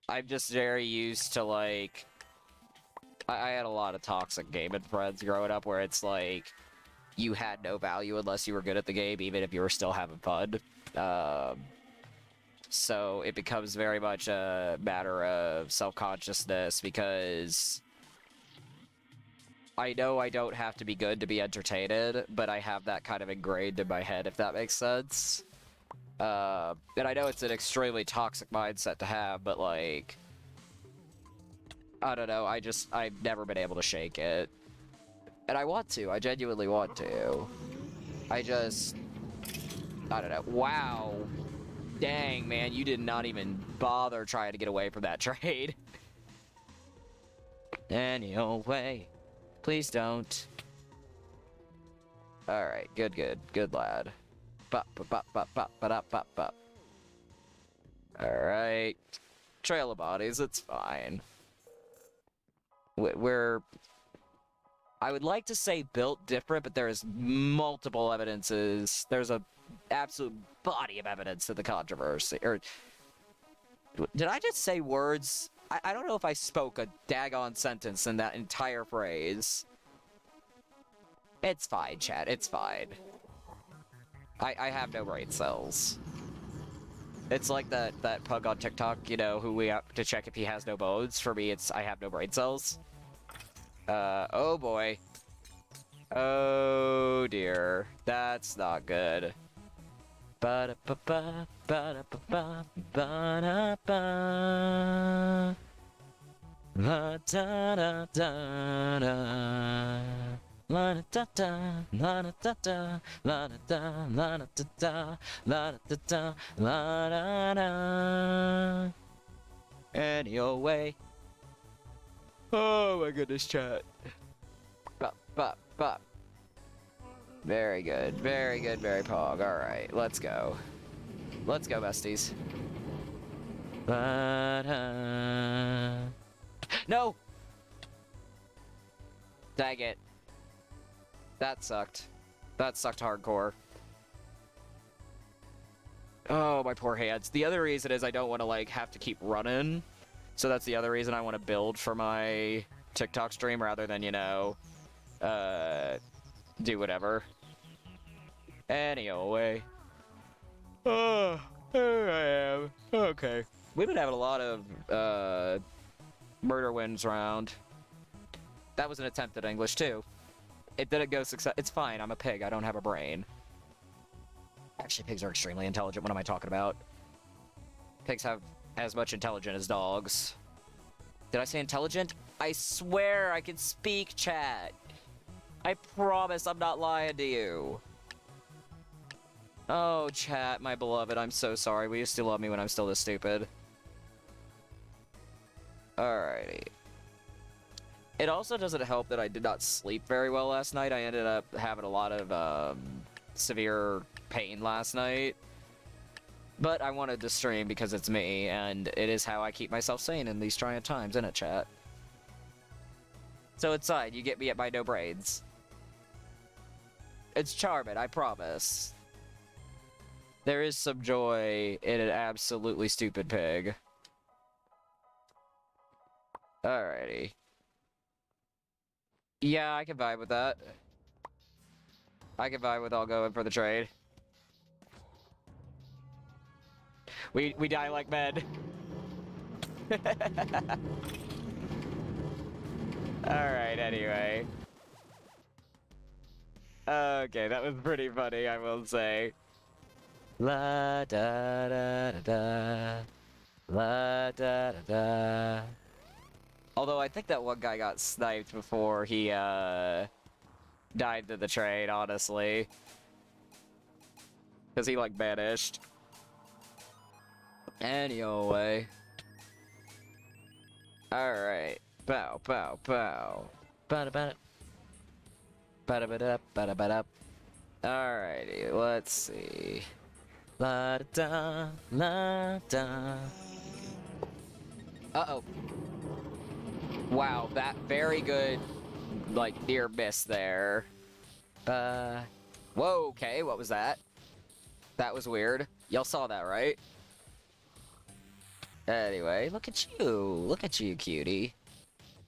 Speaker 1: I'm just very used to, like, I had a lot of toxic gaming friends growing up where it's like, you had no value unless you were good at the game, even if you were still having fun. So it becomes very much a matter of self-consciousness, because I know I don't have to be good to be entertained, but I have that kind of ingrained in my head, if that makes sense. And I know it's an extremely toxic mindset to have, but, like, I don't know, I've never been able to shake it. And I want to, I genuinely want to. I don't know. Wow. Dang, man, you did not even bother trying to get away from that trade. Any old way. Please don't. Alright, good, good. Good lad. Alright. Trail of bodies, it's fine. We're... I would like to say built different, but there is multiple evidences. There's a absolute body of evidence to the controversy. Or did I just say words? I don't know if I spoke a daggone sentence in that entire phrase. It's fine, chat. It's fine. I have no brain cells. It's like that pug on TikTok, you know, who we have to check if he has no bones. For me, it's I have no brain cells. Oh boy. Oh dear. That's not good. Ba-da-ba-ba, ba-da-ba-ba, ba-da-ba. La-da-da-da-da. La-da-da-da, la-da-da-da, la-da-da, la-da-da-da, la-da-da-da, la-da-da. Any old way. Oh my goodness, chat. Bop. Very good, very pog. Alright, let's go. Let's go, besties. No! Dang it. That sucked. That sucked hardcore. Oh, my poor hands. The other reason is I don't want to, like, have to keep running. So that's the other reason I want to build for my TikTok stream rather than, you know, do whatever. Anyway. Oh, there I am. Okay. We've been having a lot of murder wins round. That was an attempt at English too. It didn't go success. It's fine. I'm a pig. I don't have a brain. Actually, pigs are extremely intelligent. What am I talking about? Pigs have as much intelligence as dogs. Did I say intelligent? I swear I can speak, chat. I promise I'm not lying to you. Oh, chat, my beloved, I'm so sorry. Will you still love me when I'm still this stupid? Alrighty. It also doesn't help that I did not sleep very well last night. I ended up having a lot of severe pain last night. But I wanted to stream because it's me, and it is how I keep myself sane in these trying times, isn't it, chat? So it's fine. You get me at my no brains. It's charming, I promise. There is some joy in an absolutely stupid pig. Alrighty. Yeah, I can vibe with that. I can vibe with all going for the trade. We die like men. Alright, anyway. Okay, that was pretty funny, I will say. La da da da da. La da da da. Although I think that one guy got sniped before he died to the trade, honestly. Because he like vanished. Anyway. Alright. Bow, bow, bow. Ba-da-ba-da. Ba-da-ba-da, ba-da-ba-da. Alrighty, let's see. La-da-da, la-da. Uh-oh. Wow, that very good, like, near miss there. Whoa, okay, what was that? That was weird. Y'all saw that, right? Anyway, look at you. Look at you, cutie.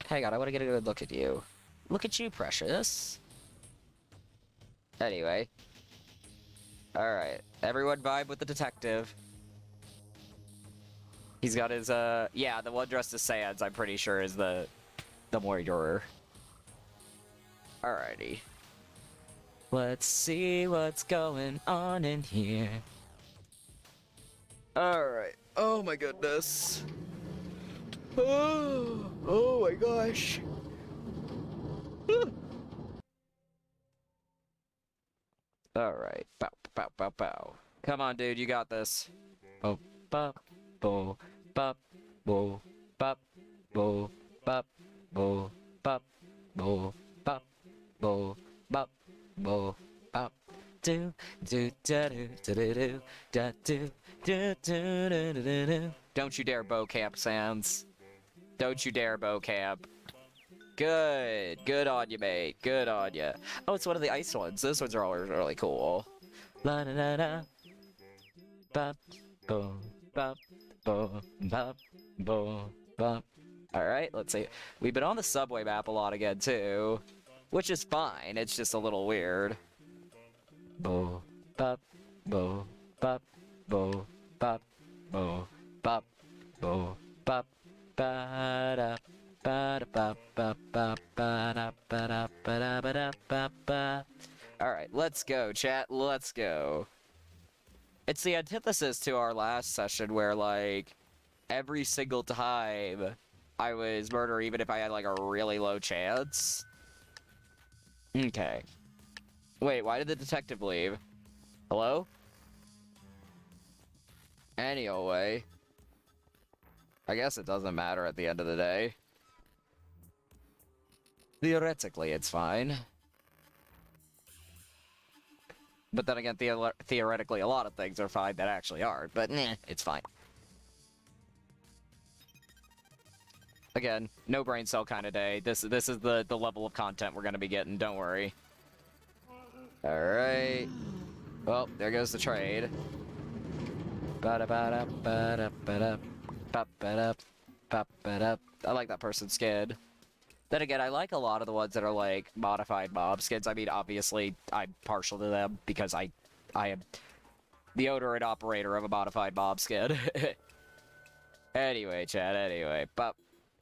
Speaker 1: Hang on, I want to get a good look at you. Look at you, precious. Anyway. Alright. Everyone vibe with the detective. He's got his, yeah, the one dressed as Sans, I'm pretty sure, is the warrior. Alrighty. Let's see what's going on in here. Alright. Oh my goodness. Oh my gosh. Alright. Bow, bow, bow, bow. Come on, dude, you got this. Oh, bop, bo, bop, bo, bop, bo, bop, bo, bop, bo, bop, bo, bop, bo, bop. Do do da do do do da do do do do do do. Don't you dare bow camp, Sans. Don't you dare bow camp. Good. Good on you, mate. Good on you. Oh, it's one of the ice ones. Those ones are always really cool. La da da da. Bop, bo, bop, bo, bop, bo, bop. Alright, let's see. We've been on the subway map a lot again, too. Which is fine. It's just a little weird. Bo, bop, bo, bop, bo, bop, bo, bop, bo, bop, ba da. Alright, let's go, chat. Let's go. It's the antithesis to our last session where, like, every single time I was murder, even if I had, like, a really low chance. Okay. Wait, why did the detective leave? Hello? Anyway. I guess it doesn't matter at the end of the day. Theoretically, it's fine. But then again, theoretically, a lot of things are fine that actually aren't, but it's fine. Again, no brain cell kind of day. This is the level of content we're gonna be getting, don't worry. Alright. Well, there goes the trade. Ba-da-ba-da, ba-da-ba-da, ba-ba-da, ba-ba-da. I like that person's skin. Then again, I like a lot of the ones that are, like, modified mob skins. I mean, obviously, I'm partial to them because I am the owner and operator of a modified mob skin. Anyway, chat, anyway. Bop.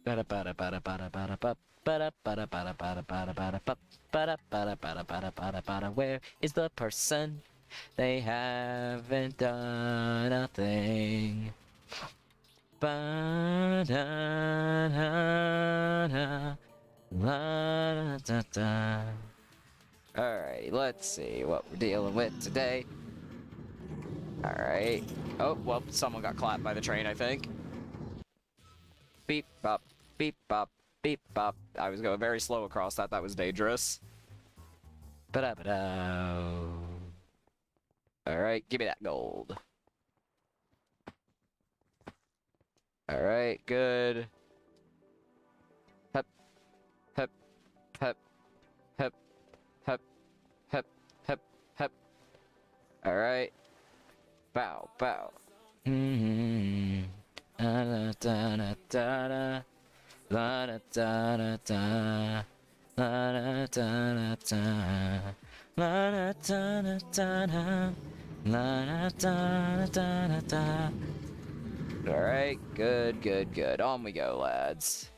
Speaker 1: Bada bada bada bada bada bop. Bada bada bada bada bada bada bop. Bada bada bada bada bada bada. Where is the person? They haven't done a thing. Ba da da da la da da. Alrighty, let's see what we're dealing with today. Alright. Oh, well, someone got clapped by the train, I think. Beep bop, beep bop, beep bop. I was going very slow across that. That was dangerous. Ba-da-ba-da. Alright, give me that gold. Alright, good. Hep, hep, hep, hep, hep, hep, hep, hep. Alright. Bow, bow. Mm-hmm. Da da da da da. La da da da da. La da da da da. La da da da da. La da da da da. Alright, good, good, good. On we go, lads.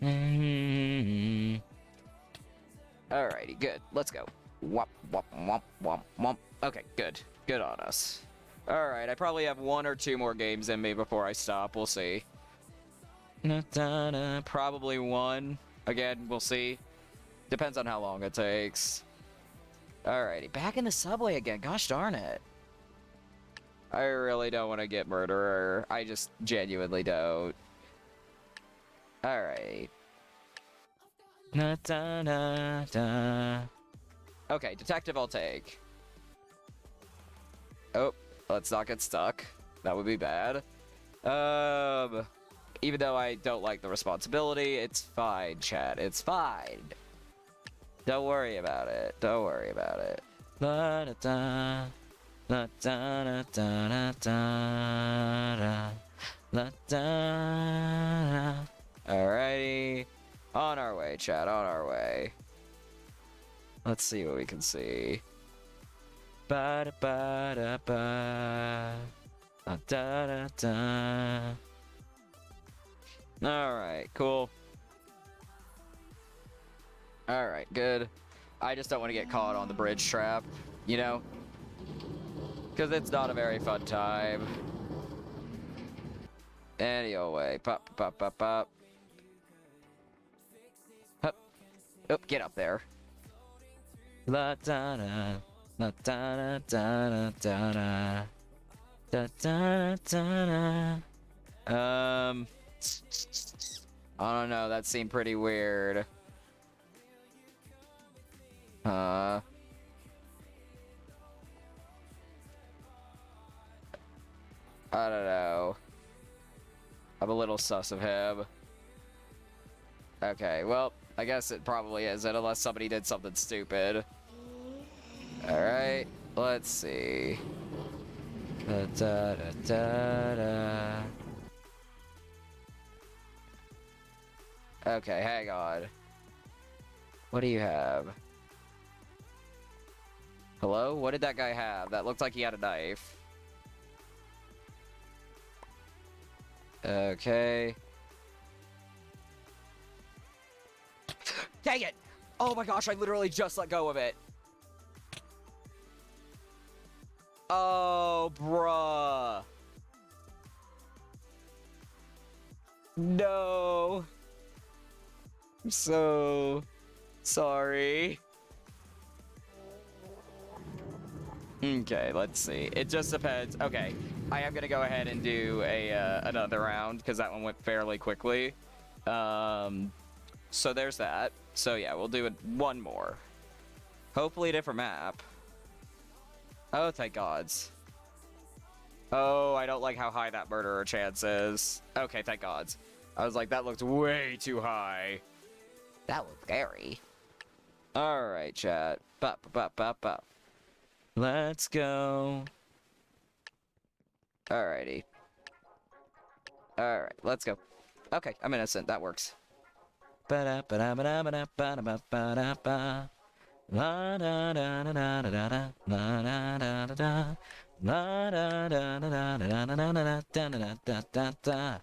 Speaker 1: Alrighty, good. Let's go. Womp, womp, womp, womp, womp. Okay, good. Good on us. Alright, I probably have 1 or 2 more games in me before I stop. We'll see. Probably 1. Again, we'll see. Depends on how long it takes. Alrighty, back in the subway again. Gosh darn it. I really don't want to get murderer. I just genuinely don't. Alright. Okay, detective I'll take. Oh, let's not get stuck. That would be bad. Even though I don't like the responsibility, it's fine, chat. It's fine. Don't worry about it. Don't worry about it. La da da. La da da da da da. La da. Alrighty. On our way, chat. On our way. Let's see what we can see. Ba da ba da ba. Da da da. Alright, cool. Alright, good. I just don't want to get caught on the bridge trap, you know? Because it's not a very fun time. Anyway, pop, pop, pop, pop. Hup. Oh, get up there. La da da. La da da da da da. Da da da da. I don't know, that seemed pretty weird. I don't know. I'm a little sus of him. Okay, well, I guess it probably isn't, unless somebody did something stupid. Alright, let's see. Da da da da da. Okay, hang on. What do you have? Hello? What did that guy have? That looked like he had a knife. Okay. Dang it! Oh my gosh, I literally just let go of it. Oh, bruh. No. I'm so sorry. Okay, let's see. It just depends. Okay, I am gonna go ahead and do a another round because that one went fairly quickly. So there's that. So yeah, we'll do it one more. Hopefully a different map. Oh, thank gods. Oh, I don't like how high that murderer chance is. Okay, thank gods. I was like, that looked way too high. That was scary. Alright, chat. Bop, bop, bop, bop. Let's go. Alrighty. Alright, let's go. Okay, I'm innocent. That works. Ba-da-ba-da-ba-da-ba-da-ba-da-ba-da-ba. La da da da da da da la da da da da la da da da da da da da da da da, da.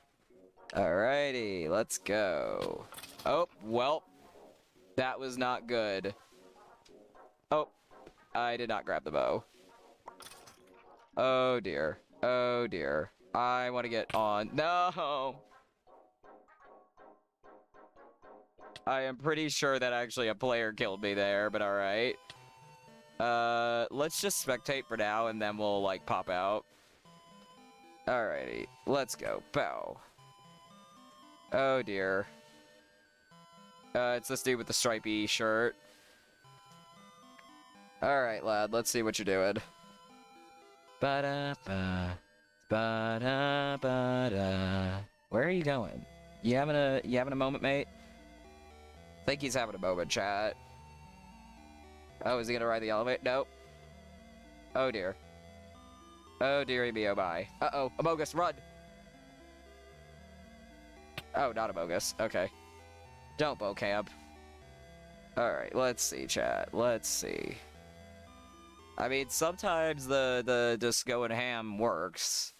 Speaker 1: Alrighty, let's go. Oh, well, that was not good. Oh, I did not grab the bow. Oh dear. Oh dear. I want to get on. No! I am pretty sure that actually a player killed me there, but alright. Let's just spectate for now, and then we'll, like, pop out. Alrighty, let's go. Bow. Oh dear. It's this dude with the stripy shirt. Alright, lad, let's see what you're doing. Ba-da-ba. Ba-da-ba-da. Where are you going? You having a moment, mate? I think he's having a moment, chat. Oh, is he gonna ride the elevator? Nope. Oh dear. Oh dearie me, oh my. Uh-oh, Amogus, run! Oh, not Amogus. Okay. Don't bow camp. Alright, let's see, chat. Let's see. I mean, sometimes the just going ham works.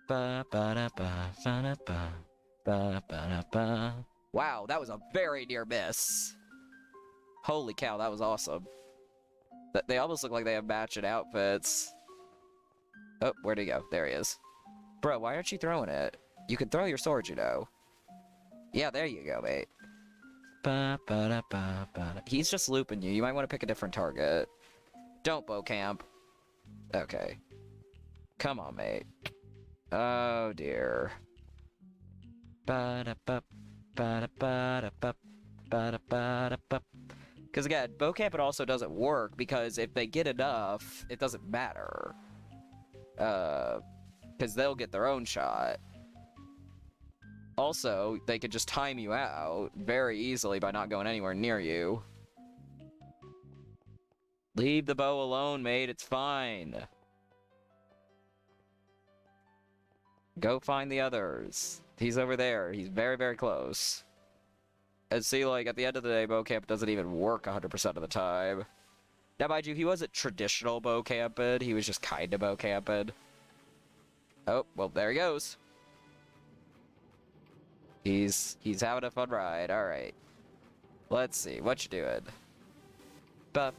Speaker 1: Ba ba da ba ba da ba ba ba da ba. Wow, that was a very near miss. Holy cow, that was awesome. They almost look like they have matching outfits. Oh, where'd he go? There he is. Bro, why aren't you throwing it? You can throw your sword, you know. Yeah, there you go, mate. Ba ba da ba ba da. He's just looping you. You might want to pick a different target. Don't bow camp. Okay. Come on, mate. Oh dear. Ba da ba ba da ba da ba ba da ba da ba. Because again, bow camp it also doesn't work because if they get enough, it doesn't matter. Because they'll get their own shot. Also, they could just time you out very easily by not going anywhere near you. Leave the bow alone, mate. It's fine. Go find the others. He's over there. He's very, very close. And see, like, at the end of the day, bow camp doesn't even work 100% of the time. Now, mind you, he wasn't traditional bow camping. He was just kind of bow camping. Oh, well, there he goes. He's having a fun ride. All right. Let's see. What you doing? Oh,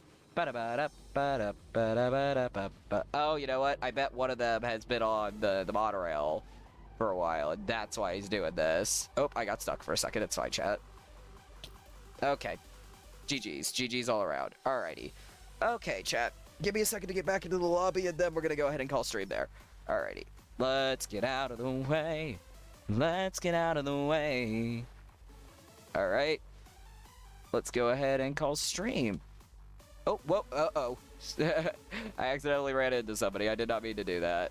Speaker 1: you know what? I bet one of them has been on the monorail for a while, and that's why he's doing this. Oh, I got stuck for a second. It's fine, chat. Okay. GG's. GG's all around. Alrighty. Okay, chat. Give me a second to get back into the lobby, and then we're gonna go ahead and call stream there. Alrighty. Let's get out of the way. Let's get out of the way. Alright. Let's go ahead and call stream. Oh, whoa, uh-oh. I accidentally ran into somebody. I did not mean to do that.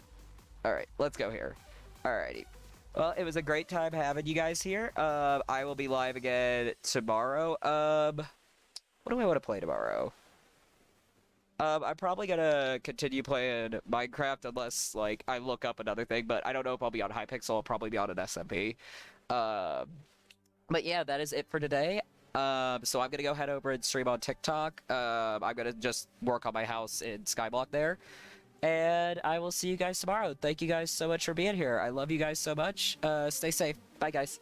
Speaker 1: Alright, let's go here. Alrighty. Well, it was a great time having you guys here. I will be live again tomorrow. What do I want to play tomorrow? I'm probably gonna continue playing Minecraft unless, like, I look up another thing, but I don't know if I'll be on Hypixel. I'll probably be on an SMP. But yeah, that is it for today. So I'm gonna go head over and stream on TikTok. I'm gonna just work on my house in Skyblock there. And I will see you guys tomorrow. Thank you guys so much for being here. I love you guys so much. Stay safe. Bye, guys.